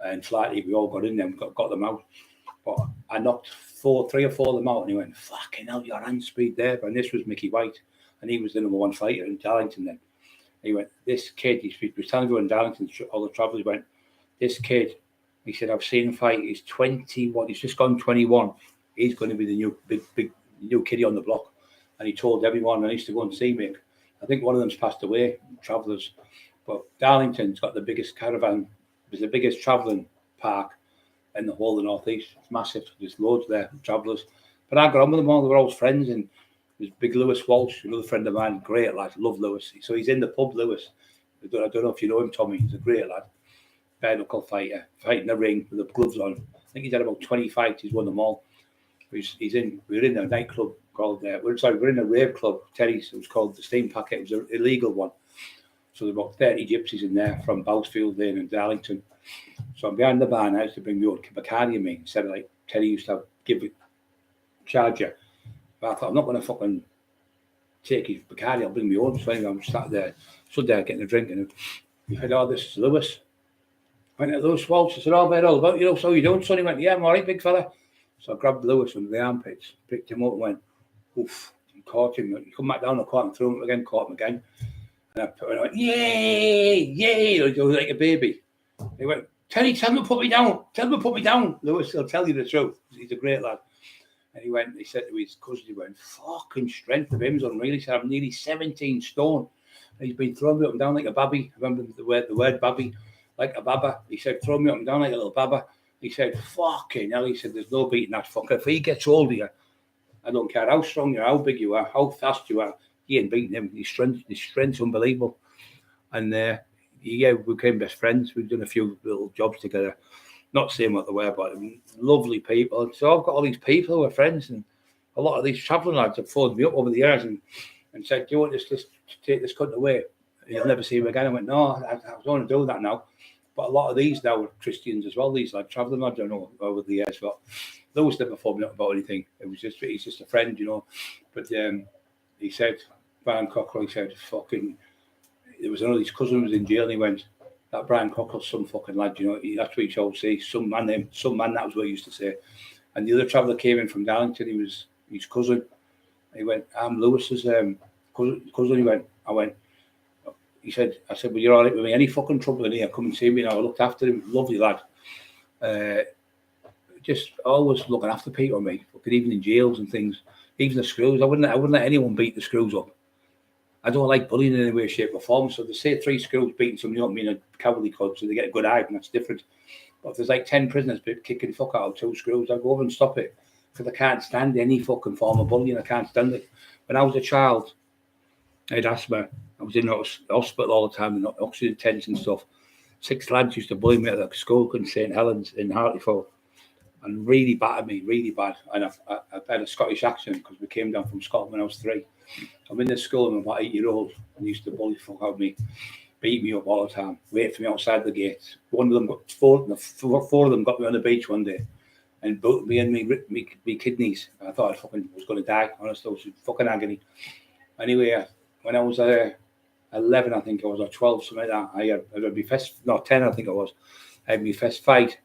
and Flaherty, we all got in there and got them out. But I knocked 3 or 4 of them out, and he went, fucking hell, your hand speed there. And this was Mickey White, and he was the number 1 fighter in Darlington then. He went, this kid, he was telling everyone in Darlington, all the travellers went, this kid, he said, I've seen him fight, he's 21, he's just gone 21. He's going to be the new big new kiddie on the block. And he told everyone, I used to go and see Mick. I think one of them's passed away, travellers. But Darlington's got the biggest caravan, it was the biggest travelling park in the whole of the northeast. It's massive. There's loads there, travellers. But I got on with them all. They were all friends. And there's big Lewis Walsh, another friend of mine, great lad. Love Lewis. So he's in the pub, Lewis. I don't know if you know him, Tommy. He's a great lad. Bare knuckle fighter, fighting the ring with the gloves on. I think he's had about 20 fights. He's won them all. We're in a nightclub called. We're in a rave club, Terry's. It was called the Steam Packet. It was an illegal one. So there were about 30 gypsies in there from Bousfield Lane and Darlington. So I'm behind the bar and I used to bring my own Bacardi in me instead of like Terry used to give it charger. But I thought, I'm not going to fucking take his Bacardi, I'll bring my own. So anyway, I'm sat there, stood there getting a drink, and he said, oh, this is Lewis. I went to Lewis Walsh. I said, oh, very all about you know, so you doing, son? He went, yeah, I'm all right, big fella. So I grabbed Lewis under the armpits, picked him up and went, oof, and caught him. He come back down the court and threw him again, caught him again. And I went, yay, yay, he was like a baby. He went, Terry, tell him to put me down. Tell him to put me down. Lewis, he'll tell you the truth. He's a great lad. And he said to his cousin, he went, fucking strength of him is unreal. He said, I'm nearly 17 stone. And he's been throwing me up and down like a babby. Remember the word babby? Like a baba. He said, throw me up and down like a little baba. He said, fucking hell. He said, there's no beating that fucker. If he gets hold of you, I don't care how strong you are, how big you are, how fast you are, he ain't beating him. His strength's unbelievable. And we became best friends. We've done a few little jobs together. Not saying what they were, but lovely people. So I've got all these people who are friends, and a lot of these travelling lads have phoned me up over the years and said, do you want to take this cunt away? You'll never see him again. I went, no, I don't want to do that now. But a lot of these now are Christians as well, these lads, travelling lads, I don't know over the years, but Lewis never phoned me up about anything. He's just a friend, you know. But he said, Brian Cockerill, he said, fucking, there was another, his cousin was in jail, and he went, that Brian Cockerill's some fucking lad, you know, that's what he told say, some man, that was what he used to say. And the other traveller came in from Darlington, he was his cousin. He went, I'm Lewis's cousin. He said, I said, well, you're all right with me. Any fucking trouble in here, come and see me. I looked after him, lovely lad. Just always looking after people, mate. Even in jails and things, even the screws. I wouldn't let anyone beat the screws up. I don't like bullying in any way, shape, or form. So they say 3 screws beating somebody up in a cavalry club, so they get a good eye, and that's different. But if there's like 10 prisoners kicking the fuck out of 2 screws, I'll go over and stop it, because I can't stand any fucking form of bullying. I can't stand it. When I was a child, I had asthma. I was in the hospital all the time, in oxygen tents and stuff. 6 lads used to bully me at the school in St Helens in Hartlepool, and really battered me, really bad. And I had a Scottish accent because we came down from Scotland when I was 3. I'm in the school and I'm about 8-year-old, and used to bully the fuck out of me, beat me up all the time, wait for me outside the gate. One of them got 4 of them got me on the beach one day and both me and me kidneys. I thought I fucking was going to die, honestly. It was fucking agony. Anyway, when I was 11, I think I was, or 12, something like that, I had my first, no, 10, I think it was. I had my first fight.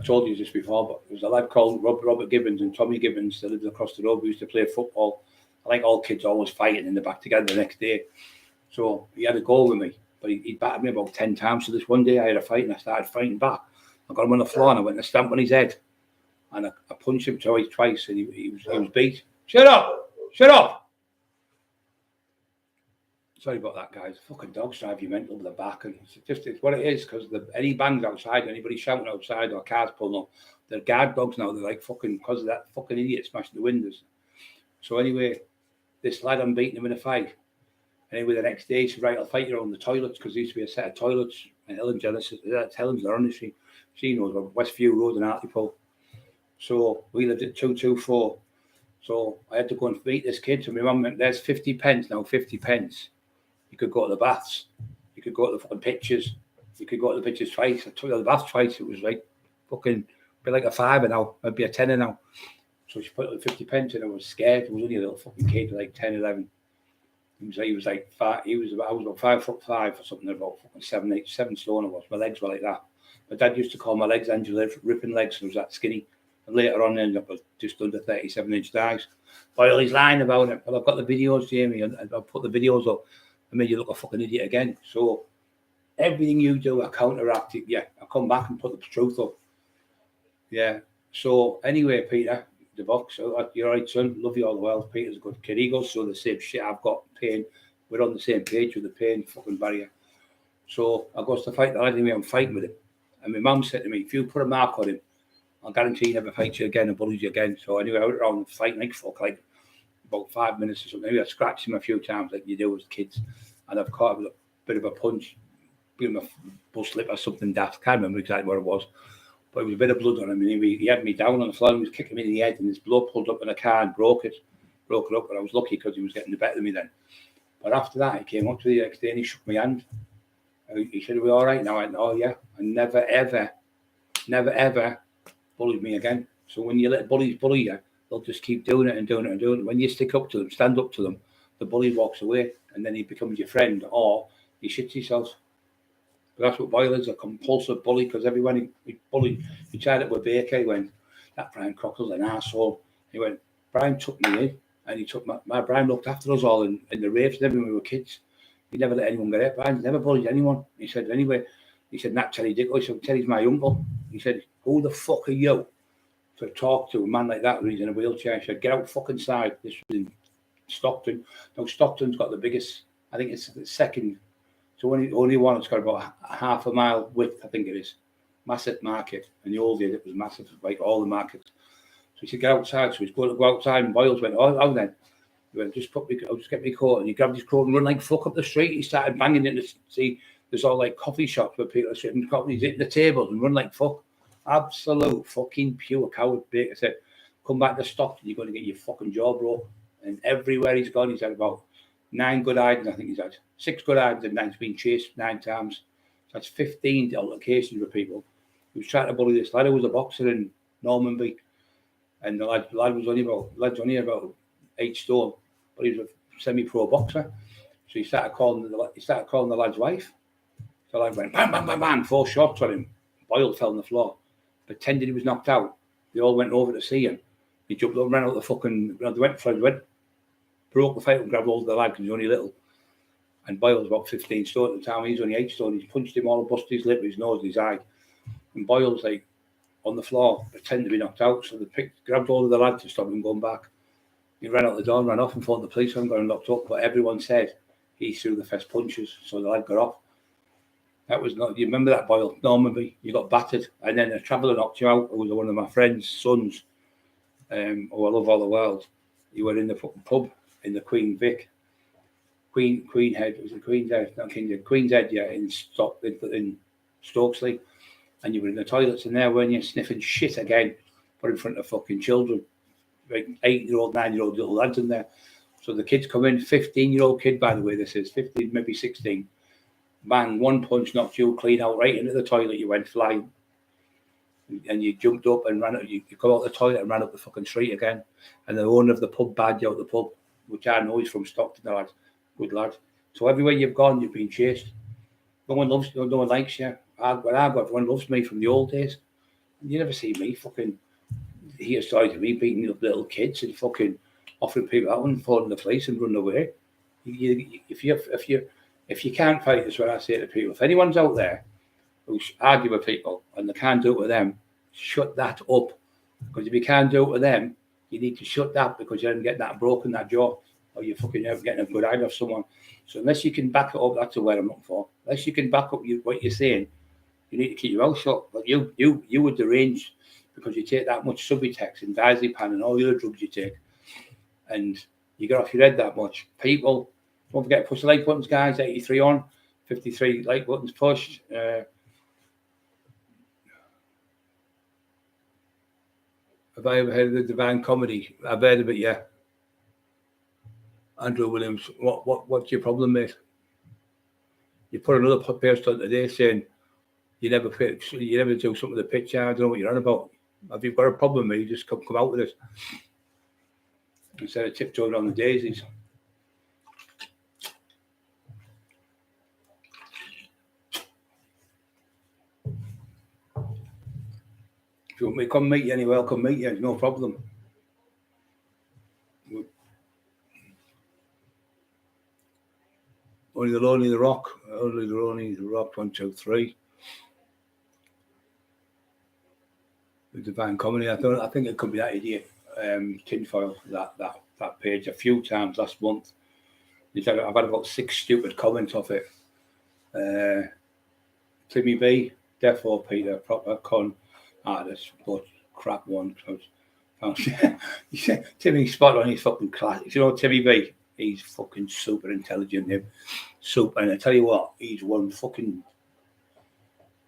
I told you this before, but there was a lad called Robert Gibbons and Tommy Gibbons that lived across the road. We used to play football. I like all kids always fighting in the back together the next day. So he had a goal with me, but he battered me about 10 times. So this one day I had a fight and I started fighting back. I got him on the floor and I went to stamp on his head. And I punched him twice and he was beat. Shut up! Shut up! Sorry about that, guys. Fucking dogs drive you mental with the back. And it's what it is, because any bangs outside, anybody shouting outside or cars pulling up, they're guard dogs now. They're like fucking, because of that fucking idiot smashing the windows. So anyway, this lad, I'm beating him in a fight. Anyway, the next day, he said, right, I'll fight you on the toilets, because there used to be a set of toilets in Helen Genesis. That's Helen's, they're on the she knows, Westview Road in Hartlepool. So we lived at 224. So I had to go and beat this kid. So my mum went, there's 50 pence now, 50 pence. You could go to the baths. You could go to the fucking pictures. You could go to the pictures twice. I took you to the baths twice. It was like fucking be like a fiver now. I'd be a tenner now. So she put like 50 pence in. I was scared. I was only a little fucking kid, like 10, 11. He was like five. I was about 5'5" or something. About fucking 7 stone. I was. My legs were like that. My dad used to call my legs Angela ripping legs. I was that skinny. And later on, ended up with just under 37-inch thighs. Boyle, he's lying about it. But I've got the videos, Jamie, and I've put the videos up. I made you look a fucking idiot again. So everything you do, I counteract it. Yeah, I come back and put the truth up. Yeah. So anyway, Peter, the box, you're right, son. Love you all the world. Peter's a good kid. He goes through the same shit. I've got pain. We're on the same page with the pain fucking barrier. So I goes to fight the lad. Anyway, I'm fighting with him. And my mum said to me, if you put a mark on him, I'll guarantee he never fights you again and bullies you again. So anyway, I went around fighting like fuck, like about 5 minutes or something. Anyway, I scratched him a few times like you do as kids. And I've caught him with a bit of a punch, give him a bus lip or something daft. Can't remember exactly what it was. But there was a bit of blood on him. And he had me down on the floor and he was kicking me in the head. And his blood pulled up in a car and broke it up. But I was lucky because he was getting the better than me then. But after that, he came up to the next day and he shook my hand. He said, are we all right now? I went, oh, yeah. And never, ever bullied me again. So when you let bullies bully you, they'll just keep doing it and doing it and doing it. When you stick up to them, stand up to them, the bully walks away and then he becomes your friend or he shits himself. But that's what Boyle is, a compulsive bully, because everyone he bullied, he tried it with Baker. He went, that Brian Cockerill an arsehole. He went, Brian took me in and he took my Brian looked after us all in the raves and everything when we were kids. He never let anyone get it. Brian never bullied anyone. He said, anyway, Nat Terry Dicko. He said, Terry's my uncle. He said, who the fuck are you to talk to a man like that when he's in a wheelchair? He said, get out fucking side. This was in Stockton. Now, Stockton's got the biggest, I think it's the second, so only one that's got about half a mile width, I think it is. Massive market. In the old days, it was massive, like all the markets. So he said, get outside. So he's going to go outside, and Boyles went, oh then. He went, I'll just get me coat. And he grabbed his coat and run like fuck up the street. He started banging into, see, there's all like coffee shops where people are sitting, he's hitting the tables and run like fuck. Absolute fucking pure coward. Baker said, come back to Stockton, you're going to get your fucking jaw broke. And everywhere he's gone, he's had about 9 good hidings. I think he's had 6 good hidings and 9's been chased 9 times. So that's 15 altercations with people. He was trying to bully this lad who was a boxer in Normanby. And the lad was only about 8 stone, but he was a semi-pro boxer. So he started calling the lad's wife. So the lad went bang, bang, bang, bang, 4 shots on him. Boyle fell on the floor, pretended he was knocked out. They all went over to see him. He jumped up, ran out the fucking. They went, broke the fight and grabbed hold of the lad because he was only little. And Boyle's about 15 stone at the time. He's only 8 stone. He punched him all and busted his lip, his nose, his eye. And Boyle's like on the floor, pretended to be knocked out. So they grabbed hold of the lad to stop him going back. He ran out the door and ran off and phoned the police and got him locked up. But everyone said he threw the first punches, so the lad got off. That was not. You remember that, Boyle? Normanby, you got battered, and then a traveller knocked you out. It was one of my friend's sons, who I love all the world. You were in the fucking pub in the Queen's Head. Was it Queen's Head? Not Queen's Head, yeah, in Stokesley, and you were in the toilets in there, weren't you, sniffing shit again, but in front of fucking children, like 8-year-old, 9-year-old little lads in there. So the kids come in, 15-year-old kid, by the way, this is 15, maybe 16. Bang, one punch knocked you clean out right into the toilet. You went flying. And you jumped up and ran. You come out the toilet and ran up the fucking street again. And the owner of the pub bagged you out the pub, which I know is from Stockton, the lad. Good lad. So everywhere you've gone, you've been chased. No one loves you, no one likes you. Everyone loves me from the old days. You never see me fucking hear stories of me beating up little kids and fucking offering people out and phoning the police and running away. If you can't fight, is what I say to people. If anyone's out there who's argue with people and they can't do it with them, shut that up. Because if you can't do it with them, you need to shut that because you're getting that broken, that jaw, or you're fucking never getting a good eye off someone. So unless you can back it up, that's the word I'm looking for. Unless you can back up what you're saying, you need to keep your mouth shut. But you were deranged because you take that much Subutex and diazepam and all the other drugs you take, and you get off your head that much. People, don't forget to push the like buttons, guys. 83 on, 53 like buttons pushed. Have I ever heard of the Divine Comedy? I've heard of it, yeah. Andrew Williams, what's your problem, mate? You put another post on today saying you never do something with the picture. I don't know what you're on about. If you've got a problem with me, just come out with it. Instead of tiptoeing on the daisies. If you want me to come meet you anywhere, I'll come meet you. No problem. Only the rock. Only the rock. 1, 2, 3. The Divine Comedy. I think it could be that idiot. Tinfoil. That page a few times last month. I've had about 6 stupid comments off it. Timmy B, Defo Peter, proper con artist, but crap one. Timmy spot on his fucking class. You know Timmy B, he's fucking super intelligent. Him, super. And I tell you what, he's one fucking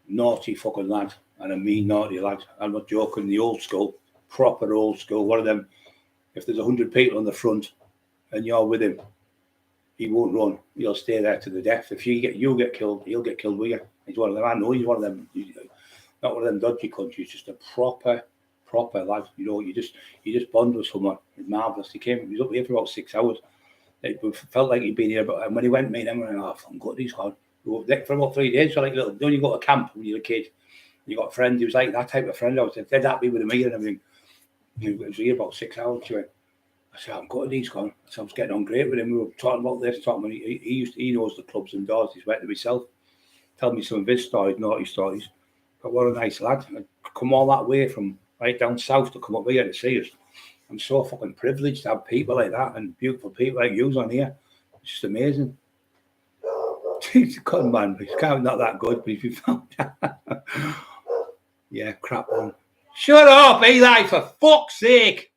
naughty fucking lad, and a mean naughty lad. I'm not joking. The old school, proper old school. One of them. If there's 100 people on the front, and you're with him, he won't run. He'll stay there to the death. If you get killed, he'll get killed with you. He's one of them. I know he's one of them. He's not one of them dodgy countries. Just a proper lad. You know, you just bond with someone. It's marvellous. He was up here for about 6 hours. It felt like he'd been here, but when he went, me and him went, oh, I'm good. He's gone. We were there for about 3 days. So like little, don't you go to camp when you're a kid? You got a friend. He was like that type of friend. I was dead happy with him and everything. He was here about 6 hours. She went, I said, I'm good. He's gone. So I was getting on great with him. We were talking about this, he knows the clubs and doors. He's went to himself. Tell me some of his stories, naughty stories. But what a nice lad. I'd come all that way from right down south to come up here to see us. I'm so fucking privileged to have people like that and beautiful people like you on here. It's just amazing. He's a con man. He's kind of not that good, but if you found that. Yeah, crap one. Shut up, Eli, for fuck's sake.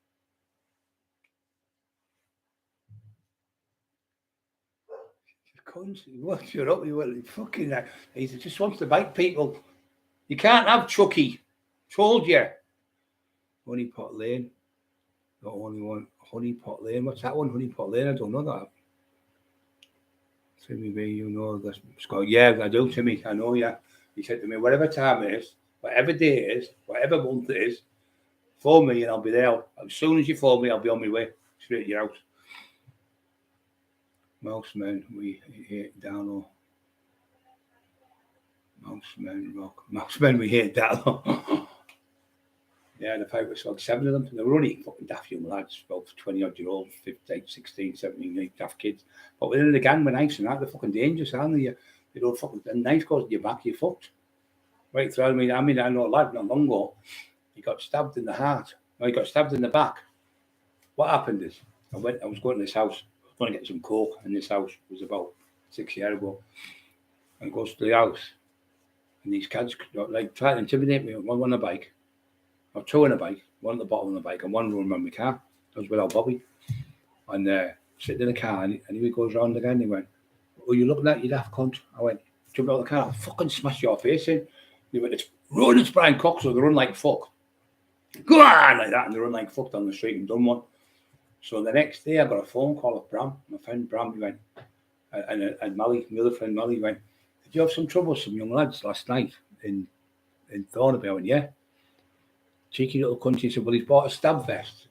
What? Shut up, he fucking. He just wants to bite people. You can't have Chucky. Told you. Honeypot Lane. The only one. Honeypot Lane. What's that one? Honeypot Lane. I don't know that. Timmy B, you know this. Scott. Yeah, I do, Timmy. I know, yeah. He said to me, whatever time it is, whatever day it is, whatever month it is, phone me and I'll be there. As soon as you phone me, I'll be on my way. Straight to your house. Mousemen, we hate down. Mousemen, rock. Mousemen, we hate that. Yeah, the fight was like 7 of them. They were only fucking daft young lads, about 20 odd year olds, 15, 16, 17, daft kids. But within the gang, when nice and that, they're fucking dangerous, aren't they? You don't fucking, the knife goes in your back, you're fucked. Right through, I know a lad not long ago, he got stabbed in the heart. No, he got stabbed in the back. What happened is, I was going to this house, going to get some coke in this house. It was about 6 years ago. And goes to the house. And these kids like trying to intimidate me. One on a bike. Or 2 on a bike. One at the bottom of the bike and one running around my car. I was without Bobby. And sitting in the car and he goes round again and he went, "Oh, you looking at you daft cunt?" I went, "Jump out of the car, I'll fucking smash your face in." He went, "It's Brian Cox, so they run like fuck." Go on like that, and they run like fuck down the street and done one. So the next day I got a phone call of Bram, my friend Bram. He went, and Molly, my other friend Molly, went, "Did you have some trouble with some young lads last night in Thornaby?" I went, "Yeah." Cheeky little cunt. He said, "Well, he's bought a stab vest.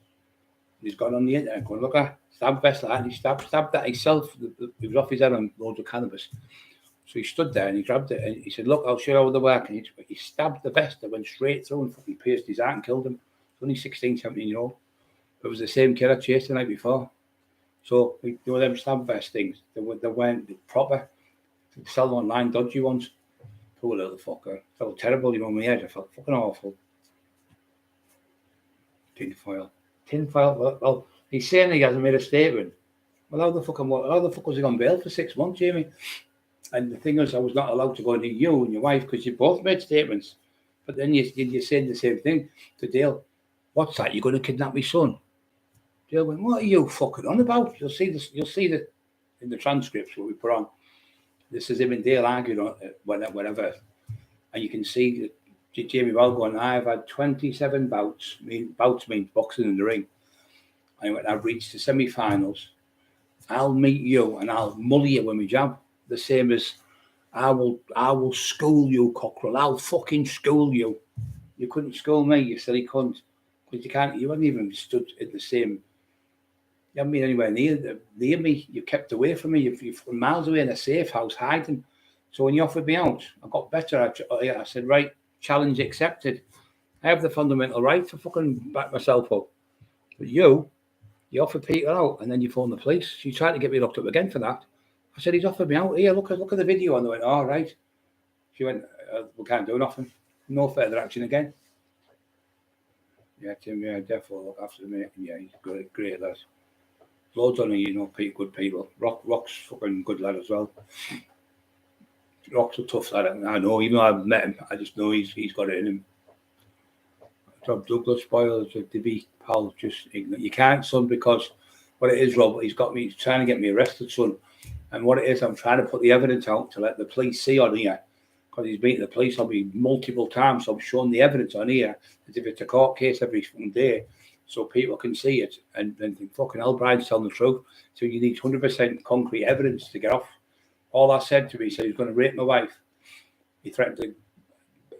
He's gone on the internet going, look at stab vest like that." And he stabbed that himself. He was off his head on loads of cannabis. So he stood there and he grabbed it and he said, "Look, I'll show you how they work." And he stabbed the vest that went straight through and fucking pierced his heart and killed him. He's only 16, 17 year old. It was the same kid I chased the night before. So, you know, them stab vest things, they weren't proper. They sell them online, dodgy ones. Poor little fucker. I felt terrible, you know, in my head. I felt fucking awful. Tinfoil. Well, he's saying he hasn't made a statement. Well, how the fuck was he on bail for 6 months, Jamie? And the thing is, I was not allowed to go into you and your wife because you both made statements. But then you're saying the same thing to Dale. "What's that? You're going to kidnap my son?" Dale went, "What are you fucking on about?" You'll see this in the transcripts what we put on. This is him and Dale arguing on whatever. And you can see Jamie Bell going, "I've had 27 bouts. Bouts means boxing in the ring. And I've reached the semi-finals. I'll meet you and I'll mully you when we jab. The same as I will school you, Cockerill. I'll fucking school you." You couldn't school me, you silly cunt. Because you haven't even stood in the same. You haven't been anywhere near me. You kept away from me. You're miles away in a safe house hiding. So when you offered me out, I got better. I said, right, challenge accepted. I have the fundamental right to fucking back myself up. But you offered Peter out, and then you phoned the police. She tried to get me locked up again for that. I said, he's offered me out. Here, look at the video. And they went, all right. She went, we can't do nothing. No further action again. Yeah, Tim, yeah, definitely look after me. Yeah, he's great lad. Loads on it, good people. Rock's fucking good lad as well. Rock's a tough lad. I know, even though I've met him, I just know he's got it in him. Rob Douglas spoilers to be pal, just ignorant. You can't, son, because what it is, Rob, he's trying to get me arrested, son. And what it is, I'm trying to put the evidence out to let the police see on here. Because he's beaten the police on me multiple times. So I'm showing the evidence on here as if it's a court case every day. So people can see it and think, fucking hell, Brian's telling the truth. So you need 100% concrete evidence to get off. All I said to me, he said he was going to rape my wife. He threatened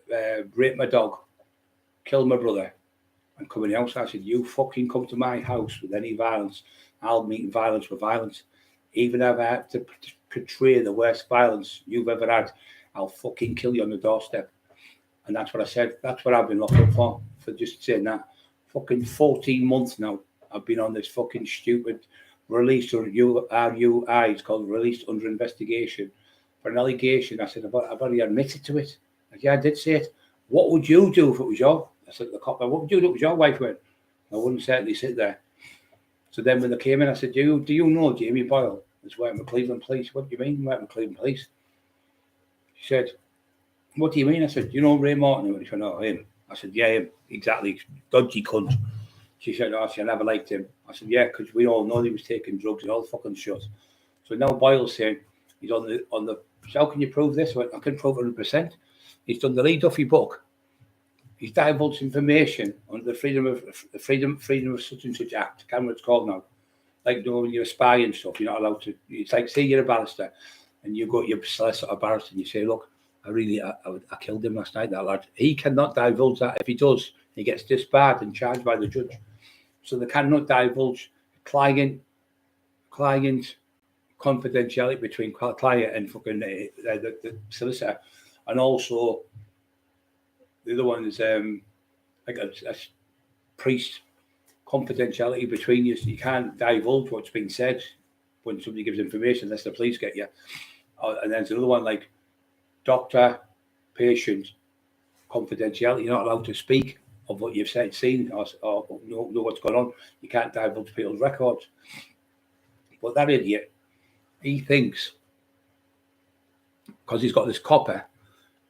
to rape my dog, kill my brother, and come in the house. I said, you fucking come to my house with any violence, I'll meet violence with violence. Even if I have to portray the worst violence you've ever had, I'll fucking kill you on the doorstep. And that's what I said. That's what I've been locked up for just saying that. Fucking 14 months now, I've been on this fucking stupid release or RUI, it's called released under investigation for an allegation. I said, I've already admitted to it. Yeah, I did say it. What would you do if it was your? I said, the cop, what would you do if it was your wife went? I wouldn't certainly sit there. So then when they came in, I said, do you know Jamie Boyle is working with Cleveland Police? What do you mean working with Cleveland Police? She said, what do you mean? I said, you know Ray Martin? She went, oh, him. I said, yeah, him. Exactly. Dodgy cunt. She said, oh, I never liked him. I said, yeah, because we all know he was taking drugs and all fucking shit. So now Boyle's saying he's on the. So how can you prove this? I can prove 100%. He's done the Lee Duffy book. He's divulged information on the freedom of such and such act. I can't remember what it's called now. Like when you're a spy and stuff, you're not allowed to. It's like say you're a barrister and you go to your solicitor barrister and you say, look, I killed him last night, that lad. He cannot divulge that. If he does, he gets disbarred and charged by the judge. So they cannot divulge client confidentiality between client and fucking the solicitor. And also the other one is like a priest confidentiality between you. So you can't divulge what's been said when somebody gives information unless the police get you. And then there's another one like doctor, patient, confidentiality. You're not allowed to speak of what you've said, seen, or know what's going on. You can't divulge people's records. But that idiot, he thinks, because he's got this copper,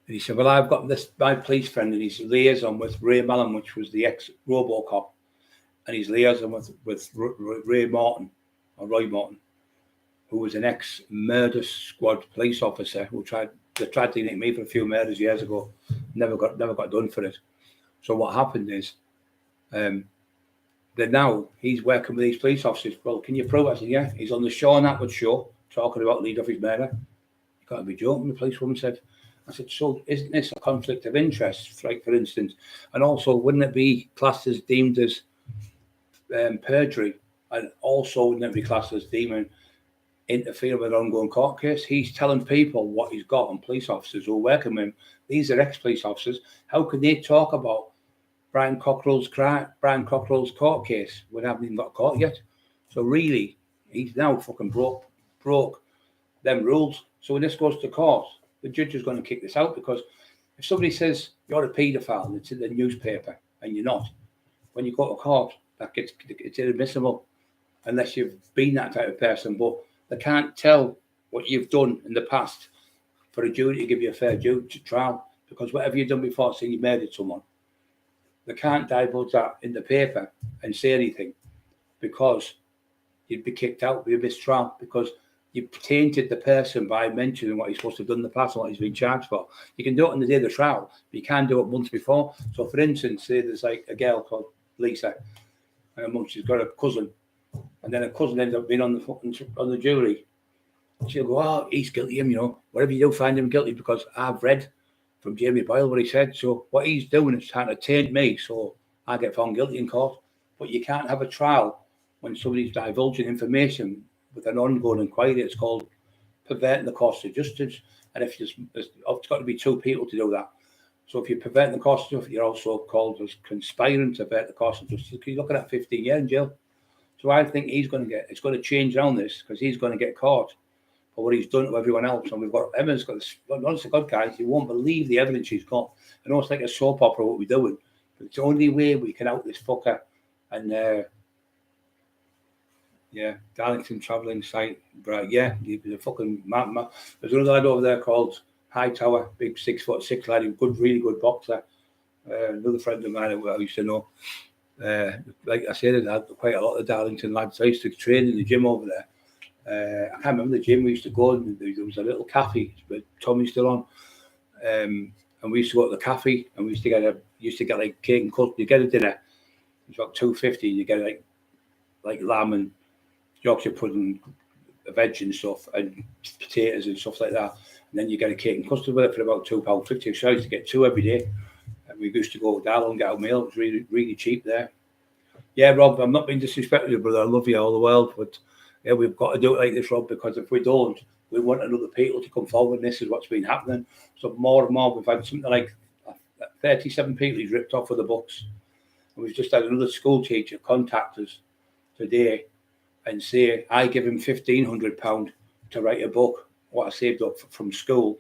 and he said, well, I've got my police friend, and he's liaison with Ray Mallon, which was the ex-Robocop, and he's liaison with Ray Martin, or Roy Martin, who was an ex-murder squad police officer they tried to nick me for a few murders years ago. Never got done for it. So what happened is, then now he's working with these police officers. Well, can you prove it? I said, yeah. He's on the Sean Atwood show talking about Lee Duffy's murder. You can't be joking, the policewoman said. I said, so isn't this a conflict of interest, like for instance? And also, wouldn't it be classed as deemed as perjury? And also, wouldn't it be classed as deeming interfere with an ongoing court case? He's telling people what he's got on police officers who are working with him. These are ex-police officers. How can they talk about Brian Cockerill's court case when I haven't even got caught yet? So really, he's now fucking broke them rules. So when this goes to court, the judge is going to kick this out, because if somebody says you're a paedophile and it's in the newspaper and you're not, when you go to court, it's inadmissible unless you've been that type of person. But they can't tell what you've done in the past for a jury to give you a fair trial, because whatever you've done before, saying you murdered someone, they can't divulge that in the paper and say anything, because you'd be kicked out with a mistrial, because you tainted the person by mentioning what he's supposed to have done in the past and what he's been charged for. You can do it on the day of the trial, but you can't do it months before. So, for instance, say there's like a girl called Lisa, and she's got a cousin, and then her cousin ends up being on the jury. She'll go, oh, he's guilty, whatever you do, find him guilty, because I've read from Jamie Boyle, what he said. So what he's doing is trying to taint me so I get found guilty in court. But you can't have a trial when somebody's divulging information with an ongoing inquiry. It's called perverting the course of justice. And if it's got to be two people to do that. So if you're perverting the course of justice, you're also called as conspiring to pervert the course of justice. You're looking at 15 years in jail. So I think it's going to change around this because he's going to get caught for what he's done to everyone else. And we've got Emma's got this, honest to God, guys, you won't believe the evidence she's got. I know it's like a soap opera what we're doing, but it's the only way we can out this fucker. And Darlington travelling site, right? Yeah, the fucking there's another lad over there called Hightower, big 6'6" lad, good, really good boxer. Another friend of mine I used to know. Like I said, I had quite a lot of Darlington lads. I used to train in the gym over there. I can't remember the gym we used to go, and there was a little cafe, but Tommy's still on. And we used to go to the cafe, and we used to get like cake and custard. You get a dinner, it's about $2.50. You get like lamb and Yorkshire pudding, veg and stuff, and potatoes and stuff like that. And then you get a cake and custard with it for about £2.50. So I used to get two every day. And we used to go down and get our meal. It was really, really cheap there. Yeah, Rob, I'm not being disrespectful, brother. I love you all the world, but yeah, we've got to do it like this, Rob, because if we don't, we want other people to come forward. And this is what's been happening. So more and more, we've had something like 37 people he's ripped off with the books. And we've just had another school teacher contact us today and say, I give him £1,500 to write a book, what I saved up from school.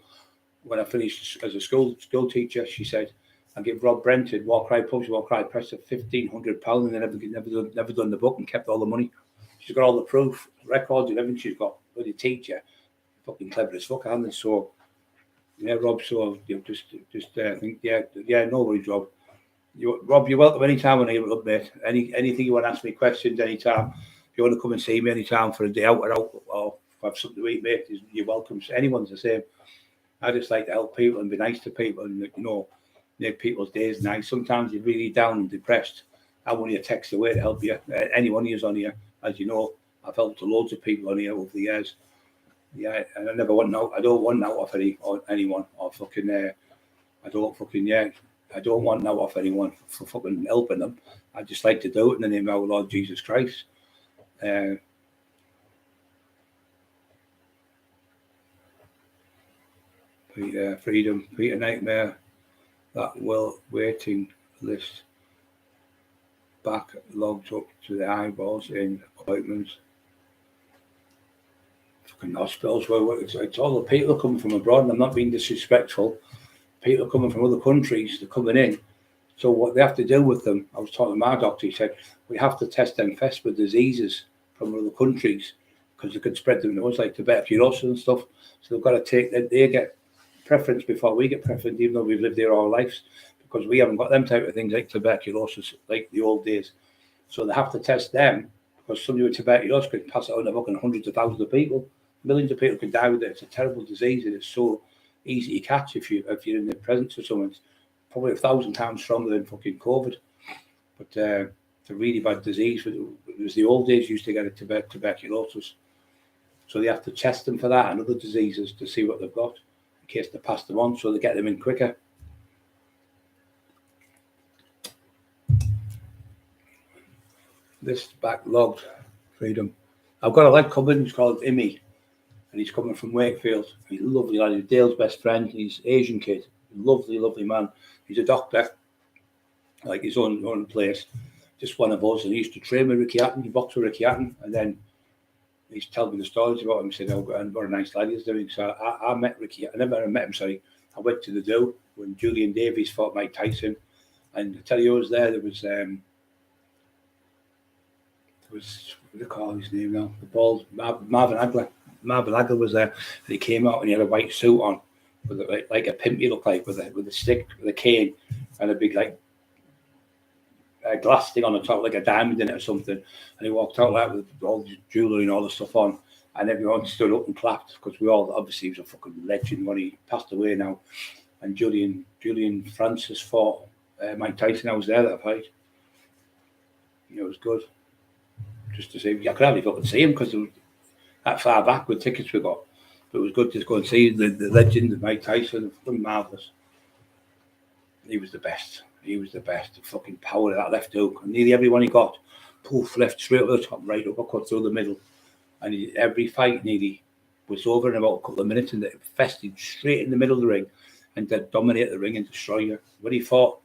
When I finished as a school teacher, she said, I give Rob Brenton, War Cry Publishing, War Cry Press, £1,500, and they never done the book and kept all the money. She's got all the proof, records, and everything. She's got with the teacher, fucking clever as fuck, and so yeah, Rob. So you just think, no worries, Rob. Rob, you're welcome anytime when you're up, mate. Anything you want to ask me, questions anytime. If you want to come and see me anytime for a day out or have something to eat, mate, you're welcome. Anyone's the same. I just like to help people and be nice to people, and make people's days nice. Sometimes you're really down and depressed. I want you to text away to help you. Anyone who's on here, as you know, I've helped loads of people on here over the years. Yeah, and I never want out. I don't want out off anyone or fucking. I don't want out off anyone for fucking helping them. I just like to do it in the name of our Lord Jesus Christ. Freedom, Peter Nightmare. That waiting list backlogged up to the eyeballs in appointments. Fucking hospitals where it's all the people coming from abroad, and I'm not being disrespectful. People coming from other countries, they're coming in. So what they have to do with them, I was talking to my doctor, he said, we have to test them first with diseases from other countries because they could spread them to us, like tuberculosis and stuff. So they've got to take that, they get preference before we get preference, even though we've lived there our lives, because we haven't got them type of things like tuberculosis like the old days. So they have to test them because somebody with tuberculosis could pass it on to fucking hundreds of thousands of people. Millions of people could die with it. It's a terrible disease and it's so easy to catch if you're in the presence of someone. It's probably 1,000 times stronger than fucking COVID. But it's a really bad disease. It was the old days used to get a tuberculosis. So they have to test them for that and other diseases to see what they've got in case they pass them on, so they get them in quicker. This backlogged freedom. I've got a lad coming, he's called Imi, and he's coming from Wakefield. He's a lovely lad, he's Dale's best friend, he's an Asian kid, lovely, lovely man. He's a doctor, like his own place, just one of us, and he used to train with Ricky Hatton, he boxed with Ricky Hatton, and then he's telling me the stories about him. He said, and what a nice lad he's doing. So I met Ricky, I never met him, sorry. I went to the do when Julian Davies fought Mike Tyson, and I tell you, I was there, there was what do you call his name now? The bald Marvin Hagler. Marvin Hagler was there, and he came out and he had a white suit on, with like a pimp. He looked like with a stick, with a cane, and a big glass thing on the top, like a diamond in it or something. And he walked out like with all the jewellery and all the stuff on, and everyone stood up and clapped because we all obviously he was a fucking legend when he passed away now. And Julian Francis fought Mike Tyson. I was there that fight. It was good. Just to see, I could hardly fucking see him because it was that far back with tickets we got. But it was good to go and see the legend of Mike Tyson. It was marvellous. He was the best. He was the best. The fucking power of that left hook. And nearly everyone he got, poof, left straight over the top, right uppercut through the middle. And every fight nearly was over in about a couple of minutes, and it fested straight in the middle of the ring and they'd dominate the ring and destroy you. When he fought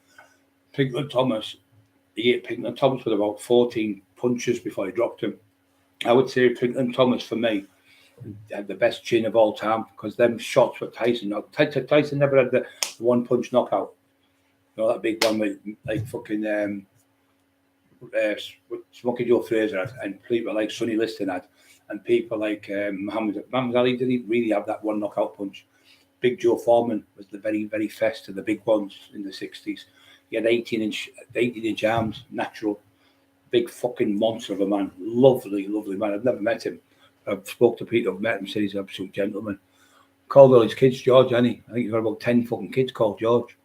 Pinkman Thomas, he hit Pinkman Thomas with about 14 punches before he dropped him. I would say Pinkman Thomas, for me, had the best chin of all time, because them shots were Tyson. Tyson never had the one punch knockout. You know, that big one with like fucking Smokey Joe Fraser had, and people like Sonny Liston had, and people like Muhammad Ali didn't really have that one knockout punch. Big Joe Foreman was the very, very first of the big ones in the 60s. He had 18-inch arms, natural. Big fucking monster of a man. Lovely, lovely man. I've never met him. I've spoke to people who've met him, said he's an absolute gentleman. Called all his kids George, hasn't he? I think he's got about 10 fucking kids called George.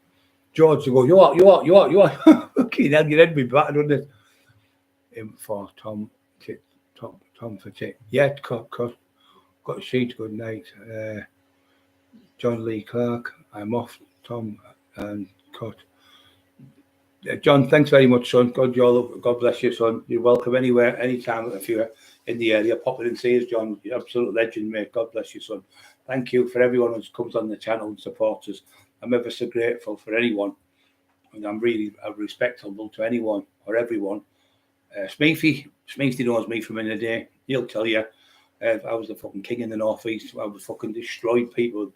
George to go, you are. Fucking hell, your head be battered, wouldn't it? Him for Tom for Tick. Yeah, got a sheet, good night. John Lee Clark, I'm off, Tom, and cut. John, thanks very much, son. God bless you, son. You're welcome anywhere, anytime. If you're in the area, pop in and see us, John. You're an absolute legend, mate. God bless you, son. Thank you for everyone who comes on the channel and supports us. I'm ever so grateful for anyone, and I'm really respectful to anyone or everyone. Smeefy knows me from in the day. He'll tell you I was the fucking king in the northeast. I was fucking destroyed people.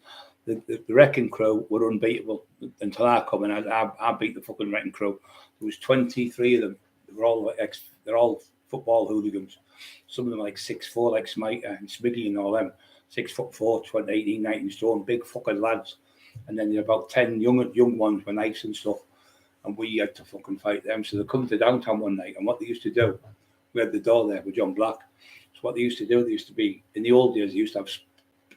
The Wrecking Crew were unbeatable until I come, and I beat the fucking Wrecking Crew. There was 23 of them. They're all football hooligans. Some of them like 6'4", like Smiter and Smiggy and all them. 6'4", 18, 19 stone, big fucking lads. And then there were about 10 young ones were nice and stuff. And we had to fucking fight them. So they come to downtown one night, and what they used to do, we had the door there with John Black. So what they used to do, they used to be, in the old days, they used to have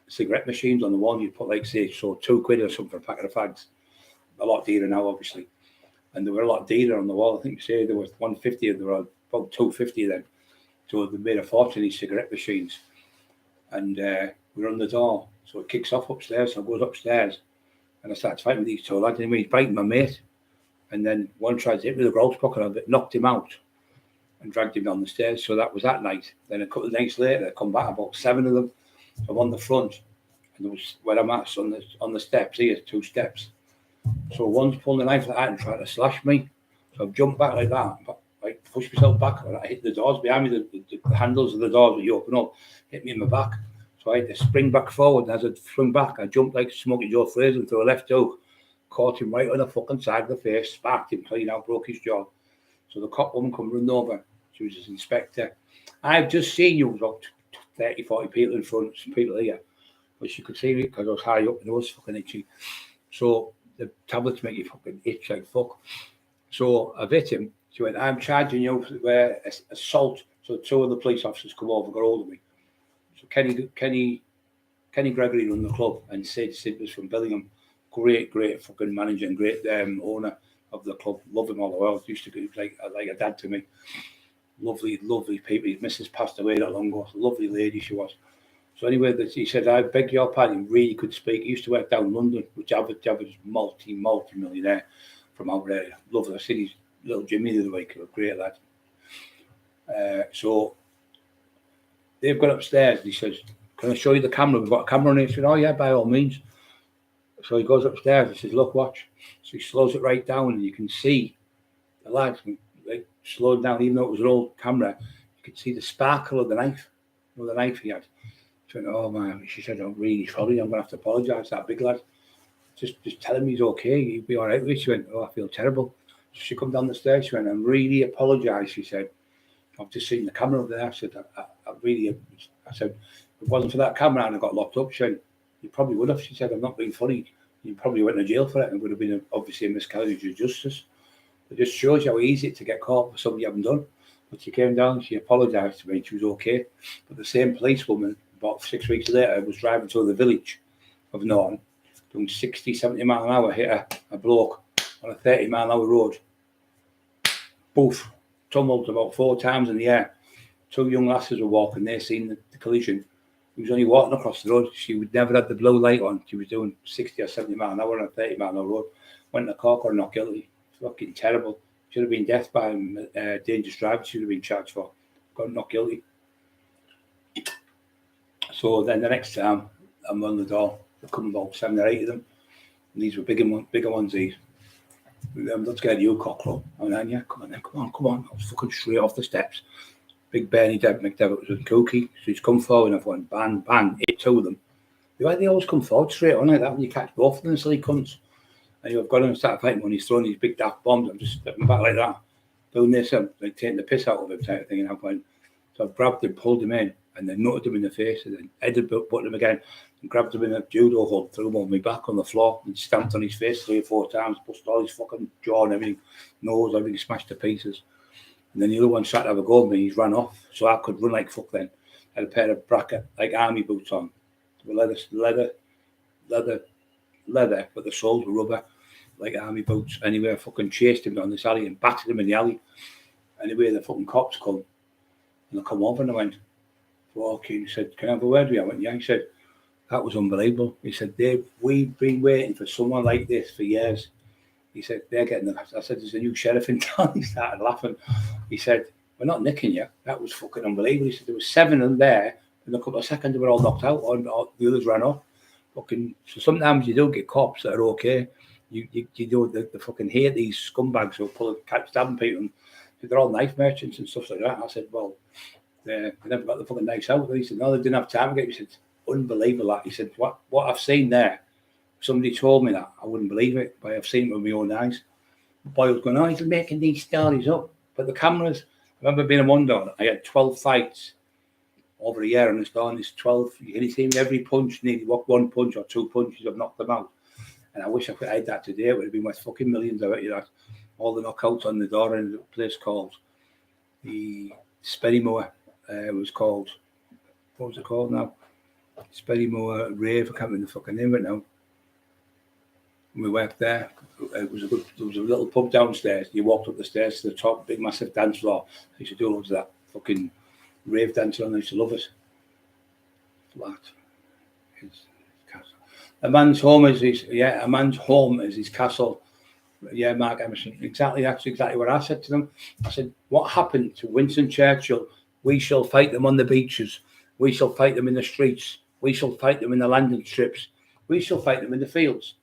cigarette machines on the wall. You'd put like, say, so £2 or something for a packet of fags. A lot dearer now, obviously. And they were a lot dearer on the wall. I think, say, there was 150 and there were about 250 then. So they made a fortune, these cigarette machines. And we're on the door. So it kicks off upstairs. So I goes upstairs and I start fighting with these two lads. And he's biting my mate. And then one tried to hit me with a gross pocket and I knocked him out and dragged him down the stairs. So that was that night. Then a couple of nights later, I come back, about 7 of them. I'm on the front, and there was where I'm at, so on the steps here, 2 steps. So one's pulling the knife like that and trying to slash me. So I've jumped back like that, but like pushed myself back, and I hit the doors behind me. The handles of the doors that you open up hit me in my back. So I had to spring back forward, and as I swung back, I jumped like Smokey Joe Fraser through a left hook, caught him right on the fucking side of the face, sparked him clean out, broke his jaw. So the cop woman come running over. She was his inspector. I've just seen you, about 30, 40 people in front, some people here. But she could see me because I was high up and I was fucking itchy. So the tablets make you fucking itch like fuck. So I've hit him. She went, I'm charging you for assault. So 2 of the police officers come over, got hold of me. So Kenny Gregory run the club, and Sid was from Billingham. Great fucking manager and great owner of the club. Love him all the world. Used to be like a dad to me. Lovely people. His missus passed away not long ago. Lovely lady she was. So anyway, he said, I beg your pardon, he really could speak. He used to work down in London, which average multi-millionaire from our area. Lovely. I seen his little Jimmy the other week, a great lad. So they've gone upstairs, and he says, can I show you the camera? We've got a camera on it. He said, oh yeah, by all means. So he goes upstairs and says, look, watch. So he slows it right down, and you can see the lad like slowed down, even though it was an old camera. You could see the sparkle of the knife, the knife he had. She went, oh man, she said, I'm really sorry, I'm going to have to apologise to that big lad. Just tell him he's okay, he'll be all right with it. She went, oh, I feel terrible. So she come down the stairs, she went, I'm really apologise, she said. I've just seen the camera over there. I said, I said, if it wasn't for that camera and I got locked up, she said, you probably would have. She said, I'm not being funny. You probably went to jail for it, and it would have been obviously a miscarriage of justice. It just shows you how easy it is to get caught for something you haven't done. But she came down, she apologised to me, and she was okay. But the same policewoman, about 6 weeks later, was driving through the village of Norton, doing 60, 70 mile an hour, hit a bloke on a 30 mile an hour road. Boof, tumbled about 4 times in the air. 2 young lasses were walking, they seen the collision. He was only walking across the road. She would never had the blue light on. She was doing 60 or 70 mile an hour on a 30 mile an hour road. Went to Cockerill, not guilty. Fucking terrible. Should have been death by dangerous driving. Should have been charged for. Got not guilty. So then the next time I'm on the door, there come about 7 or 8 of them. And these were bigger ones. These. Let's get you, Cockerill. And then come on. I was fucking straight off the steps. Big Bernie McDevitt was with Cookie, so he's come forward and I've went bang, bang, hit 2 of them. They always come forward straight on like that when you catch both of them, silly cunts. And you've got him and start fighting when he's throwing these big daft bombs. I'm just stepping back like that, doing this, and like taking the piss out of him type of thing. And I've went, so I've grabbed him, pulled him in, and then nutted him in the face, and then headed him again, and grabbed him in a judo hold, threw him on my back on the floor, and stamped on his face 3 or 4 times, busted all his fucking jaw and everything, nose, everything smashed to pieces. And then the other one tried to have a go at me, he's ran off, so I could run like fuck then. I had a pair of bracket, like army boots on, leather, but the soles were rubber, like army boots. Anyway, I fucking chased him down this alley and battered him in the alley. Anyway, the fucking cops come, and I come over and I went, walking, he said, can I have a word with you? I went, yeah. He said, that was unbelievable. He said, Dave, we've been waiting for someone like this for years. He said, they're getting the... I said, there's a new sheriff in town. He started laughing. He said, we're not nicking you. That was fucking unbelievable. He said, there was 7 of them there. In a couple of seconds, they were all knocked out. Or the others ran off. Fucking... So sometimes you don't get cops that are okay. You know, they fucking hate these scumbags who keep stabbing people. And they're all knife merchants and stuff like that. I said, well, they never got the fucking knives out. He said, no, they didn't have time to get it. He said, unbelievable that. He said, what I've seen there, somebody told me that. I wouldn't believe it, but I've seen it with my own eyes. The boy was going, oh, he's making these stories up. But the cameras, I remember being in one door, I had 12 fights over a year on this door, and it's 12, you can see every punch, nearly 1 punch or 2 punches, I've knocked them out. And I wish I could have had that today. It would have been worth fucking millions. I bet you that. All the knockouts on the door in a place called the Sperrymoor. It was called, what was it called now? Sperrymoor Rave. I can't remember the fucking name of it now. We worked there. There was a little pub downstairs. You walked up the stairs to the top, big massive dance floor. I used to do loads of that fucking rave dancing, and I used to love it. Flat. A man's home is his castle. Yeah, Mark Emerson. Exactly, that's exactly what I said to them. I said, what happened to Winston Churchill? We shall fight them on the beaches. We shall fight them in the streets. We shall fight them in the landing strips. We shall fight them in the fields.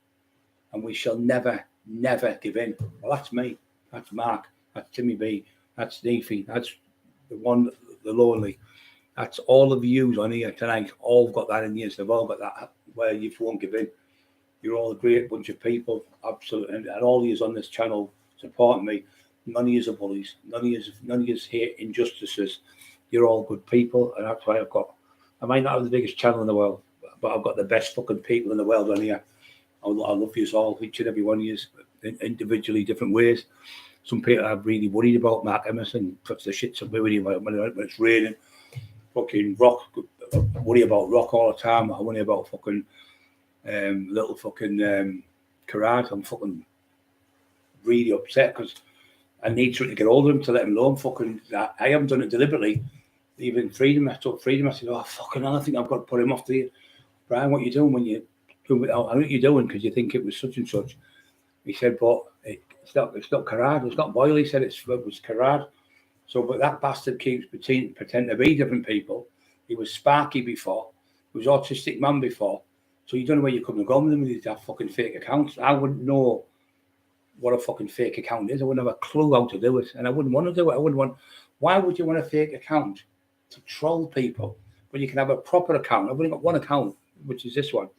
And we shall never, never give in. Well, that's me. That's Mark. That's Timmy B. That's Neefy. That's the one, the lonely. That's all of you on here tonight. All got that in you. They've all got that where you won't give in. You're all a great bunch of people. Absolutely. And all of you on this channel supporting me. None of you are bullies. None of you hate injustices. You're all good people. And that's why I might not have the biggest channel in the world, but I've got the best fucking people in the world on here. I love you all, each and every one of you, individually, different ways. Some people are really worried about Mark Emerson, puts the shit somewhere with him when it's raining. Fucking rock, I worry about rock all the time. I worry about fucking little fucking Karad. I'm fucking really upset because I need to get hold of him to let him know. I haven't done it deliberately. Even Freedom, I took Freedom. I said, oh, fucking hell, I think I've got to put him off the Brian, what are you doing when you I know what you're doing because you think it was such and such. He said, but it's not Karad, it's not Boyle. He said it was Karad. So, but that bastard keeps pretending to be different people. He was Sparky before. He was Autistic Man before. So you don't know where you're coming and going with him with these fucking fake accounts. I wouldn't know what a fucking fake account is. I wouldn't have a clue how to do it. And I wouldn't want to do it. Why would you want a fake account to troll people when you can have a proper account? I've only got one account, which is this one.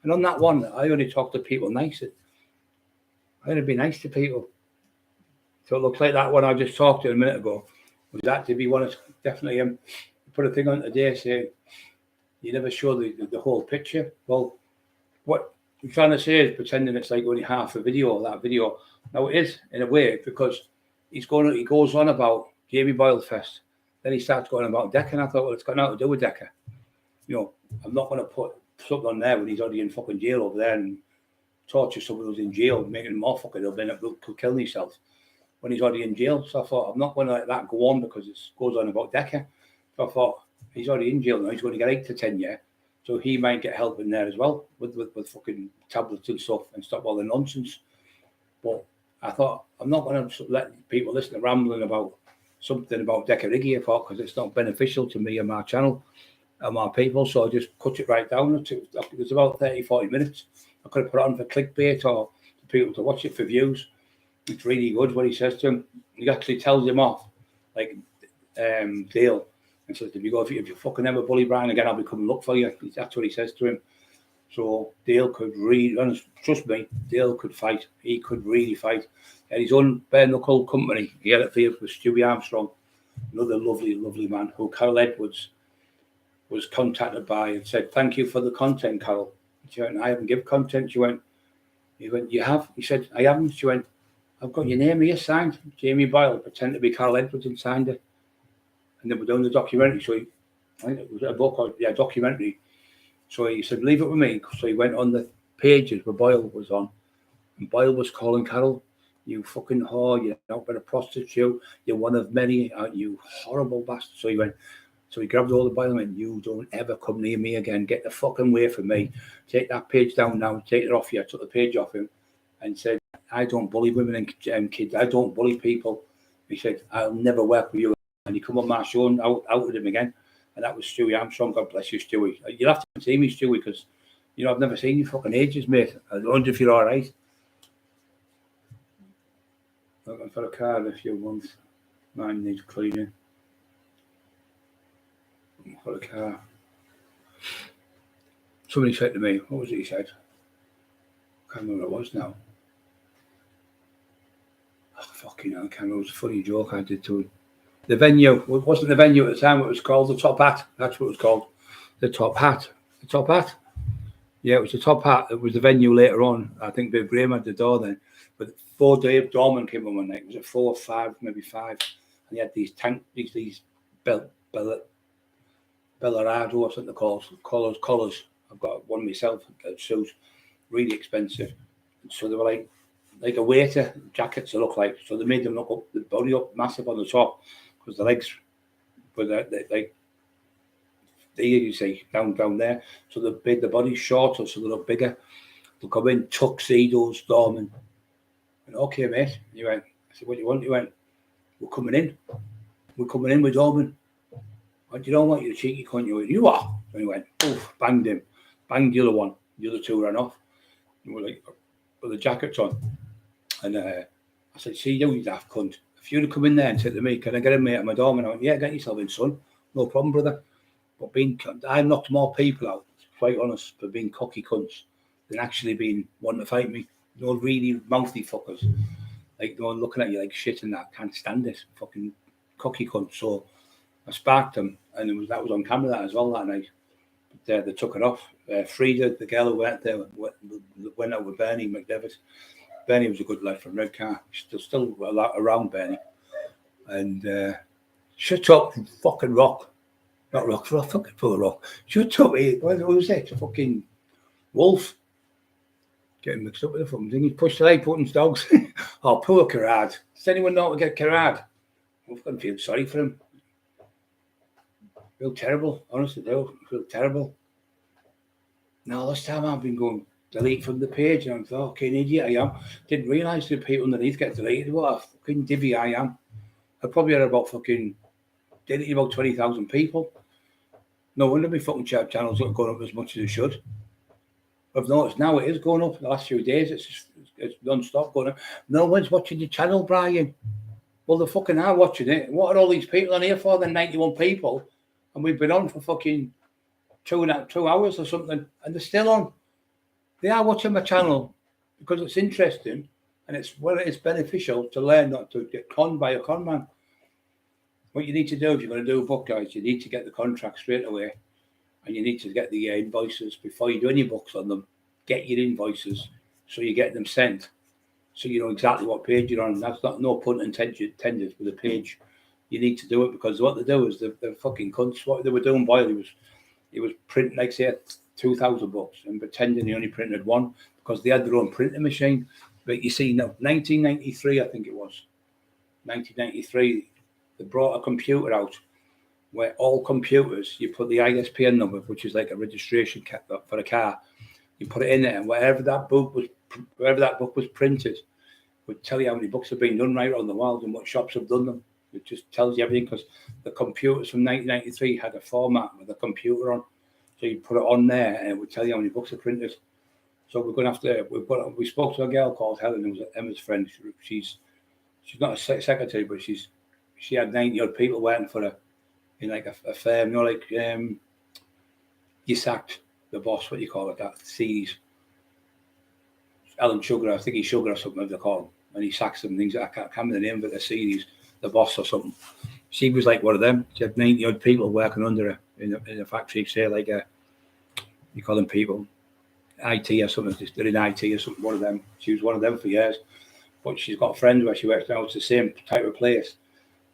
And on that one, I only talk to people nice. I only be nice to people. So it looks like that one I just talked to a minute ago was active. You want to definitely put a thing on today saying you never show the whole picture. Well, what I'm trying to say is pretending it's like only half a video of that video. Now it is in a way because he goes on about Jamie Boyle Fest. Then he starts going about Decker, and I thought, well, it's got nothing to do with Decker. You know, I'm not going to put something on there when he's already in fucking jail over there and torture someone who's in jail, making him more fucking ill, then he'll kill himself when he's already in jail. So I thought, I'm not going to let that go on because it goes on about Decker. So I thought, he's already in jail now, he's going to get 8 to 10 years. So he might get help in there as well with fucking tablets and stuff and stop all the nonsense. But I thought, I'm not going to let people listen to rambling about something about Decarigi because it's not beneficial to me and my channel and my people. So I just cut it right down. It was about 30, 40 minutes. I could have put it on for clickbait or for people to watch it for views. It's really good what he says to him. He actually tells him off, like Dale, and says, if you fucking ever bully Brian again, I'll be coming look for you. That's what he says to him. So Dale could really, trust me, Dale could fight. He could really fight. He had his own bare knuckle company. He had it for with Stewie Armstrong, another lovely, lovely man who Carol Edwards was contacted by and said, thank you for the content, Carol. She went, I haven't given content. He went, you have? He said, I haven't. She went, I've got your name here signed. Jamie Boyle pretended to be Carol Edwards and signed it. And then we're doing the documentary. So I think it was a book or documentary. So he said, leave it with me. So he went on the pages where Boyle was on. And Boyle was calling Carol, you fucking whore, you're not been a prostitute, you're one of many, you horrible bastard. So he grabbed all the Boyle and went, you don't ever come near me again. Get the fucking way from me. Take that page down now. Take it off you. I took the page off him and said, I don't bully women and kids. I don't bully people. He said, I'll never work with you. And he come on my show and outed him again. And that was Stewie Armstrong. God bless you, Stewie. You'll have to see me, Stewie, because, I've never seen you fucking ages, mate. I wonder if you're all right. Looking for a car in a few months. Mine needs cleaning. Looking for a car. Somebody said to me, what was it he said? I can't remember what it was now. Oh, fucking hell, I can't remember. It was a funny joke I did to him. The venue, it wasn't the venue at the time, it was called the Top Hat. That's what it was called. The Top Hat. The Top Hat? Yeah, it was the Top Hat. It was the venue later on. I think Bill Graham had the door then. But 4 Dave Dorman came on one night. Was it 4 or 5, maybe 5? And he had these Bellarado or something called collars. I've got one myself, a suit, really expensive. So they were like a waiter jackets to look like. So they made them look up, the body up massive on the top because the legs were like there you see down there. So they made the body shorter so they look bigger. They'll come in tuxedos, Dorman. And okay, mate. He went, I said, what do you want? He went, we're coming in with Dorman. What do you know what? You're a cheeky cunt. You went, you are. And he went, oof, banged him. Banged the other one. The other two ran off. And we're like, with the jackets on. And I said, see, you daft cunt. If you'd have come in there and said to me, can I get a mate at my dorm? And I went, yeah, get yourself in, son. No problem, brother. But I knocked more people out, quite honest, for being cocky cunts than actually being wanting to fight me. Really mouthy fuckers. Like, looking at you like shit and that. Can't stand it. Fucking cocky cunts. So I sparked them. And that was on camera that as well that night. But they took it off. Frida, the girl who went there, went out with Bernie McDevitt. Bernie was a good lad from Redcar. Still a lot around Bernie. And shut up, fucking rock. Not rock, fucking full of rock. Shut up, what was it? Fucking wolf. Getting mixed up with the fucking thing. He pushed the leg, Putin's dogs. Oh, poor Carrad. Does anyone know how to get Carrad? I fucking feel sorry for him. I feel terrible, honestly, do. I feel terrible. Now, this time I've been going delete from the page, and I thought, fucking idiot I am. Didn't realise the people underneath get deleted. What a fucking divvy I am. I probably had about 20,000 people. No wonder my fucking chat channel's not going up as much as it should. I've noticed now it is going up. The last few days, it's non-stop going up. No one's watching your channel, Brian. Well, they fucking are watching it. What are all these people on here for? They're 91 people, and we've been on for fucking 2 hours or something, and they're still on. They are watching my channel because it's interesting, and it's beneficial to learn not to get conned by a con man. What you need to do if you're going to do a book, guys, you need to get the contract straight away, and you need to get the invoices before you do any books on them. Get your invoices so you get them sent, so you know exactly what page you're on. That's no pun intended with a page. You need to do it because what they do is they're fucking cunts. What they were doing, Boyle, he was printing like say 2,000 books and pretending he only printed one because they had their own printing machine. But you see, now 1993, I think it was 1993. They brought a computer out where all computers, you put the ISPN number, which is like a registration for a car, you put it in there, and wherever that book was printed, would tell you how many books have been done right around the world and what shops have done them. It just tells you everything, because the computers from 1993 had a format with a computer on. So you put it on there and it would tell you how many books are printed. So we're going to have to, we spoke to a girl called Helen, who was Emma's friend. She's not a secretary, but she had 90 odd people working for her in like a firm, you know, like you sacked the boss, what do you call it, that series. Alan Sugar, I think he's Sugar or something, as they call him, and he sacks them things. I can't remember the name of the series, the boss or something. She was like one of them. She had 90 odd people working under her in a factory, say like you call them people, IT or something. They're in IT or something. One of them. She was one of them for years, but she's got friends where she works now. It's the same type of place.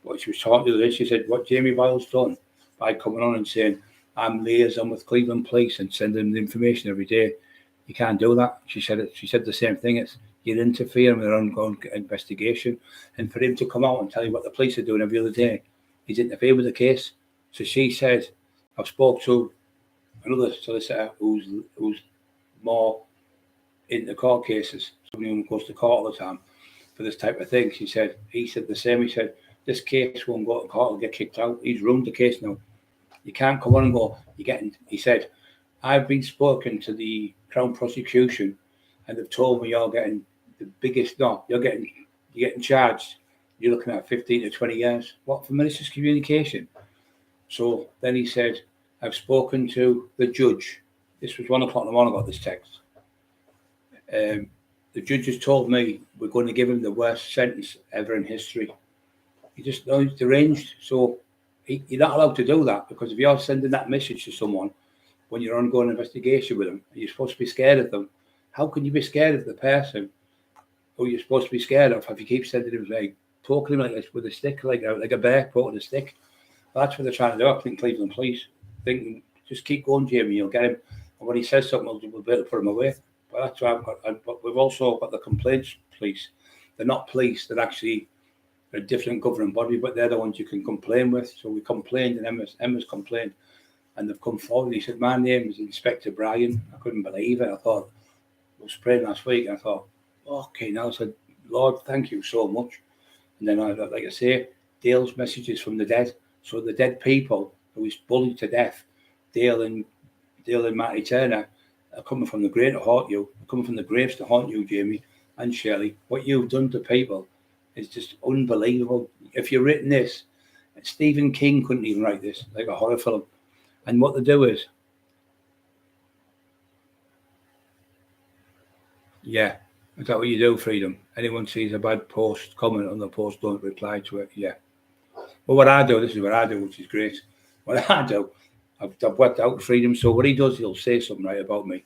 But she was talking to the other day. She said what Jamie Boyle's done by coming on and saying I'm liaison with Cleveland Police and sending them the information every day. You can't do that. She said the same thing. It's you're interfering with their ongoing investigation, and for him to come out and tell you what the police are doing every other day, he's interfered with the case. So she said, I've spoke to another solicitor who's more into court cases, somebody who goes to court all the time for this type of thing. He said the same. He said this case won't go to court, will get kicked out. He's ruined the case now. You can't come on and go, you're getting, he said, I've been spoken to the Crown prosecution and they've told me you're getting the biggest, you're getting charged. You're looking at 15 to 20 years. What, for malicious communication? So then he said, I've spoken to the judge. This was 1 o'clock in the morning I got this text. The judge has told me we're going to give him the worst sentence ever in history. He just knows he's deranged. So you're not allowed to do that, because if you're sending that message to someone when you're ongoing investigation with them, and you're supposed to be scared of them, how can you be scared of the person who you're supposed to be scared of if you keep sending him, like, poking him like this with a stick, like a bear poking a stick? Well, that's what they're trying to do. I think Cleveland Police thinking, just keep going, Jamie, you'll get him. And when he says something, we'll be able to put him away. But that's why I've got. But we've also got the complaints police. They're not police. They're actually a different governing body, but they're the ones you can complain with. So we complained, and Emma's complained, and they've come forward. He said, my name is Inspector Brian. I couldn't believe it. I thought, I was praying last week, and I thought, okay, now I said, Lord, thank you so much. And then, like I say, Dale's messages from the dead. So the dead people who he's bullied to death, Dale and Matty Turner, are coming from the grave to haunt you. They're coming from the graves to haunt you, Jamie and Shelley. What you've done to people is just unbelievable. If you've written this, Stephen King couldn't even write this, like a horror film. And what they do is, yeah, is that what you do, Freedom? Anyone sees a bad post, comment on the post, don't reply to it. Yeah. Well, what I do, this is what I do, which is great. What I do, I've worked out Freedom. So what he does, he'll say something right about me.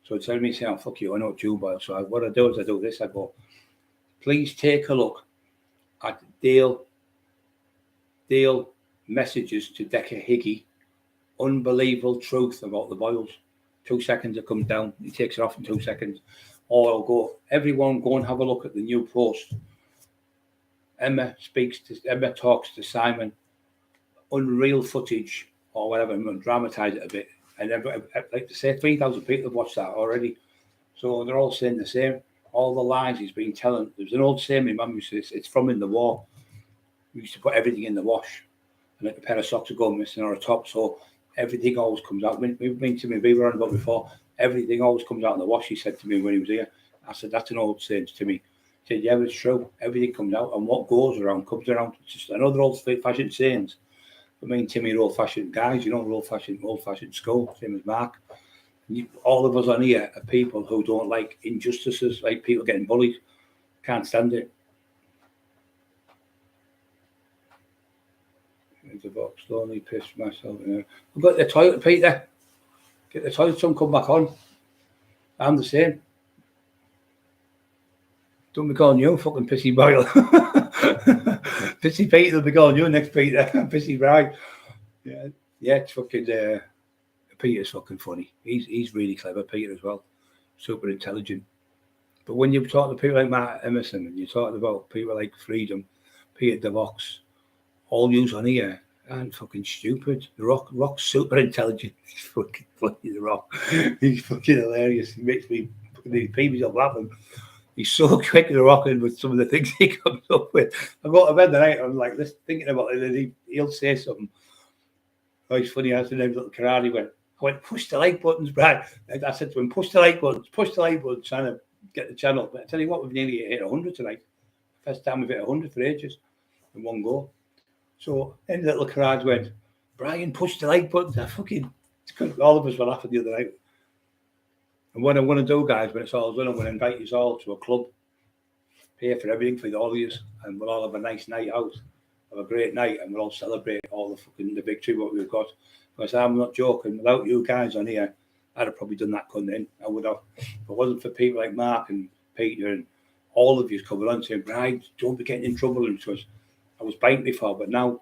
So it's telling me, saying, oh, fuck you, I know it's you, Boyle. So what I do is I do this. I go, please take a look at Dale messages to Decker Higgy. Unbelievable truth about the Boyles. 2 seconds it comes down. He takes it off in 2 seconds. Or I'll go, everyone go and have a look at the new post. Emma talks to Simon. Unreal footage or whatever. I'm going to dramatise it a bit. And I'd like to say 3,000 people have watched that already. So they're all saying the same. All the lies he's been telling. There's an old saying my mum used to say, it's from in the war. We used to put everything in the wash. And like a pair of socks would go missing or a top. So everything always comes out. We've been to me, we were on about before. Everything always comes out in the wash, he said to me when he was here. I said, that's an old saying to me. He said, yeah, it's true. Everything comes out. And what goes around comes around. It's just another old-fashioned sayings. I mean, Timmy are old-fashioned guys, we're old-fashioned school, same as Mark. All of us on here are people who don't like injustices, like people getting bullied. Can't stand it. The box, slowly pissed myself. We've got the toilet, Peter. Get the toilet, some come back on. I'm the same. Don't be calling you fucking Pissy Boyle. Pissy Peter will be calling you next, Peter. Pissy Brian. Yeah, it's fucking. Peter's fucking funny. He's really clever, Peter, as well. Super intelligent. But when you're talking to people like Matt Emerson and you're talking about people like Freedom, Peter DeVox, all yous on here aren't fucking stupid. The Rock's super intelligent. He's fucking funny, The Rock. He's fucking hilarious. He makes me fucking pee myself laughing. He's so quick to rocking with some of the things he comes up with. I got to bed the night, I'm like, thinking about it, and he'll say something. Oh, it's funny, as the name little karate went, push the like buttons, Brad. I said to him, push the like buttons, trying to get the channel. But I tell you what, we've nearly hit 100 tonight. First time we've hit 100 for ages in one go. So then the little karate went, Brian, push the like buttons. All of us were laughing the other night. And what I want to do, guys, when it's all done, I'm going to invite you all to a club, pay for everything for all of you, and we'll all have a nice night out, have a great night, and we'll all celebrate all the victory what we've got. Because I'm not joking, without you guys on here, I'd have probably done that in. I would have. If it wasn't for people like Mark and Peter and all of you coming on saying, Brian, don't be getting in trouble, and because I was biting before, but now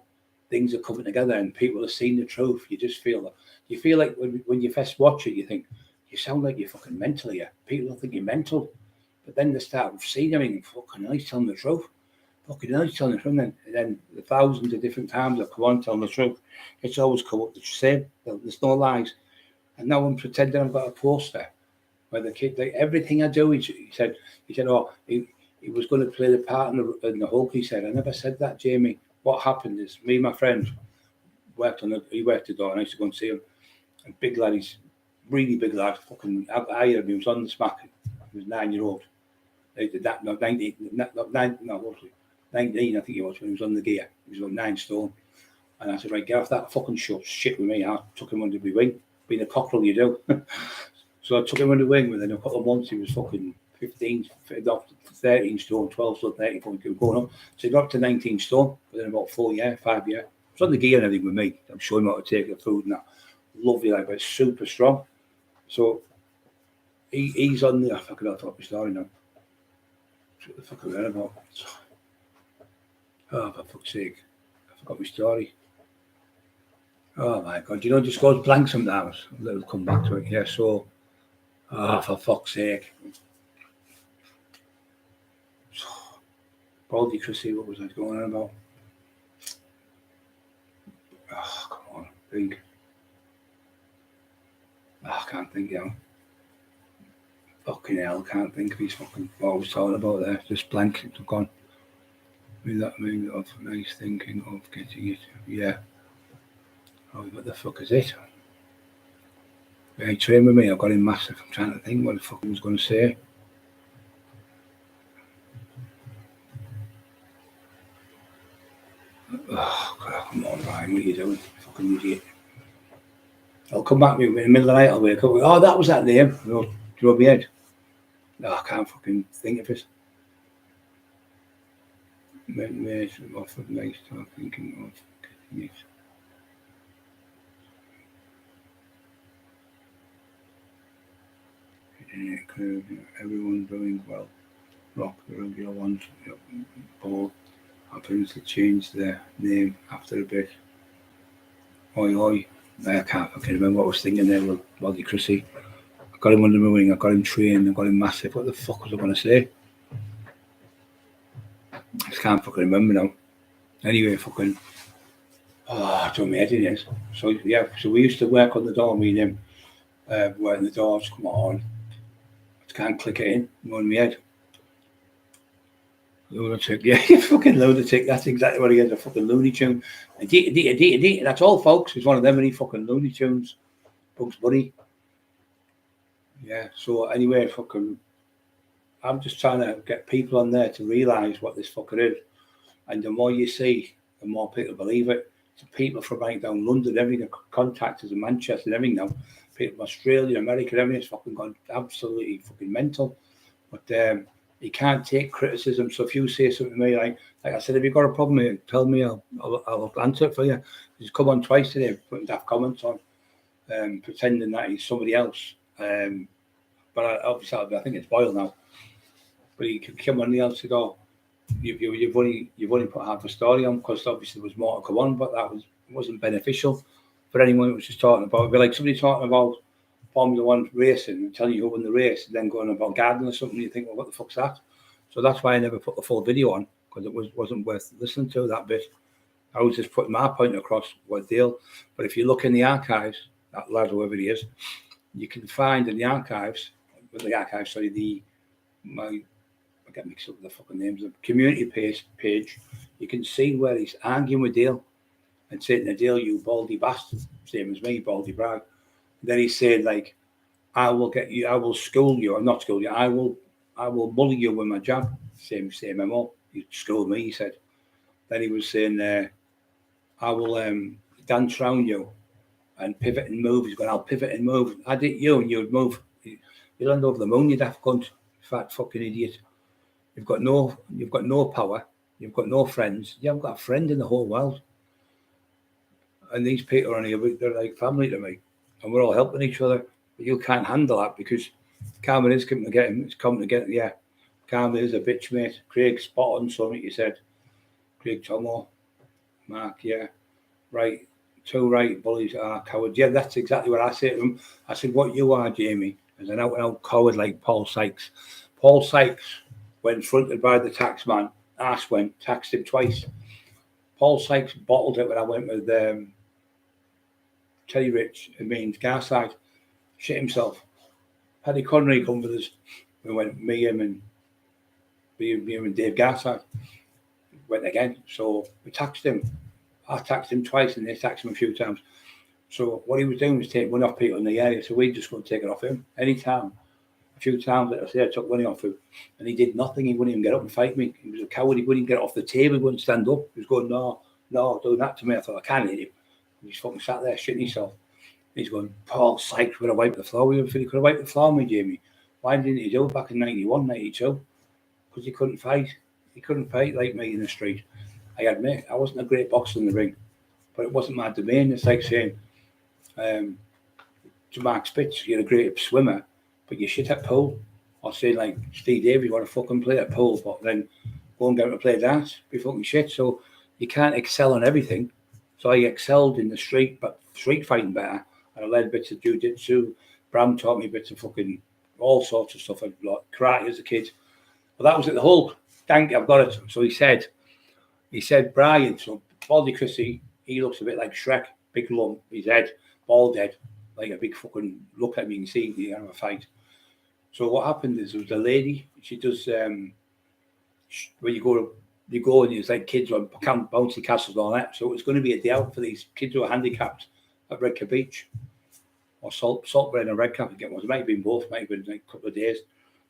things are coming together and people are seeing the truth. You just feel that. You feel like when you first watch it, you think, you sound like you're fucking mental here. People don't think you're mental. But then they start seeing everything, fucking hell, he's telling the truth. Fucking hell, he's telling the truth. And then the thousands of different times I've come on telling the truth, it's always come up the same. There's no lies. And now I'm pretending I've got a poster where the kid, like everything I do, he said, oh, he was going to play the part in the Hulk. He said, I never said that, Jamie. What happened is me and my friend he worked the door, and I used to go and see him. And big lad, he's really big lad, fucking, I heard him, he was on the smack. He was 9-year-old. 19, I think he was, when he was on the gear. He was about 9 stone. And I said, right, get off that fucking shit with me. I took him under my wing. Being a cockerel, you do. So I took him under the wing, within a couple of months, he was fucking 15, 13 stone, 12 stone, 13 stone, going up. So he got up to 19 stone within about 5 years. He was on the gear and everything with me. I'm showing him how to take the food and that. Lovely, like, but super strong. So he's on the, I fucking I'll talk my story now. What the fuck am I about? Oh, for fuck's sake. I forgot my story. Oh my God, you know, it just goes blank sometimes. We'll come back to it. Yeah, so, for fuck's sake. Paul Sykes, what was I going on about? Oh, come on, think. Oh, I can't think now. Fucking hell, I can't think of his fucking what I was talking about there. Just blank, it's gone. With that meaning of nice thinking of getting it. Yeah. Oh, what the fuck is it? Yeah, he trained with me, I got him massive. I'm trying to think what the fuck I was going to say. Oh, God, come on, Ryan, what are you doing? Fucking idiot. I'll come back to me in the middle of the night, I'll wake up. Oh, that was that name. Do you know my head? No, I can't fucking think of it. Mate, offered nice talk, thinking of getting it. Everyone doing well. Rock, the regular ones. Paul happens to change their name after a bit. Oi. I can't fucking remember what I was thinking there with Bloody Chrissy. I got him under my wing, I got him trained, I got him massive. What the fuck was I going to say? I just can't fucking remember now. Anyway, fucking. Oh, I don't know, it is. So, yeah, so we used to work on the door, me and him. Working the doors, come on. I can't click it in, I'm on my head. Lunatic, yeah, you fucking lunatic. That's exactly what he is, a fucking Looney Tune. That's all, folks. He's one of them, and he fucking Looney Tunes. Bugs Bunny. Yeah, so anyway, fucking, I'm just trying to get people on there to realise what this fucker is. And the more you see, the more people believe it. So people from right down London, everything, contactors in Manchester, everything now. People from Australia, America, everything's fucking gone absolutely fucking mental. But you can't take criticism. So if you say something to me, like I said, if you've got a problem with it, tell me, I'll answer it for you. He's come on twice today, putting daft comments on, pretending that he's somebody else. But obviously, I think it's Boyle now. But he could come on the else to go. You've only put half a story on because obviously there was more to go on, but that wasn't beneficial for anyone who was just talking about. It'd be like somebody talking about Formula One racing and telling you who won the race, and then going about gardening or something. You think, well, what the fuck's that? So that's why I never put the full video on, because it wasn't worth listening to that bit. I was just putting my point across what deal. But if you look in the archives, that lad, whoever he is, you can find in the archives, my get mixed up with the fucking names. The community page, you can see where he's arguing with Dale and saying to Dale, "You baldy bastard," same as me, baldy brag. Then he's saying like, "I will get you. I will school you. Or not school you. I will bully you with my jab." Same MO. You school me, he said. Then he was saying, "I will dance around you and pivot and move." He's going, "I'll pivot and move. I did you and you'd move. You land over the moon, you daft cunt, fat fucking idiot. You've got no power. You've got no friends. You haven't got a friend in the whole world. And these people are only they're like family to me, and we're all helping each other. But you can't handle that because karma is coming to get him. It's coming to get him. Yeah, karma is a bitch, mate. Craig, spot on something you said. Craig Tomo, Mark, yeah, right. Too right, bullies are cowards. Yeah, that's exactly what I say to them. I said, what you are, Jamie, is an out-and-out coward like Paul Sykes. Paul Sykes, when fronted by the tax man, taxed him twice. Paul Sykes bottled it when I went with Terry Rich and Means Garside. Shit himself. Paddy Connery come with us. We went, me, him, and Dave Garside. Went again. So we taxed him. I taxed him twice and they taxed him a few times. So what he was doing was taking money off people in the area. So we just couldn't take it off him anytime. A few times, like I said, I took money off him and he did nothing. He wouldn't even get up and fight me. He was a coward. He wouldn't get off the table. He wouldn't stand up. He was going, no, doing that to me. I thought, I can't hit him. He's fucking sat there shitting himself. He's going, Paul Sykes would have wiped the floor with him. He could have wiped the floor with me, Jamie. Why didn't he do it back in 91, 92? Because he couldn't fight. He couldn't fight like me in the street. I admit, I wasn't a great boxer in the ring, but it wasn't my domain. It's like saying to Mark Spitz, you're a great swimmer, but you're shit at pool. Or saying like, Steve Davis, you want to fucking play at pool, but then go and get him to play dance, be fucking shit. So you can't excel on everything. So I excelled in the street, but street fighting better. And I learned bits of jiu-jitsu. Bram taught me bits of fucking all sorts of stuff. I like karate as a kid. But that was at the Hulk. Thank you, I've got it. So he said, Brian, so Baldy Chrissy, he looks a bit like Shrek, big lump, his head, bald head, like a big fucking, look at me, you can see the kind of a fight. So what happened is there was a lady, she does, when you go and it's like kids on bouncy castles and all that. So it was going to be a day out for these kids who are handicapped at Redcar Beach, or Saltburn and Redcar, I forget what it might have been both, might have been like a couple of days.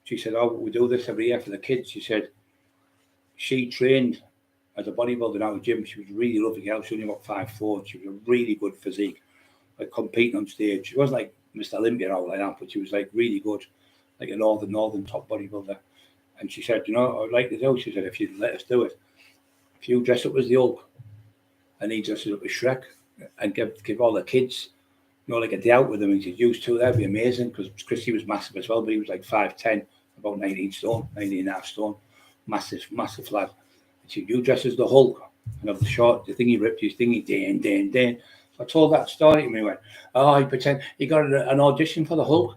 She said, oh, we do this every year for the kids. She said, she trained as a bodybuilder out of the gym. She was a really lovely girl. She only about 5'4". She was a really good physique, like competing on stage. She wasn't like Mr. Olympia or like that, but she was like really good, like a northern top bodybuilder. And she said, you know what I'd like to do? She said, if you'd let us do it, if you dress up as the Hulk and he dresses up as Shrek and give all the kids, you know, like a day out with them and you use two, that'd be amazing. Because Chrissy was massive as well, but he was like 5'10", about 19 and a half stone, massive lad. You dress as the Hulk and have the short, the thing he ripped, his thingy, Dan. So I told that story to him. He went, oh, he pretend he got an audition for the Hulk.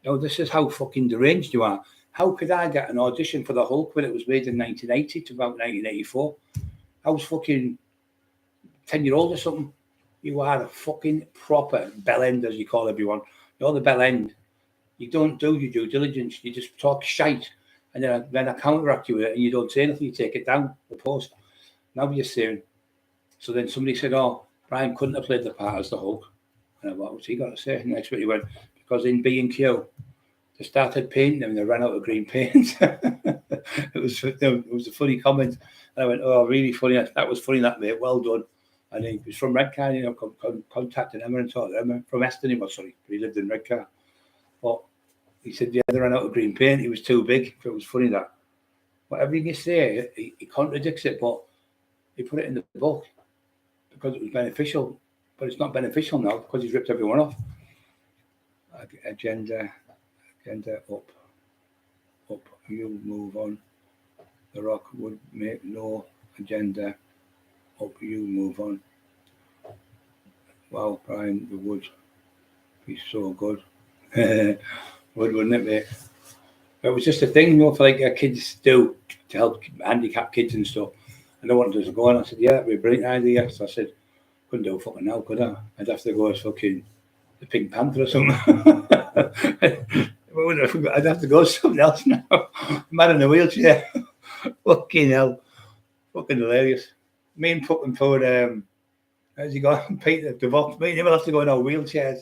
No, this is how fucking deranged you are. How could I get an audition for the Hulk when it was made in 1980 to about 1984? I was fucking 10-year-old or something. You are a fucking proper bell end, as you call everyone. You're the bell end. You don't do your due diligence. You just talk shite. And then I counteract you with it and you don't say anything, you take it down the post. Now you're saying. So then somebody said, oh, Brian couldn't have played the part as the Hulk. And I thought, what's he got to say? And next week he went, because in B&Q, they started painting them and they ran out of green paint. It was a funny comment. And I went, oh, really funny. That was funny, that mate. Well done. And he was from Redcar, you know, contacting Emma and talking to Emma. From Eston, he was, sorry. He lived in Redcar. But he said, yeah, they ran out of green paint. He was too big. It was funny that. Whatever you say, he contradicts it, but he put it in the book because it was beneficial. But it's not beneficial now because he's ripped everyone off. Agenda up. You move on. The Rock would make no agenda up. You move on. Wow, Brian, the would be so good. Wouldn't it, mate? It was just a thing, you know, for like kids do to help handicapped kids and stuff. And I wanted to go on. I said, yeah, that'd be a brilliant idea. So I said, couldn't do it fucking now, could I? I'd have to go as fucking the Pink Panther or something. I'd have to go something else now. Man in a wheelchair. Fucking hell. Fucking hilarious. Me and fucking poor, how's he got? Peter DeVos. Me and him will have to go in our wheelchairs.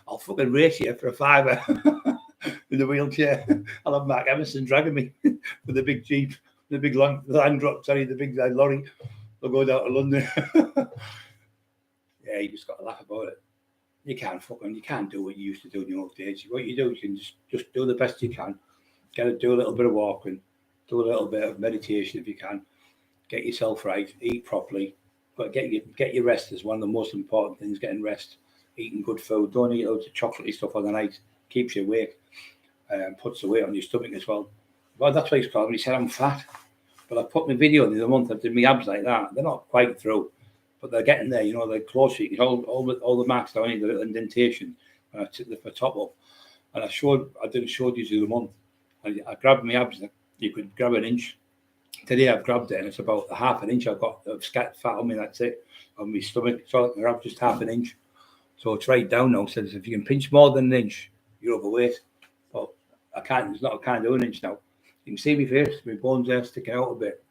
I'll fucking race you for a fiver in the wheelchair. I'll have Mark Emerson dragging me with the big Jeep, the big Land Rover, the big lorry. We'll go down to London. Yeah, you just got to laugh about it. You can't do what you used to do in the old days. What you do, you can just do the best you can. Do a little bit of walking, do a little bit of meditation if you can. Get yourself right, eat properly, but get your rest is one of the most important things. Getting rest, eating good food. Don't eat loads of chocolatey stuff on the night. Keeps you awake, puts the weight on your stomach as well. Well, that's why he's called me. He said I'm fat, but I put my video in the other month. I did my abs like that. They're not quite through, but they're getting there. You know, they're closer. You can all the marks down here, the little indentation. And I took the top up, and I did a showed you the other month. I grabbed my abs. You could grab an inch. Today I've grabbed it, and it's about a half an inch. I've got scat fat on me. That's it, on my stomach. So I grab just half an inch. So it's right down now. Says if you can pinch more than an inch, you're overweight. But I can't. I can't do an inch now. You can see my face. My bones are sticking out a bit,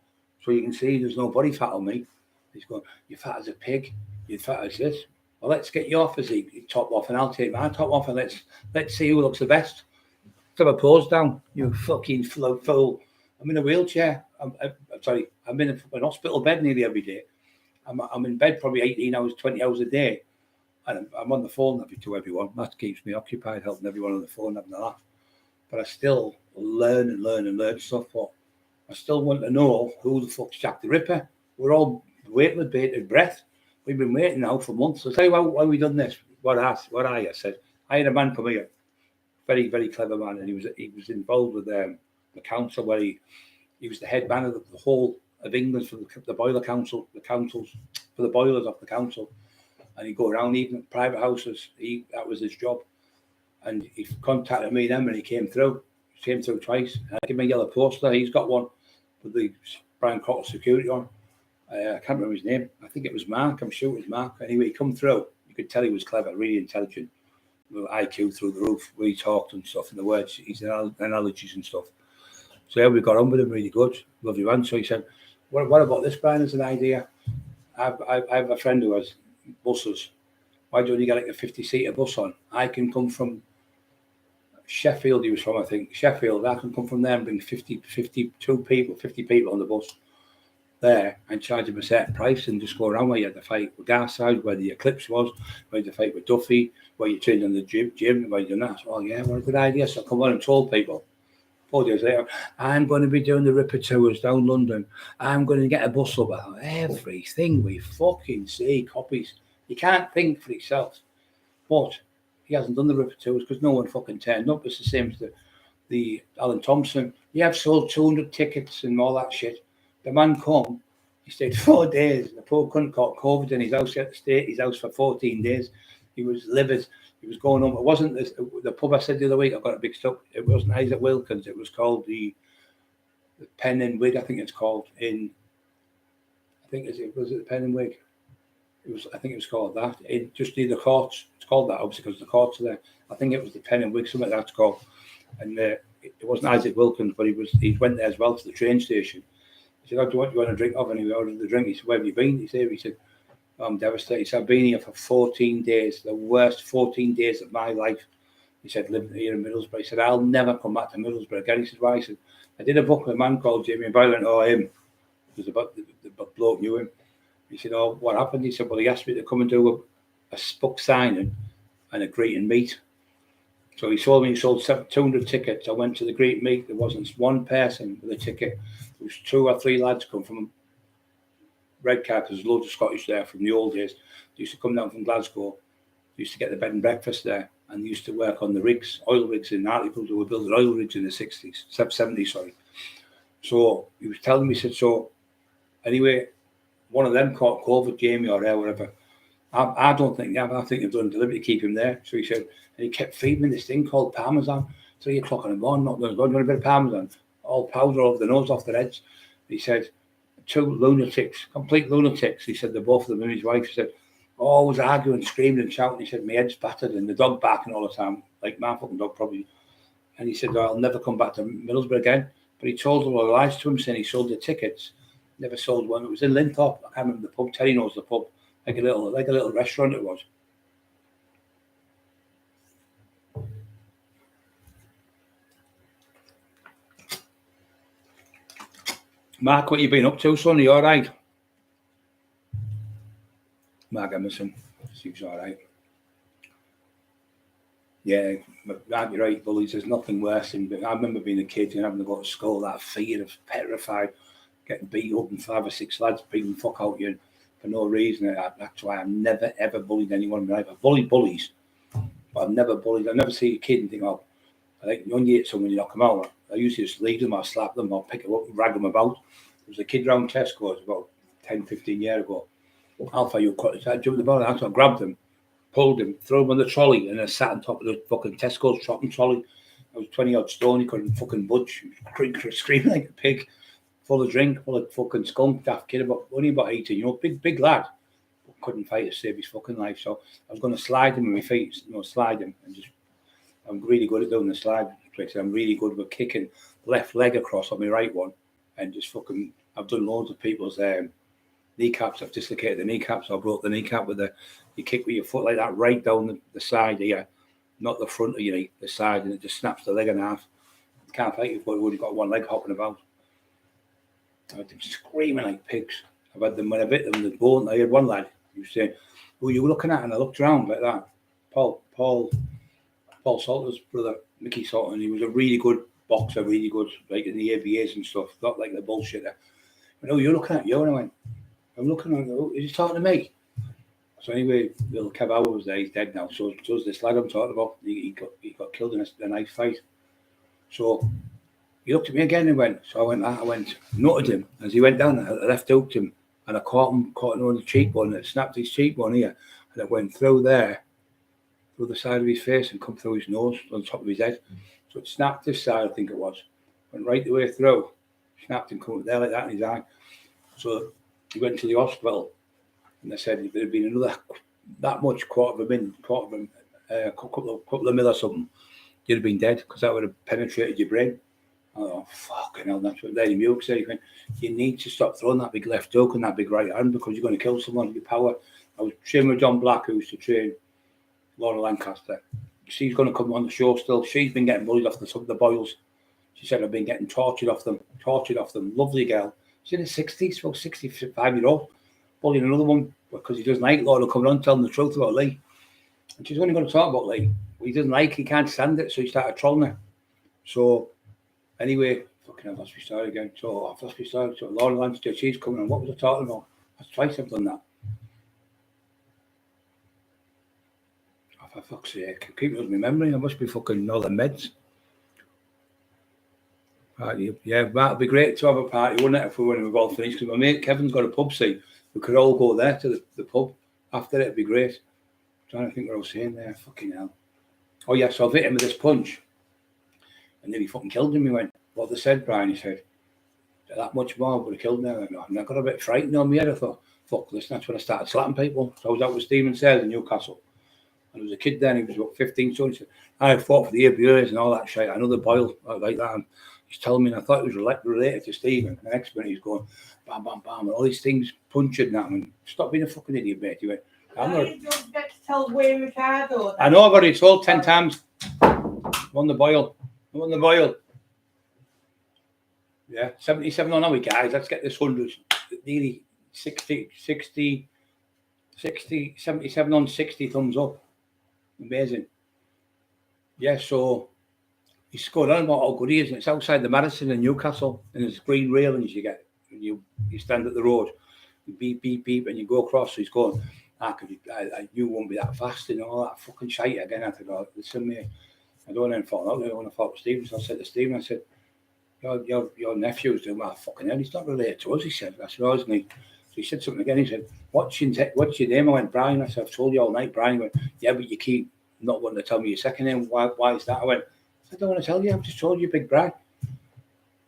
so you can see there's no body fat on me. He's going, "You're fat as a pig. You're fat as this." Well, let's get your physique top off, and I'll take my top off, and let's see who looks the best. Let's have a pose down. You fucking fool. I'm in a wheelchair. I'm sorry. I'm in an hospital bed nearly every day. I'm in bed probably 18 hours, 20 hours a day. And I'm on the phone to everyone. That keeps me occupied, helping everyone on the phone, having a laugh. But I still learn stuff. But I still want to know who the fuck's Jack the Ripper. We're all waiting with bated breath. We've been waiting now for months. I'll tell you why we done this. What I said. I had a man come here, very, very clever man, and he was involved with the council where he was the head man of the whole of England for the boiler council, the councils for the boilers of the council, and he'd go around even at private houses. That was his job, and he contacted me then when he came through. He came through twice. And I gave him a yellow poster. He's got one with the Brian Cotter security on. I can't remember his name. I think it was Mark. I'm sure it was Mark. Anyway, he come through. You could tell he was clever, really intelligent, with IQ through the roof. Where he talked and stuff, and the words, his analogies and stuff. So yeah, we got on with him really good. Lovely man. So he said, what about this, Brian, as an idea? I have a friend who has buses. Why don't you get like a 50-seater bus on? I can come from Sheffield, he was from, I think. Sheffield, I can come from there and bring 50 people on the bus there and charge them a certain price and just go around where you had to fight with Garside, where the Eclipse was, where you had to fight with Duffy, where you trained in the gym, where you done that. So, oh yeah, what a good idea. So I come on and told people. 4 days later, I'm going to be doing the Ripper tours down London. I'm going to get a bus up. Everything we fucking see, copies. You can't think for yourself. But he hasn't done the Ripper tours because no one fucking turned up. It's the same as the Alan Thompson. You have sold 200 tickets and all that shit. The man come, he stayed 4 days. The poor cunt caught COVID in his house. He had to stay at his house for 14 days. He was livid. He was going home. It wasn't the pub I said the other week. I got it mixed up. It wasn't Isaac Wilkins. It was called the Pen and Wig. I think it's called was it the Pen and Wig? I think it was called that. Just near the courts. It's called that obviously because the courts are there. I think it was the Pen and Wig, something like that's called. And it wasn't Isaac Wilkins, but he went there as well to the train station. He said, "Oh, do you want a drink of?" And he ordered the drink. He said, "Where have you been?" He said, "I'm devastated." He said, "I've been here for 14 days, the worst 14 days of my life." He said, "Living here in Middlesbrough." He said, "I'll never come back to Middlesbrough again." He said, "Why?" He said, "I did a book with a man called Jamie Byron, or him." It was about the bloke knew him. He said, "Oh, what happened?" He said, "Well, he asked me to come and do a book signing and a greet and meet." So he sold 200 tickets. I went to the greet and meet. There wasn't one person with a ticket. There was 2 or 3 lads come from Redcar, because there's loads of Scottish there from the old days. They used to come down from Glasgow. They used to get the bed and breakfast there, and they used to work on the rigs, oil rigs in Hartlepool. They were building oil rigs in the 70s, sorry. So he was telling me, he said, so anyway, one of them caught COVID, Jamie or whatever. I don't think they have. I think they've done deliberately to keep him there. So he said, and he kept feeding me this thing called Parmesan. 3 o'clock in the morning, not going to a bit of Parmesan, all powder over the nose, off their heads. He said, 2 lunatics, complete lunatics. He said, they're both of them and his wife. He said, always arguing, screaming and shouting. He said, my head's battered and the dog barking all the time. like my fucking dog probably. And he said, I'll never come back to Middlesbrough again. But he told all the lies to him, saying he sold the tickets. Never sold one. It was in Linthorpe. I can't remember the pub. Terry knows the pub. Like a little restaurant it was. Mark, what you been up to, son? Are you all right? Mark Emerson. Seems all right. Yeah, you're right, bullies. There's nothing worse than. I remember being a kid and having to go to school, that fear of petrified, getting beat up and 5 or 6 lads beating the fuck out of you for no reason. That's why I've never ever bullied anyone in my life. I've bullied bullies, but I've never bullied. I never see a kid and think, oh, I think when you hit someone, you knock them out. I usually just leave them or slap them or pick them up and drag them about. There was a kid round Tesco's about 10, 15 years ago. Alpha, you cut. I jumped the ball, I grabbed him, pulled him, threw him on the trolley, and I sat on top of the fucking Tesco's shopping trolley. I was 20 odd stone, he couldn't fucking budge, screaming like a pig, full of drink, full of fucking skunk, daft kid, only about 18, big lad, but couldn't fight to save his fucking life. So I was going to slide him with my feet, slide him, and I'm really good at doing the slide tricks. I'm really good with kicking left leg across on my right one, and just fucking, I've done loads of people's kneecaps. I've dislocated the kneecaps. I broke the kneecap with you kick with your foot like that right down the side here, not the front of your knee, the side, and it just snaps the leg in half. You can't fight your foot when you've got one leg hopping about. I had them screaming like pigs. I've had them when I bit them, the bone. I had one lad who was saying, who are you looking at? And I looked around like that. Paul Salter's brother, Mickey Salter, and he was a really good boxer, really good, like in the ABAs and stuff, not like the bullshitter. But, oh, you're looking at you? And I went, I'm looking at you. Is he talking to me? So anyway, little Kev Howard was there. He's dead now. So this lad I'm talking about. He got killed in a knife fight. So he looked at me again and went. So I went, nutted him as he went down. I left hooked him, and I caught him on the cheekbone. And it snapped his cheekbone here, and it went through there, through the side of his face, and come through his nose on top of his head. So it snapped this side, I think it was. Went right the way through. Snapped him, come there like that in his eye. So he went to the hospital, and they said if there had been another that much quarter of a couple of mil or something, you'd have been dead, because that would have penetrated your brain. Oh, fucking hell, that's what Lady Muke said. You need to stop throwing that big left hook and that big right hand, because you're going to kill someone with your power. I was training with John Black, who used to train Laura Lancaster. She's going to come on the show still. She's been getting bullied off the boils. She said, I've been getting tortured off them. Lovely girl. She's in her 60s, well, 65-year-old, bullying another one because he doesn't like Laura coming on telling the truth about Lee. And she's only going to talk about Lee. What he doesn't like, he can't stand it, so he started trolling her. So, anyway, fucking I've lost my story again. So, I've lost my story. So, Laura Lancaster, she's coming on. What was I talking about? That's twice I've done that. Oh, for fuck's sake, I keep losing my memory. I must be fucking all the meds. Yeah, that'd be great to have a party, wouldn't it, if we were all finished? Because my mate Kevin's got a pub scene. We could all go there to the pub after it. It'd be great. I'm trying to think what I was saying there. Fucking hell. Oh, yeah, so I've hit him with this punch. And then he fucking killed him. He went, what they said, Brian, he said, that much more would have killed me. And I got a bit frightened on my head. I thought, fuck, listen, that's when I started slapping people. So I was out with Stephen Sayles in Newcastle. And there was a kid there, and he was about 15, so he said, I fought for the ABAs and all that shit. Another boil like that. And he's telling me, and I thought it was related to Stephen. And the next minute he's going, bam, bam, bam, and all these things punching and that. And stop being a fucking idiot, mate. He went, I'm not. You don't get to tell where Ricardo. I know, I've already told 10 times. I'm on the boil. Yeah, 77 on our guys. Let's get this 100. Nearly 60, 77 on 60 thumbs up. Amazing. Yeah, so he scored on about how good he is. And it's outside the Madison in Newcastle, and there's green railings you get. And you stand at the road, you beep, beep, beep, and you go across. So he's going, you won't be that fast and all that fucking shite again. I thought, listen, mate, I don't want to fall out. I don't want to fall with Stephen. So I said to Stephen, I said, your nephew's doing well, fucking hell. He's not related to us, he said. I said, isn't he? So he said something again. He said, what's your name? I went, Brian. I said, I've told you all night, Brian. He went, yeah, but you keep not wanting to tell me your second name. Why is that? I went, I don't want to tell you. I've just told you, Big Brian.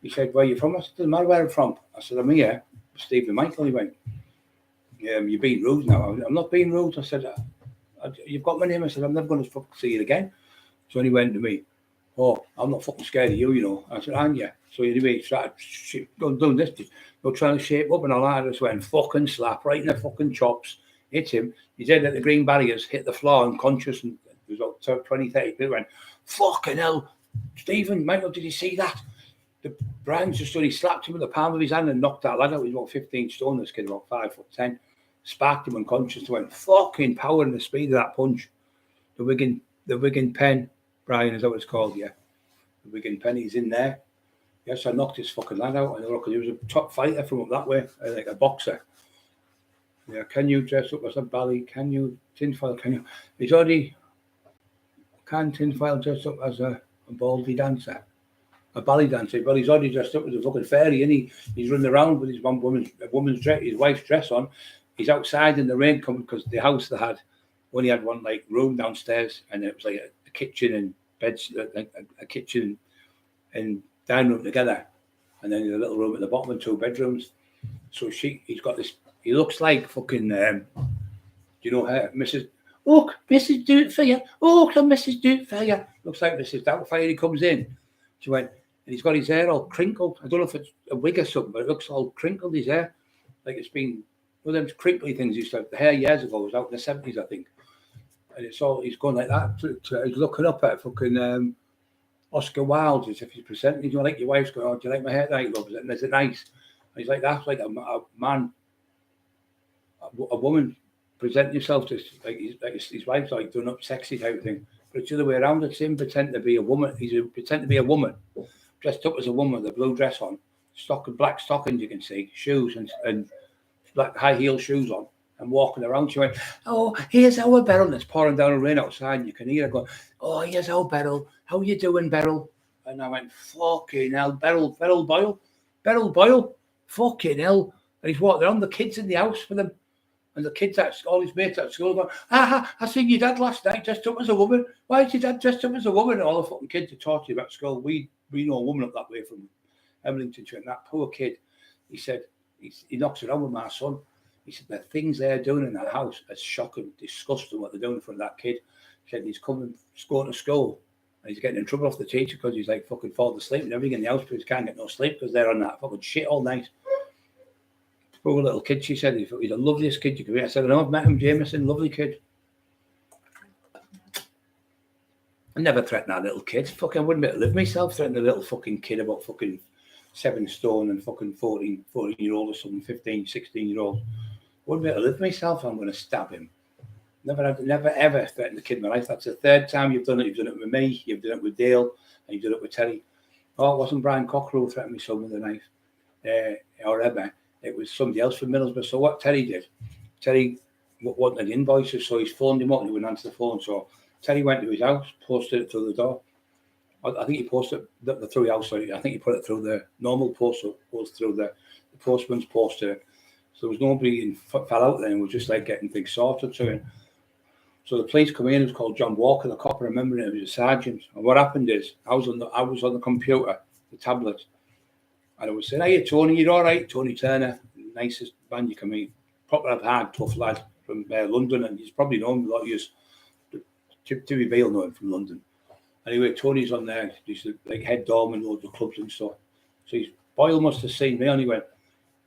He said, where are you from? I said, doesn't matter where I'm from. I said, I'm here. Stephen Michael. He went, you're being rude now. I'm not being rude. I said, you've got my name. I said, I'm never going to see you again. So he went to me, oh, I'm not fucking scared of you, you know. I said, aren't you? So anyway, he started doing this, trying to shape up and all that. I just went fucking slap right in the fucking chops, hit him. His head at the green barriers, hit the floor unconscious, and there was about 20, 30 people went, fucking hell, Stephen, Michael, did you see that? The Brian's just stood, he slapped him with the palm of his hand and knocked that lad out. He was about 15 stone, this kid, about 5'10". Sparked him unconscious, went fucking power and the speed of that punch. The Wigan pen, Brian, is that what it's called? Yeah. The Wigan pen, he's in there. Yes, I knocked his fucking lad out. And look, he was a top fighter from up that way, like a boxer. Yeah, can you dress up as a bally? Can you tinfoil? Can you? He's already. Can tinfoil dress up as a baldy dancer? A ballet dancer, but he's already dressed up as a fucking fairy, and he's running around with his woman's dress, his wife's dress on. He's outside in the rain coming because the house they had only had one like room downstairs, and it was like a kitchen and beds, a kitchen and dining room together, and then a little room at the bottom and 2 bedrooms. So he's got this. He looks like fucking, you know her, Mrs. Oh, Mrs. Do It For You. Oh, can Mrs. Do It For You? Looks like Mrs. Doubtfire. He comes in. She went. And he's got his hair all crinkled. I don't know if it's a wig or something, but it looks all crinkled, his hair. Like it's been one of them crinkly things used to have. The hair years ago was out in the 70s, I think. And it's all, he's going like that. He's looking up at fucking Oscar Wilde as if he's presenting. Do you like your wife's going, oh, do you like my hair tonight, love? Is it nice? And he's like, that's like a man, a woman presenting yourself to, like his wife's like doing up sexy type of thing. But it's the other way around. It's him pretending to be a woman. He's pretending to be a woman. Dressed up as a woman with a blue dress on, black stockings, you can see, shoes and black high heel shoes on, and walking around. She went, oh, here's our Beryl. And it's pouring down the rain outside, and you can hear her go, oh, here's our Beryl. How you doing, Beryl? And I went, fucking hell, Beryl Boyle, fucking hell. And he's walking around, the kids in the house with him. And the kids, all his mates at school, going, I seen your dad last night dressed up as a woman. Why is your dad dressed up as a woman? And all the fucking kids are taught you about school. We know a woman up that way from Emlington. And that poor kid, he said, he knocks around with my son. He said, the things they're doing in that house is shocking, disgusting what they're doing for that kid. He said, he's going to school and he's getting in trouble off the teacher because he's like fucking falling asleep and everything in the house, but he can't get no sleep because they're on that fucking shit all night. Poor little kid, she said, he's the loveliest kid you could meet. I said, I know, I've met him, Jameson, lovely kid. I never threatened that little kid. Fucking, I wouldn't be able to live myself threatening a little fucking kid about fucking 7 stone and fucking 14-year-old or something, 15, 16-year-old. I wouldn't be able to live myself. I'm going to stab him. Never ever threatened a kid in my life. That's the 3rd time you've done it. You've done it with me, you've done it with Dale, and you've done it with Terry. Oh, it wasn't Brian Cockerill threatened me son with a knife or ever. It was somebody else from Middlesbrough. So what Terry did, Terry wanted invoices, so he's phoned him up and he wouldn't answer the phone. So Terry went to his house, posted it through the door. I think he posted it through the house. Sorry. I think he put it through the normal post, through the postman's posted it. So there was nobody fell out there, and was just like getting things sorted. So the police come in. It was called John Walker, the cop. I remember it was a sergeant. And what happened is I was on the computer, the tablet. And I was saying, hey, Tony, you're all right? Tony Turner, nicest man you can meet. Proper hard, tough lad from London. And he's probably known a lot of you. Timmy Bale know him from London. Anyway, Tony's on there. He's like head doorman, loads of clubs and stuff. So Boyle must have seen me. And he went,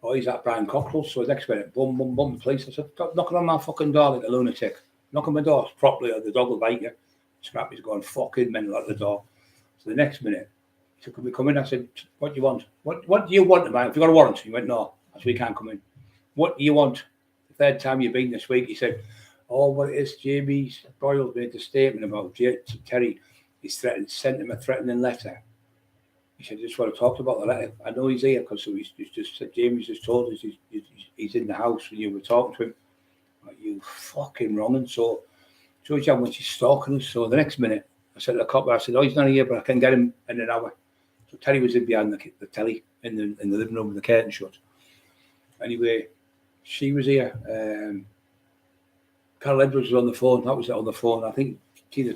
oh, he's that Brian Cockerill. So the next minute, boom, boom, boom, the police. I said, stop knocking on my fucking door like a lunatic. Knock on my door properly or the dog will bite you. Scrappy's going fucking mental at the door. So the next minute, he said, can we come in? I said, what do you want? What do you want, man? Have you got a warrant? He went, no. I said, we can't come in. What do you want? The 3rd time you've been this week, he said, oh, what it is, Jamie Boyle made a statement about Terry. He's sent him a threatening letter. He said, just what I talked about the letter. I know he's here because he's just said, Jamie's just told us he's in the house when you were talking to him. Like, you fucking wrong. And so George when she's stalking us. So the next minute, I said to the cop, I said, oh, he's not here, but I can get him in an hour. So Terry was in behind the telly in the living room with the curtain shut. Anyway, she was here. Carol Edwards was on the phone. That was it on the phone. I think Tina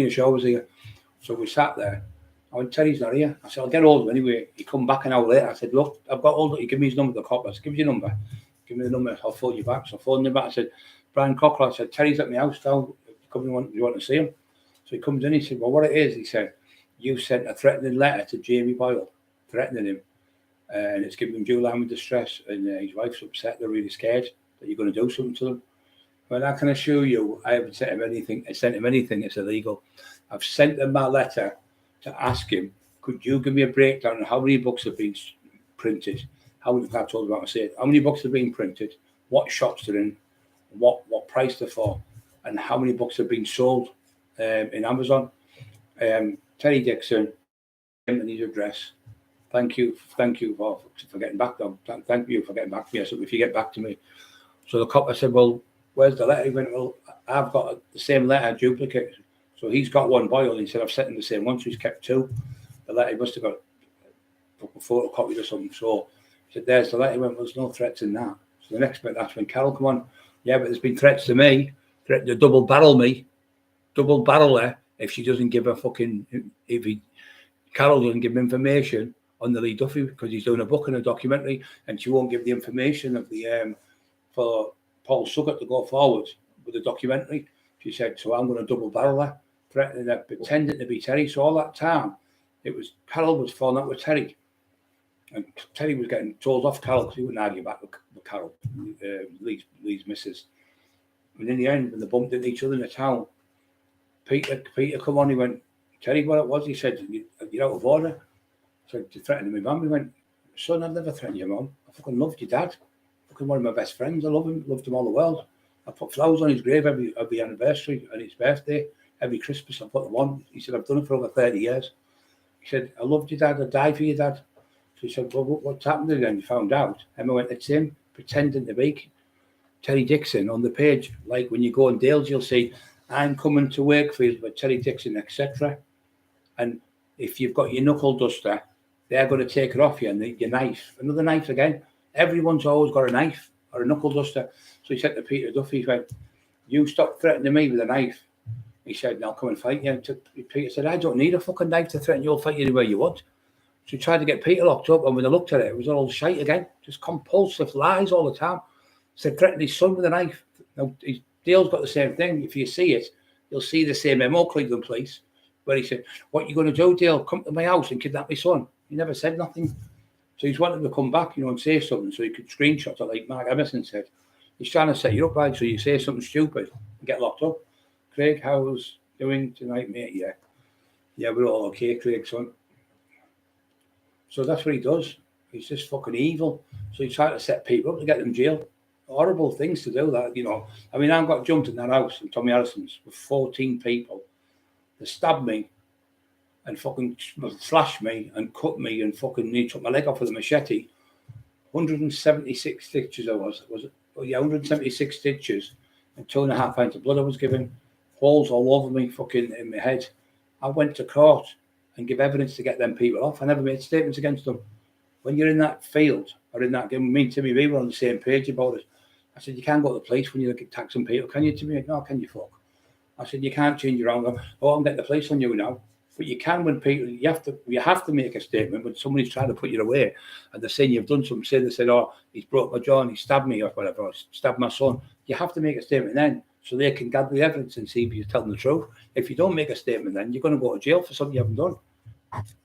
Shaw was here. So we sat there. I went, Terry's not here. I said, I'll get hold of him anyway. He come back an hour later. I said, look, I've got hold of him. He gave me his number to the cop. I said, give me your number. Give me the number. I'll phone you back. So I phoned him back. I said, Brian Cockerill. I said, Terry's at my house now. You want to see him? So he comes in, he said, well, what it is, he said, you sent a threatening letter to Jamie Boyle, threatening him, and it's giving him due line with distress, and his wife's upset, they're really scared that you're going to do something to them. Well, I can assure you, I haven't sent him anything. It's illegal. I've sent him my letter to ask him, could you give me a breakdown on how many books have been printed? How many books have been printed? What shops they're in? What price they're for? And how many books have been sold in Amazon? Terry Dixon, him and his address. Thank you for getting back to me. Thank you for getting back to me. So if you get back to me. So the cop, I said, well, where's the letter? He went, well, I've got the same letter, duplicate. So he's got one Boyle. He said, I've sent him the same one, so he's kept two. The letter, he must have got photocopied or something. So he said, there's the letter. He went, well, there's no threats in that. So the next bit, that's when Carol come on. Yeah, but there's been threats to me, threat to double barrel her if she doesn't give Carol doesn't give him information on the Lee Duffy, because he's doing a book and a documentary, and she won't give the information of the for Paul Sykes to go forward with the documentary. She said, so I'm going to double barrel her, threatening her, pretending to be Terry. So all that time, it was Carol was falling out with Terry, and Terry was getting told off Carol because he wouldn't argue back with Carol, Lee's missus. And in the end, when they bumped into each other in the town, Peter come on. He went, Terry, what it was? He said, you're out of order. So he threatened my mum. He went, son, I've never threatened your mum. I fucking loved your dad. Fucking one of my best friends. I love him. Loved him all the world. I put flowers on his grave every anniversary and his birthday. Every Christmas I put them on. He said, I've done it for over 30 years. He said, I loved your dad. I died for your dad. So he said, well, what's happened to him? He found out. Emma went, it's him pretending to be Terry Dixon on the page. Like when you go on Dales, you'll see, I'm coming to Wakefield with Terry Dixon, etc. And if you've got your knuckle duster, they're going to take it off you, and your knife, another knife again. Everyone's always got a knife or a knuckle duster. So he said to Peter Duffy, he went, you stop threatening me with a knife. He said, I'll come and fight you. And Peter said, I don't need a fucking knife to threaten you. I'll fight you anywhere you want. So he tried to get Peter locked up, and when they looked at it, it was all shite again. Just compulsive lies all the time. Said threatened his son with a knife. Now, Dale's got the same thing. If you see it, you'll see the same MO, Cleveland Police, where he said, what are you going to do, Dale? Come to my house and kidnap my son. He never said nothing. So he's wanting to come back, and say something so he could screenshot it like Mark Emerson said. He's trying to set you up, right? So you say something stupid and get locked up. Craig, how's doing tonight, mate? Yeah, we're all okay, Craig, son. So that's what he does. He's just fucking evil. So he's trying to set people up to get them in jail. Horrible things to do that, I mean, I got jumped in that house in Tommy Harrison's with 14 people. They stabbed me and fucking slashed me and cut me and fucking took my leg off with a machete. 176 stitches I was. Was it? Oh yeah, 176 stitches and 2.5 pints of blood I was given. Holes all over me, fucking in my head. I went to court and give evidence to get them people off. I never made statements against them. When you're in that field or in that game, me and Timmy B were on the same page about it. I said, you can't go to the police when you look at taxing people, can you, Timmy? No, can you, fuck? I said, you can't change your own. Oh, I'm getting the police on you now. But you can when people, you have to make a statement when somebody's trying to put you away and they're saying you've done something. Say they said, oh, he's broke my jaw and he stabbed me or whatever, or stabbed my son. You have to make a statement then so they can gather the evidence and see if you're telling the truth. If you don't make a statement then, you're going to go to jail for something you haven't done.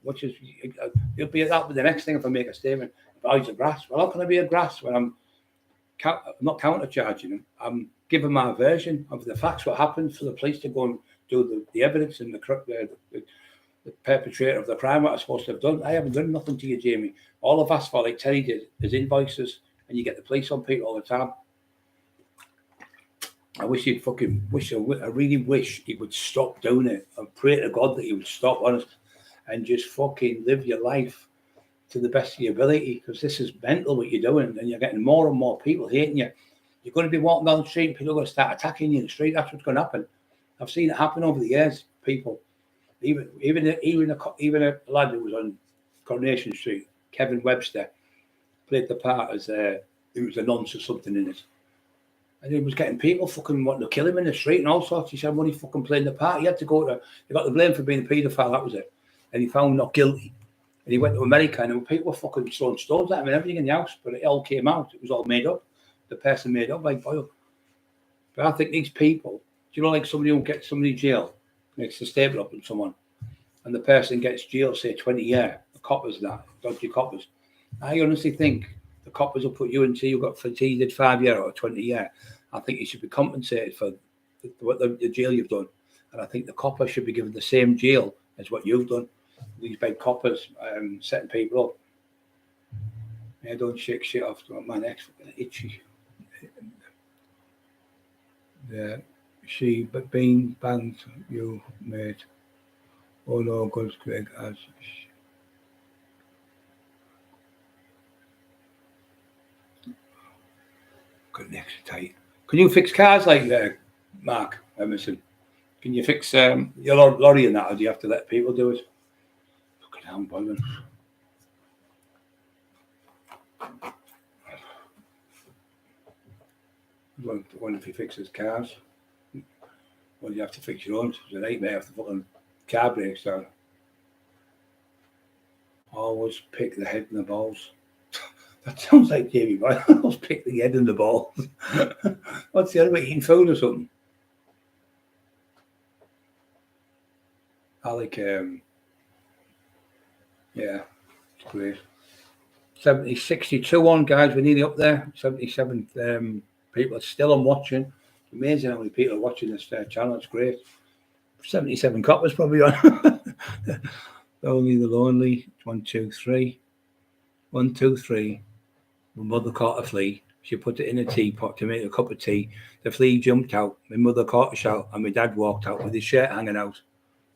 Which is, that'll be the next thing if I make a statement. If I was a grass, well, how can I be a grass when I'm not countercharging them? I'm giving my version of the facts, what happened, for the police to go and do the evidence and the perpetrator of the crime, what I'm supposed to have done. I haven't done nothing to you, Jamie. All I've asked for, like Terry did, is invoices, and you get the police on people all the time. I really wish he would stop doing it. I pray to God that he would stop, honest, and just fucking live your life to the best of your ability, because this is mental what you're doing, and you're getting more and more people hating you. You're going to be walking down the street and people are going to start attacking you in the street. That's what's going to happen. I've seen it happen over the years. People, even a lad who was on Coronation Street, Kevin Webster, played the part as he was a nonce or something in it. And he was getting people fucking wanting to kill him in the street and all sorts. He said when he fucking played the part, he had to he got the blame for being a paedophile, that was it. And he found not guilty. And he went to America and people were fucking throwing stones at him and everything in the house, but it all came out. It was all made up. The person made up like Boyle. But I think these people, like somebody who gets somebody in jail makes a statement up on someone, and the person gets jail, say 20 years, the coppers that, dodgy coppers. I honestly think the coppers will put you into, you got for you did 5 years or 20 years. I think you should be compensated for what the jail you've done. And I think the copper should be given the same jail as what you've done. These big coppers setting people up. Yeah, don't shake shit off. My neck's fucking itchy. Yeah, she but being banned, you mate. Oh no, good Greg as. Good next tight. Can you fix cars like Mark Emerson? Can you fix your lorry and that, or do you have to let people do it? Fucking hell, boiling. I wonder if he fixes cars. Well, you have to fix your own. It's a nightmare if the fucking car breaks down. Always pick the head and the balls. That sounds like Jamie Boy. Always pick the head and the balls. What's the other way? Eating food or something? I like, yeah, it's great. 62 on, guys. We're nearly up there. 77 people are still on watching. It's amazing how many people are watching this channel. It's great. 77 coppers probably on. Only the lonely. 1, 2, 3. 1, 2, 3. My mother caught a flea. She put it in a teapot to make a cup of tea. The flea jumped out. My mother caught a shout, and my dad walked out with his shirt hanging out.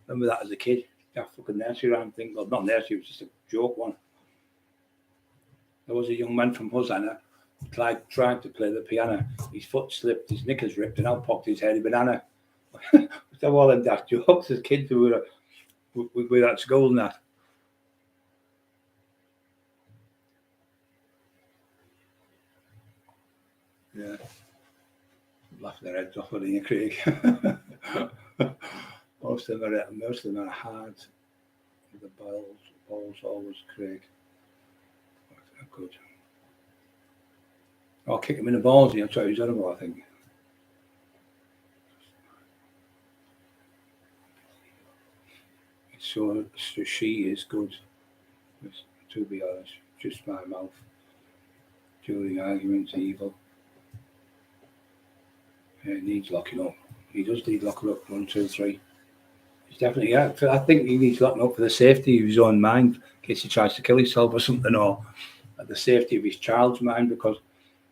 Remember that as a kid? That fucking nursery rhyme thing. Well, not nursery, it was just a joke one. There was a young man from Hosanna tried to play the piano. His foot slipped, his knickers ripped, and out popped his head a banana. So all them daft jokes as kids who were at school and that. Yeah. Laughing their heads off, wouldn't you, Craig? Most of them are hard. The balls always, Craig. Good. I'll kick him in the balls. That's what he's on about, I think. So she is good. To be honest, just my mouth. During arguments, evil. Yeah, he needs locking up. He does need locking up. 1, 2, 3. He's definitely, yeah. I think he needs locking up for the safety of his own mind, in case he tries to kill himself or something, or the safety of his child's mind, because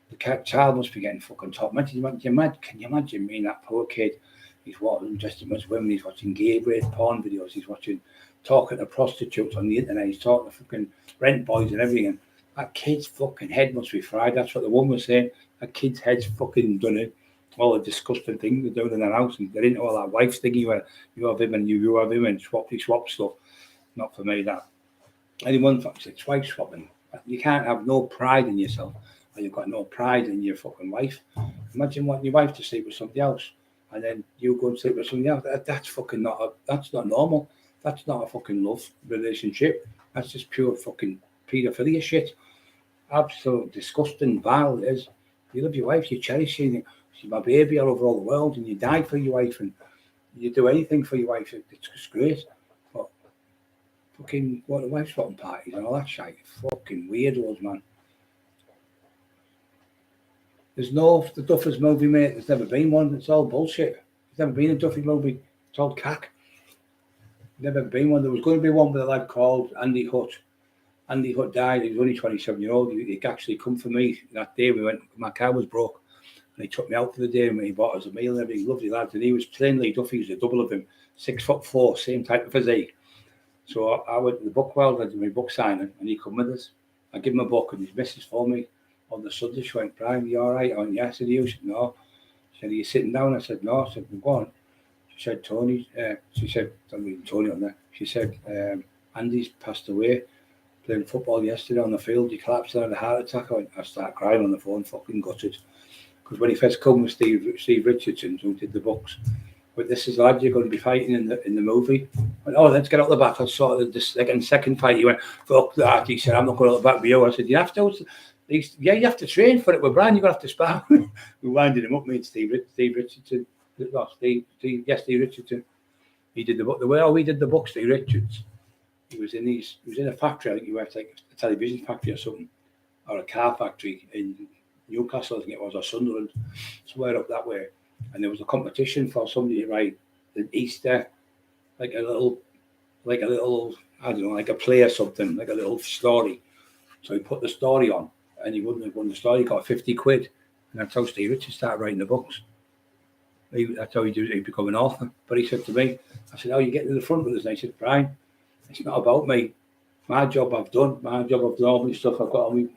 the child must be getting fucking top. Can you imagine being that poor kid? He's watching just as much women. He's watching gay rape porn videos. He's watching talking to prostitutes on the internet. He's talking to fucking rent boys and everything. And that kid's fucking head must be fried. That's what the woman was saying. That kid's head's fucking done it. All the disgusting things they're doing in their house, and they're into all that wife thingy where you have him and you have him and swap stuff. Not for me, that. Anyone fucking says wife swapping. You can't have no pride in yourself, or you've got no pride in your fucking wife. Imagine wanting your wife to sleep with somebody else, and then you go and sleep with somebody else. That's fucking that's not normal. That's not a fucking love relationship. That's just pure fucking paedophilia shit. Absolute disgusting, vile it is. You love your wife, you cherish her. She's my baby all over all the world, and you die for your wife, and you do anything for your wife. It's just great. But fucking what the wife swapping parties and all that shit. Fucking weirdos, man. There's no the Duffers movie, mate. There's never been one. It's all bullshit. There's never been a Duffy movie. It's all cack. Never been one. There was going to be one with a lad called Andy Hutt. Andy Hutt died. He was only 27-year-old. He actually come for me that day. We went. My car was broke, and he took me out for the day. And he bought us a meal and everything. Lovely lad. And he was plainly Duffy. He was a double of him, 6'4", same type of physique. So I went to the book world. I did my book signing, and he come with us. I give him a book, and his missus for me on the Sunday. She went, "Brian, you all right?" I went, "Yes." I said, "You?" She said, "No." She said, "Are you sitting down?" I said, "No." I said, "Well, go on." She said, "Tony." She said, "I'm reading Tony on there." She said, "Andy's passed away playing football yesterday on the field. He collapsed and had a heart attack." I started crying on the phone, fucking gutted. Because when he first came with Steve Richardson, who did the books, but this is the lad you're going to be fighting in the movie. I went, "Oh, let's get out the back." I saw the second fight. He went, "Fuck that." He said, "I'm not going out the back with you." I said, "You have to." Yeah, you have to train for it with Brian. You're going to have to spar. We winded him up, me and Steve Richardson. Steve Richardson. He did the book. The way how he did the books, the Richards. He was in a factory. I think he worked like a television factory or something, or a car factory in Newcastle. I think it was, or Sunderland, somewhere up that way. And there was a competition for somebody to write an Easter, like a little, I don't know, like a play or something, like a little story. So he put the story on, and he wouldn't have won the story. He got 50 quid, and that's how Steve Richards started writing the books. That's how he become an author. But he said to me, I said, "Oh, you get to the front with us?" And I said, "Brian, it's not about me. My job I've done. All my stuff. I've got all my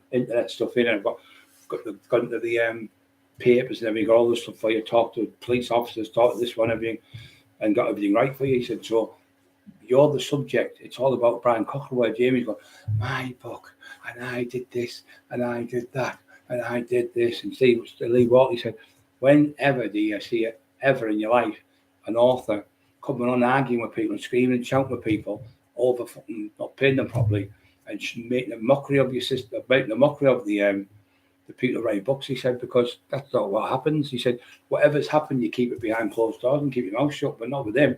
internet stuff in, and I've got into the papers and everything, got all the stuff for you. Talk to police officers, talk to this one, everything, and got everything right for you." He said, "So you're the subject. It's all about Brian Cockerill, where Jamie's going, my book, and I did this, and I did that, and I did this." And Lee Waltley said, "Whenever do you see it ever in your life, an author coming on arguing with people and screaming and shouting with people over fucking not paying them properly and making a mockery of your sister, making a mockery of the people who write books?" He said, "Because that's not what happens." He said, "Whatever's happened, you keep it behind closed doors and keep your mouth shut, but not with him.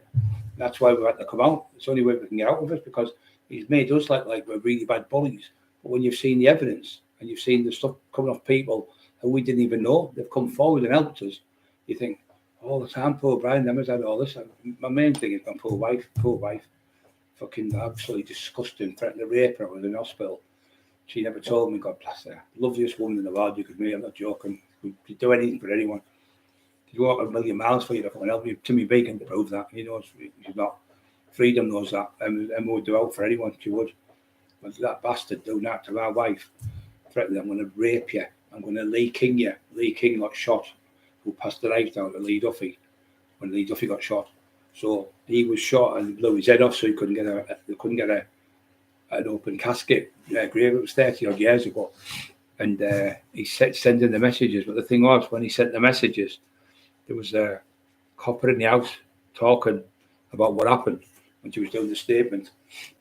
That's why we had to come out. It's the only way we can get out of it, because he's made us like we're really bad bullies." But when you've seen the evidence and you've seen the stuff coming off people who we didn't even know, they've come forward and helped us, you think, all the time, poor Brian, them has had all this. My main thing is my poor wife, fucking absolutely disgusting, threatened to rape her. I was in hospital. She never told me, God bless her. Loveliest woman in the world you could meet, I'm not joking. We'd do anything for anyone. She'd walk a million miles for you to come and help you. Timmy B can prove that. He knows she's not. Freedom knows that. And would do out for anyone, she would. But that bastard doing that to our wife, threatening, "I'm going to rape you. I'm going to Lee King you." Lee King got shot, who passed the knife down to Lee Duffy when Lee Duffy got shot. So he was shot and blew his head off, so he couldn't get an open casket grave. It was 30 odd years ago, and he sending the messages. But the thing was, when he sent the messages, there was a copper in the house talking about what happened when she was doing the statement.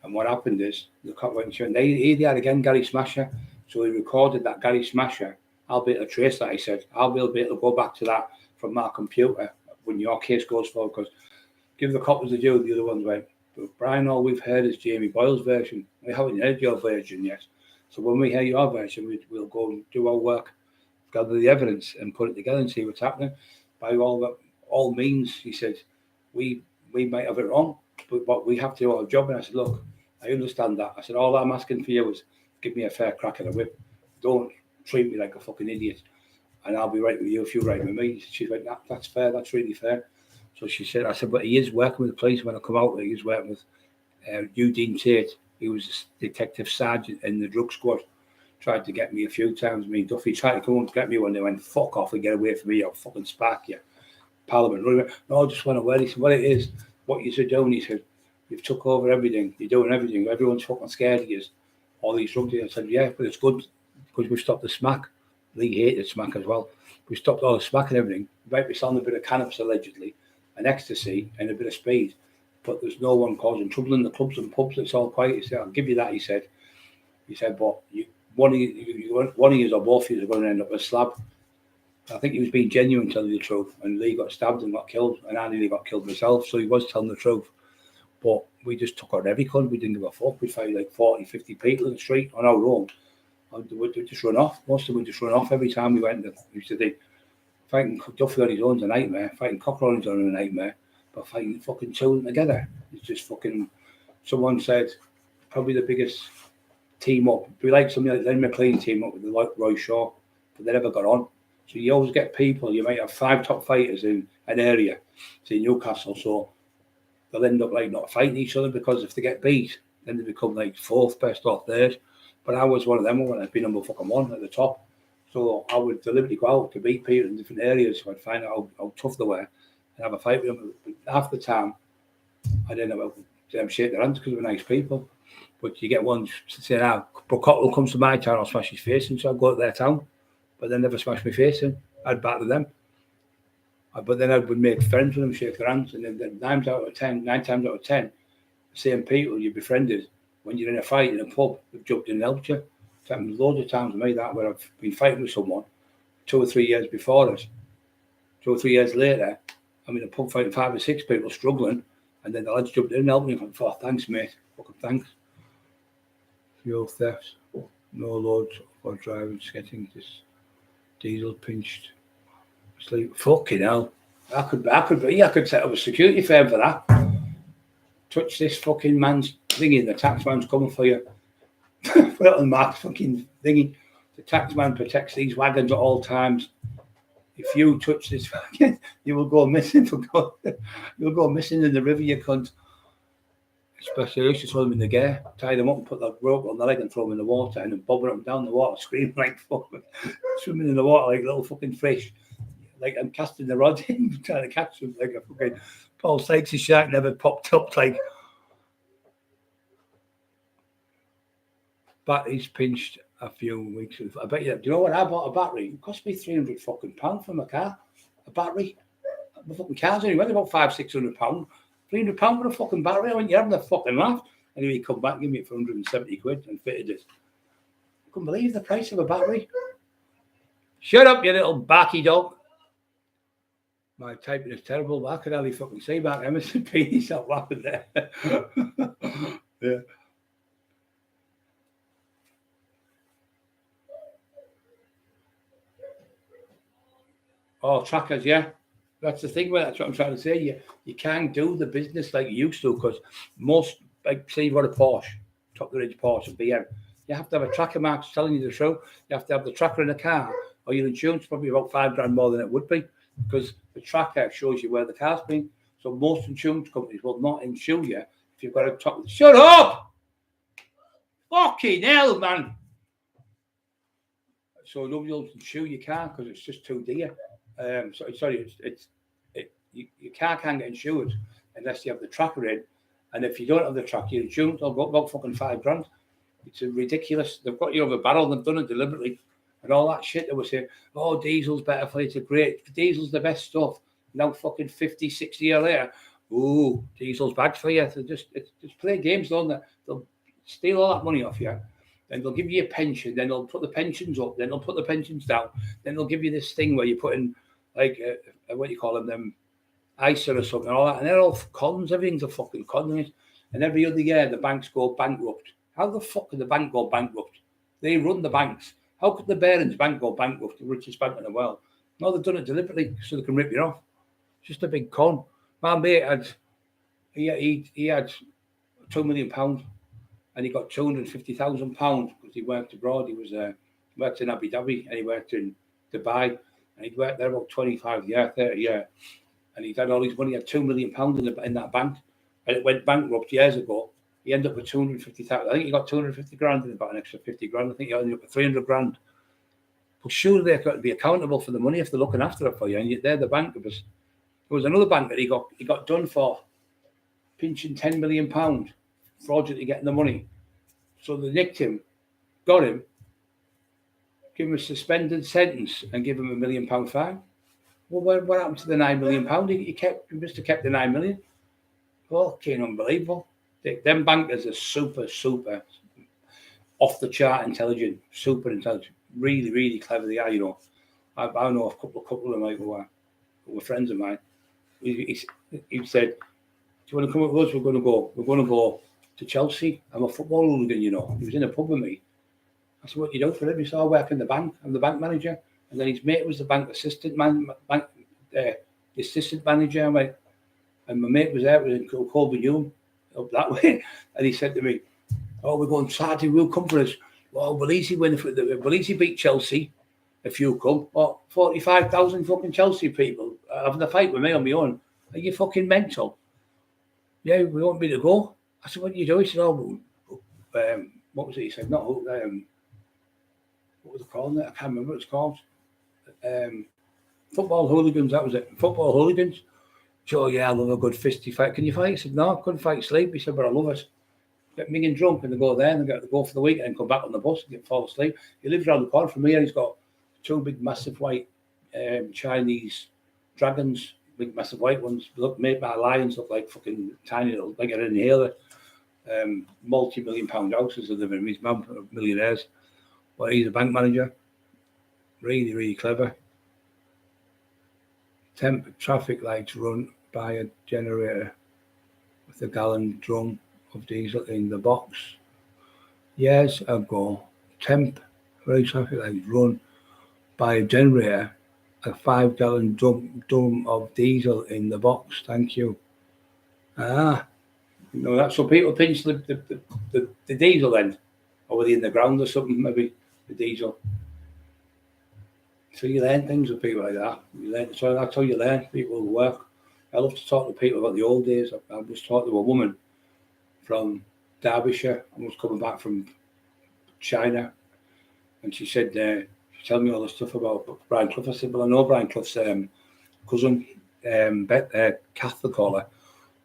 And what happened is the cop went and he had again Gary Smasher, so he recorded that Gary Smasher. "I'll be able to trace that," he said. "I'll be able to go back to that from my computer when your case goes forward, because give the coppers the due." The other ones went, "But Brian, all we've heard is Jamie Boyle's version. We haven't heard your version yet. So when we hear your version, we'll go and do our work, gather the evidence and put it together and see what's happening. By all means," he said, we might have it wrong, but we have to do our job." And I said, "Look, I understand that." I said, "All I'm asking for you is give me a fair crack at the whip. Don't treat me like a fucking idiot, and I'll be right with you if you're right with me." She's like, "That's fair. That's really fair." So she said, I said, "But he is working with the police when I come out. He is working with Eugene Tate. He was a detective sergeant in the drug squad. Tried to get me a few times. Me and Duffy tried to come and get me when they went, 'Fuck off and get away from me. I'll fucking spark you.' Parliament. No, I just went away." He said, "What it is, what you're doing," he said, "you've took over everything. You're doing everything. Everyone's fucking scared of you. All these drug dealers." I said, "Yeah, but it's good because we stopped the smack." Lee hated smack as well. We stopped all the smack and everything. We might be selling a bit of cannabis allegedly, and ecstasy, and a bit of speed, but there's no one causing trouble in the clubs and pubs. It's all quiet." He said, "I'll give you that," he said. "But one of you or both of you are going to end up with a slab." I think he was being genuine, telling the truth, and Lee got stabbed and got killed, and I nearly got killed myself, so he was telling the truth. But we just took out every cunt. We didn't give a fuck. We'd fight like 40, 50 people in the street on our own. We'd just run off. Most of them would just run off every time we went. We used to think, fighting Duffy on his own's a nightmare, fighting Cockerill on his own is a nightmare, but fighting fucking two together, it's just fucking... Someone said, probably the biggest team up. We like something like Len McLean team up with Roy Shaw, but they never got on. So you always get people, you might have 5 top fighters in an area, say Newcastle, so they'll end up like not fighting each other, because if they get beat, then they become like 4th best or 3rd. But I was one of them when I'd be number fucking 1 at the top. So I would deliberately go out to beat people in different areas, so I'd find out how tough they were and have a fight with them. But half the time, I'd end up shake their hands because we're nice people. But you get ones saying, "But Cockerill comes to my town, I'll smash his face in," so I'd go to their town. But they never smashed my face in. I'd batter them. But then I would make friends with them, shake their hands, and then 9 times out of 10, the same people you befriended when you're in a fight in a pub, have jumped in and helped you. It's happened loads of times with me, that where I've been fighting with someone 2 or 3 years before us. 2 or 3 years later, I'm in a pub fighting 5 or 6 people struggling, And then the lads jumped in and helped me. I thought, thanks, mate. Fucking thanks. Fuel theft. No loads for driving, getting this diesel pinched. Sleep. Fucking hell. I could set up a security firm for that. Touch this fucking man's thingy. The tax man's coming for you. Put it on Mark's fucking thingy. The tax man protects these wagons at all times. If you touch this wagon, you will go missing. You'll go missing in the river, you cunt. Especially, I used to throw them in the gear, tie them up and put the rope on the leg and throw them in the water and then bobbing them down the water, screaming like fucking, swimming in the water like little fucking fish. Like I'm casting the rod in, trying to catch them like a fucking Paul Sykes' shark never popped up. Like batteries pinched a few weeks. I bet you. Do you know what? I bought a battery. It cost me £300 fucking pound for my car. A battery. The fucking car's only went about £500-600. £300 for a fucking battery. I went, you're having a fucking laugh. Anyway, he come back and give me it for £170 and fitted it. I couldn't believe the price of a battery. Shut up, you little barky dog. My typing is terrible, but I could hardly fucking say Mark Emerson peeing himself laughing there. Yeah. Oh, trackers, yeah. That's the thing. That's what I'm trying to say. You can't do the business like you used to because most, like, say you've got a Porsche, top of the ridge Porsche, a BM. You have to have a tracker mark telling you the truth. You have to have the tracker in the car, or your insurance probably about £5,000 more than it would be because the tracker shows you where the car's been. So most insurance companies will not insure you if you've got a top. Shut up! Fucking hell, man! So nobody will insure your car because it's just too dear. Your car can't get insured unless you have the tracker in, and if you don't have the tracker, your insurance will go about fucking £5,000. It's ridiculous. They've got you over a barrel. They've done it deliberately, and all that shit. They were saying, "Oh, diesel's better for you. It's great. Diesel's the best stuff." Now, fucking 50, 60 years later, ooh, diesel's bad for you. They just play games, don't they? They'll steal all that money off you. Then they'll give you a pension. Then they'll put the pensions up. Then they'll put the pensions down. Then they'll give you this thing where you put in like what do you call them ISA or something, and all that. And they're all cons. Everything's a fucking con. And every other year the banks go bankrupt. How the fuck could the bank go bankrupt? They run the banks. How could the Barron's Bank go bankrupt, the richest bank in the world? No, they've done it deliberately so they can rip you off. It's just a big con. My mate had £2 million. And he got £250,000 because he worked abroad. He was worked in Abu Dhabi and he worked in Dubai, and he'd worked there about 25 years, 30 years. And he'd had all his money. He had £2 million in that bank, and it went bankrupt years ago. He ended up with 250,000. I think he got 250 grand and about an extra 50 grand. I think he ended up with 300 grand. But surely they've got to be accountable for the money if they're looking after it for you. And they're the bank. There was another bank that he got done for pinching £10 million, fraudulently getting the money. So they nicked him, got him, give him a suspended sentence, and give him £1 million fine. Well, what happened to the £9 million? He must have kept the 9 million. Fucking unbelievable. Them bankers are super off the chart intelligent, super intelligent, really, really clever. They are, you know. I know a couple of them who were friends of mine. He said, "Do you want to come with us? We're going to go to Chelsea. I'm a football hooligan, you know." He was in a pub with me. I said, "What do you do for him?" He said, "I work in the bank. I'm the bank manager." And then his mate was the bank assistant assistant manager. And my mate was there. It was in Colby Newham, up that way. And he said to me, "Oh, we're going Saturday. We'll come for us. Well, will easy beat Chelsea if you come? Oh, 45,000 fucking Chelsea people having a fight with me on my own. Are you fucking mental? Yeah, we want me to go." I said, "What do you do?" He said, "Oh, what was it?" He said, "Not what was it called? I can't remember what it's called. Football hooligans, that was it. Football hooligans." So, "Yeah, I love a good fisty fight. Can you fight?" He said, "No, I couldn't fight sleep." He said, "But I love it. Get minging drunk and they go there and they get to go for the weekend and come back on the bus and fall asleep." He lives around the corner from me and he's got two big, massive white Chinese dragons, big, massive white ones, made by lions, look like fucking tiny little, like an inhaler. Multi-million-pound houses of them. His mum, millionaires. But he's a bank manager. Really, really clever. Traffic lights run by a generator. with a gallon drum of diesel in the box. Years ago, temporary traffic lights run by a generator, a 5-gallon drum of diesel in the box. Thank you. That's so people pinch the diesel end, or were they in the ground or something? Maybe the diesel. So you learn things with people like that. So that's how you learn. People work. I love to talk to people about the old days. I was talking to a woman from Derbyshire. I was coming back from China, and she said, she told me all the stuff about Brian Clough. I said, well, I know Brian Clough's cousin, Kath, they call her.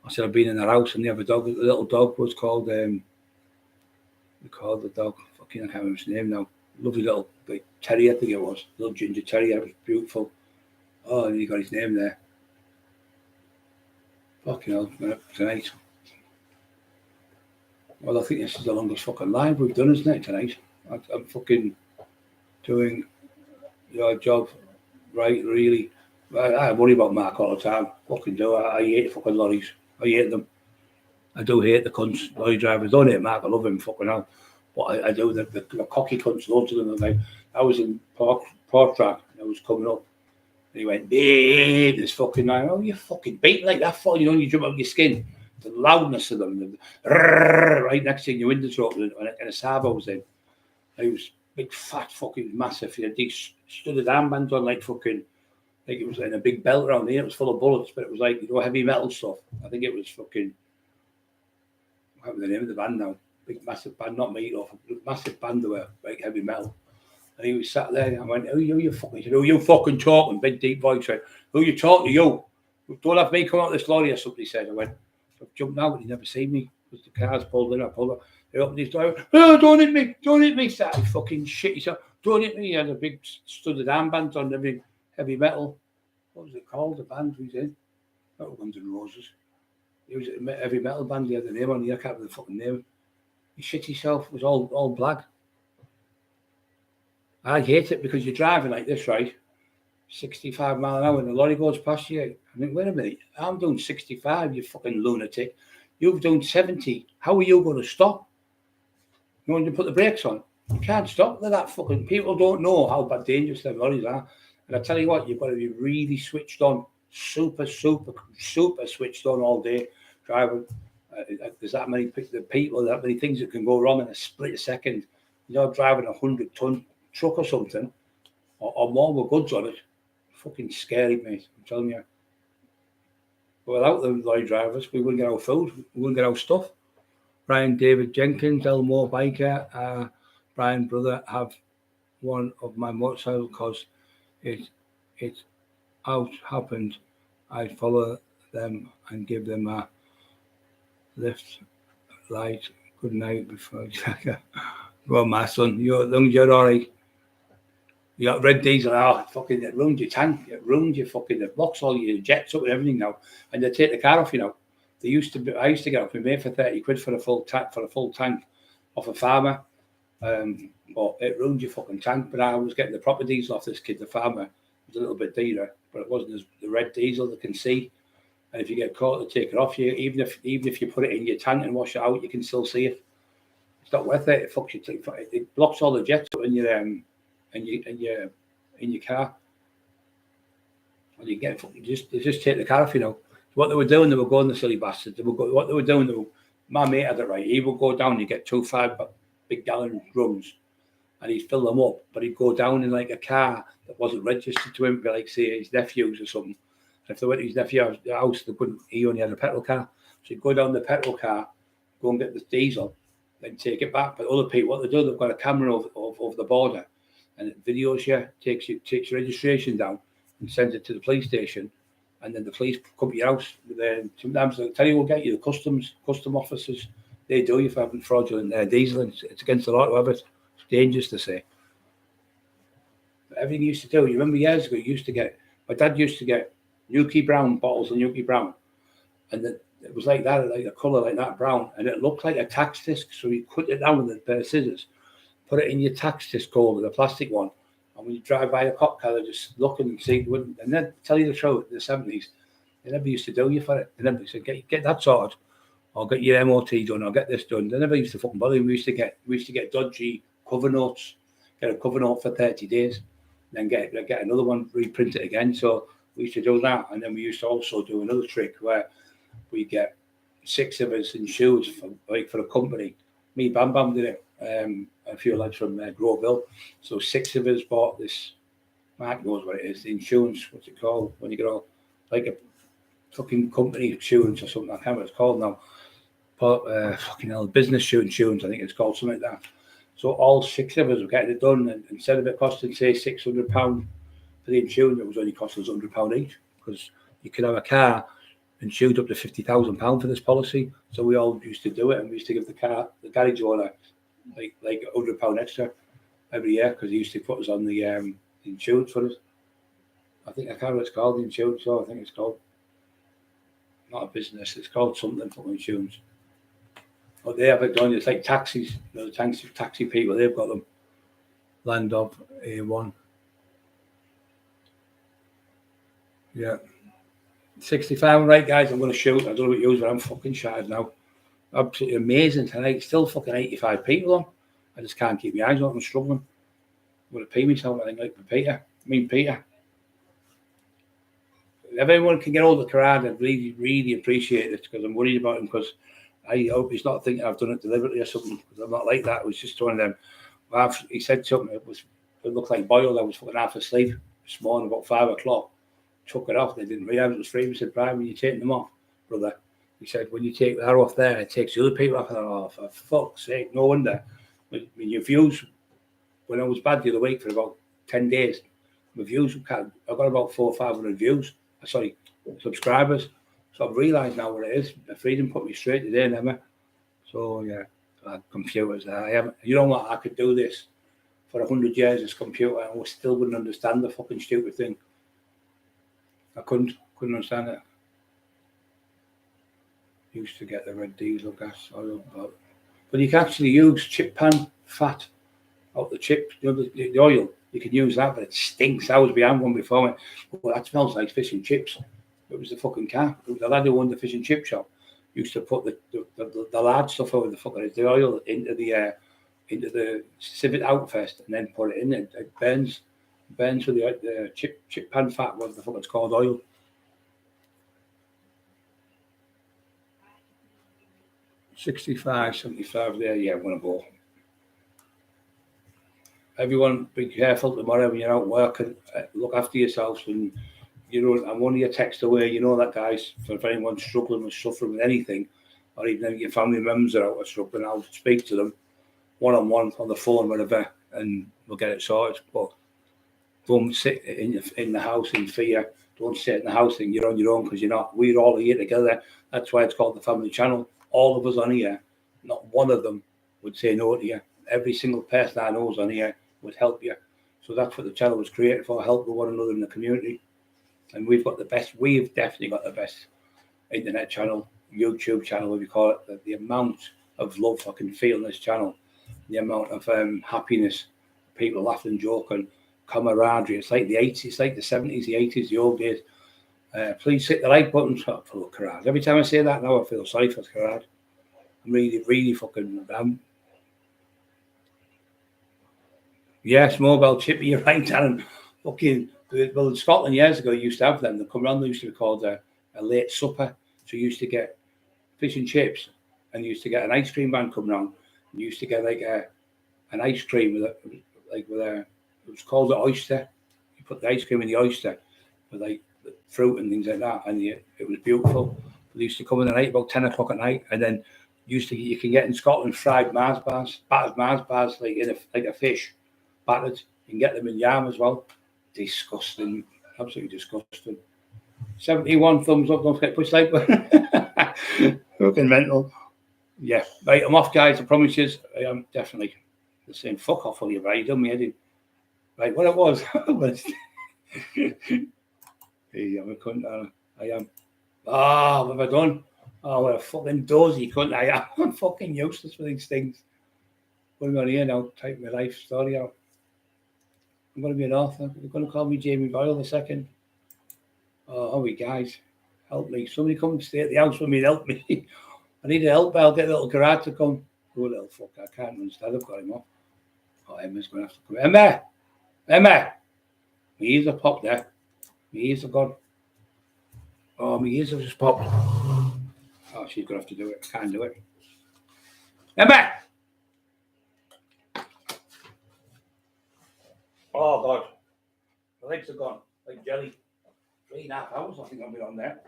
I said, I've been in their house and they have a dog. The little dog was called, they called the dog, I can't remember his name now. Lovely little terrier, I think it was. Little ginger terrier. It was beautiful. Oh, and he got his name there. Fucking hell, tonight. Well, I think this is the longest fucking live we've done, isn't it, tonight? I'm fucking doing your job right, really. I worry about Mark all the time. Fucking do. I hate fucking lorries. I hate them. I do hate the cunts, lorry drivers. I don't hate Mark, I love him fucking hell. But I do, the cocky cunts, loads of them. Like, I was in Pork Track, and I was coming up, and he went, this fucking night. Oh, you fucking beat like that for you jump out your skin. The loudness of them, right next to your windows open, and a Sabo was in. And he was big, fat, fucking massive. He had these studded armbands on, like fucking, like it was in a big belt around here. It was full of bullets, but it was like, heavy metal stuff. I think it was fucking, I can't remember the name of the band now. Big, massive band, not Meatloaf, massive band that were like heavy metal. And he was sat there, and I went, who you fucking, he said, who you fucking talking? Big, deep voice, right? Who you talking to, you? Don't have me come out this lorry or something, he said. I went, I've jumped out, and he never seen me. Because the car's pulled in, I pulled up. He opened his door, oh, don't hit me, started fucking shit. He said, don't hit me. He had a big studded armband on, every heavy metal. What was it called, the band he was in? That was Guns N' Roses. He was a heavy metal band, he had the name on, I can't remember the fucking name. He shit himself, it was all black. I hate it because you're driving like this, right? 65 mile an hour and the lorry goes past you. I think, wait a minute, I'm doing 65, you fucking lunatic. You've done 70. How are you going to stop? You want to put the brakes on? You can't stop. They're that fucking, people don't know how bad dangerous their lorries are. And I tell you what, you've got to be really switched on, super switched on all day driving. There's that many people, that many things that can go wrong in a split second. Driving a 100-ton truck or something, or more with goods on it. Fucking scary, mate. I'm telling you. But without the lorry drivers, we wouldn't get our food, we wouldn't get our stuff. Brian David Jenkins, Elmore Biker, Brian brother have one of my motorcycles because it out happened. I'd follow them and give them a lift light. Good night before well, my son, you're all right. You got red diesel, fucking it ruins your tank, it ruins your fucking, it blocks all your jets up and everything now. And they take the car off, They used to I used to get up and pay for 30 quid for a full tank off a farmer. But it ruined your fucking tank. But I was getting the proper diesel off this kid, the farmer. It was a little bit dearer, but it wasn't as the red diesel they can see. And if you get caught, they take it off you. Even if you put it in your tank and wash it out, you can still see it. It's not worth it. It fucks you. It blocks all the jets up in your car. And you get they just take the car off, What they were doing, they were going, the silly bastards. What they were doing, my mate had it right. He would go down, you get 2 5 gallon drums, and he'd fill them up. But he'd go down in like a car that wasn't registered to him, like say his nephews or something. And if they went to his nephew's house, they couldn't. He only had a petrol car, so he'd go down the petrol car, go and get the diesel, then take it back. But other people, what they do, they've got a camera of the border, and it videos you, takes your registration down, and sends it to the police station. And then the police come to your house. Sometimes they'll tell you, we'll get you the custom officers. They do you for having fraudulent diesel. It's against the law to have it. It's dangerous to say. But everything you used to do, you remember years ago, my dad used to get Nuki Brown bottles of Nuki Brown. And it was like that, like a colour like that, brown. And it looked like a tax disc. So he cut it down with a pair of scissors, put it in your tax disc holder, the plastic one. And when you drive by a cop car, they just look and see, and then tell you the truth, in the 70s, they never used to do you for it. They never said, get that sorted. I'll get your MOT done, I'll get this done. They never used to fucking bother. We used to get dodgy cover notes, get a cover note for 30 days, then get another one, reprint it again. So we used to do that. And then we used to also do another trick where we get 6 of us in shoes for a company. Me, Bam Bam did it. A few lads from Groveville. So 6 of us bought this. Mark knows what it is. The insurance. What's it called when you get all like a fucking company insurance or something? I can't remember what it's called now. But fucking hell, business insurance. I think it's called something like that. So all 6 of us were getting it done, and instead of it costing say £600 for the insurance, it was only costing us £100 each, because you could have a car insured up to £50,000 for this policy. So we all used to do it, and we used to give the garage owner like £100 extra every year, because he used to put us on the insurance for us. I can't remember what it's called, the insurance. So I think it's called, not a business, it's called something for insurance. But they have it done. It's like taxis. The taxi people, they've got them. Land of A1. Yeah. 65, right, guys, I'm going to shoot. I don't know what you, but I'm fucking shattered now. Absolutely amazing tonight. Still fucking 85 people on. I just can't keep my eyes on. I'm struggling. I'm going to pay myself, I think, like Peter. Peter. If anyone can get hold of Carrad, I'd really, really appreciate it, because I'm worried about him, because I hope he's not thinking I've done it deliberately or something, because I'm not like that. It was just one of them. He said something, it looked like boiled. I was fucking half asleep this morning about 5 o'clock. Took it off. They didn't realise it was free. He said, Brian, when you taking them off, brother, he said, when you take that off there, it takes the other people off. I thought, oh, for fuck's sake, no wonder. When your views, when I was bad the other week for about 10 days, my views, I got about 400 or 500 views. Sorry, subscribers. So I've realised now what it is. The freedom put me straight to there, never. So yeah, computers. I haven't. You know what? I could do this for 100 years. This computer, and I still wouldn't understand the fucking stupid thing. I couldn't understand it. Used to get the red diesel gas oil, but you can actually use chip pan fat out the chip. You know, the oil. You can use that, but it stinks. I was behind one before me. Well, that smells like fish and chips. It was the fucking car. It was the lad who owned the fish and chip shop. Used to put the large stuff over the oil into the civet outfest, and then put it in. It burns with the chip pan fat. What the fuck it's called, oil. $65, $75 there. Yeah, I'm gonna go. Everyone, be careful tomorrow when you're out working. Look after yourselves, and I'm only a text away. You know that, guys. So if anyone's struggling or suffering with anything, or even if your family members are out or struggling, I'll speak to them one-on-one on the phone, whatever, and we'll get it sorted. But don't sit in the house in fear. Don't sit in the house and you're on your own, because you're not. We're all here together. That's why it's called the family channel. All of us on here, not one of them would say no to you. Every single person I know is on here would help you. So that's what the channel was created for, help one another in the community. And we've definitely got the best internet channel, YouTube channel, what we call it. The amount of love I can feel in this channel, the amount of happiness, people laughing, joking, camaraderie. It's like the 80s, it's like the 70s, the 80s, the old days. Please hit the like button for Carrad. Every time I say that now, I feel sorry for Carrad. I'm really, really fucking... Yes, mobile chippy, you're right, Darren. Fucking, well, in Scotland years ago, you used to have them. They come around, they used to be called a late supper. So you used to get fish and chips, and you used to get an ice cream van come around. You used to get like an ice cream with it was called an oyster. You put the ice cream in the oyster with like fruit and things like that, and it was beautiful. They used to come in the night about 10 o'clock at night, and then you can get in Scotland fried Mars bars, battered Mars bars, like a fish. Battered. You can get them in yam as well. Disgusting. Absolutely disgusting. 71 thumbs up. Don't forget to push like button. Fucking mental. Yeah. Right, I'm off, guys. I promise you. I am definitely saying fuck off all you, right? You done me head. Right, what it was. Hey, I'm a cunt. I am. What have I done? Oh, what a fucking dozy cunt I am. I'm fucking useless for these things. What am I here now? Type my life story out. I'm going to be an author. They're going to call me Jamie Boyle in a second. Oh, guys, help me. Somebody come and stay at the house with me and help me. I need help. I'll get a little garage to come. Oh, little fuck, I can't understand. I've got him up. Oh, Emma's going to have to come. Emma! My ears are popped there. My ears are gone. Oh, my ears have just popped. Oh, she's going to have to do it. I can't do it. Emma! Oh, God. My legs are gone. Like jelly. 3.5 hours, I think I'll be on there.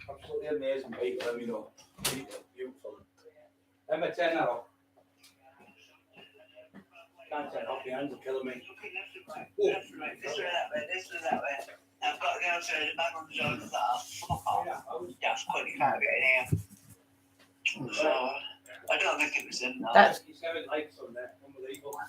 Absolutely amazing, people. Let me know. Beautiful. Emma, turn that off. Can't turn it off. Your hands are killing me. Oh. This way, that way. I've got to go to the back of the door of that. That's quick, you can't get in here. So, I don't think it was in there. That's 7 likes on there. Unbelievable.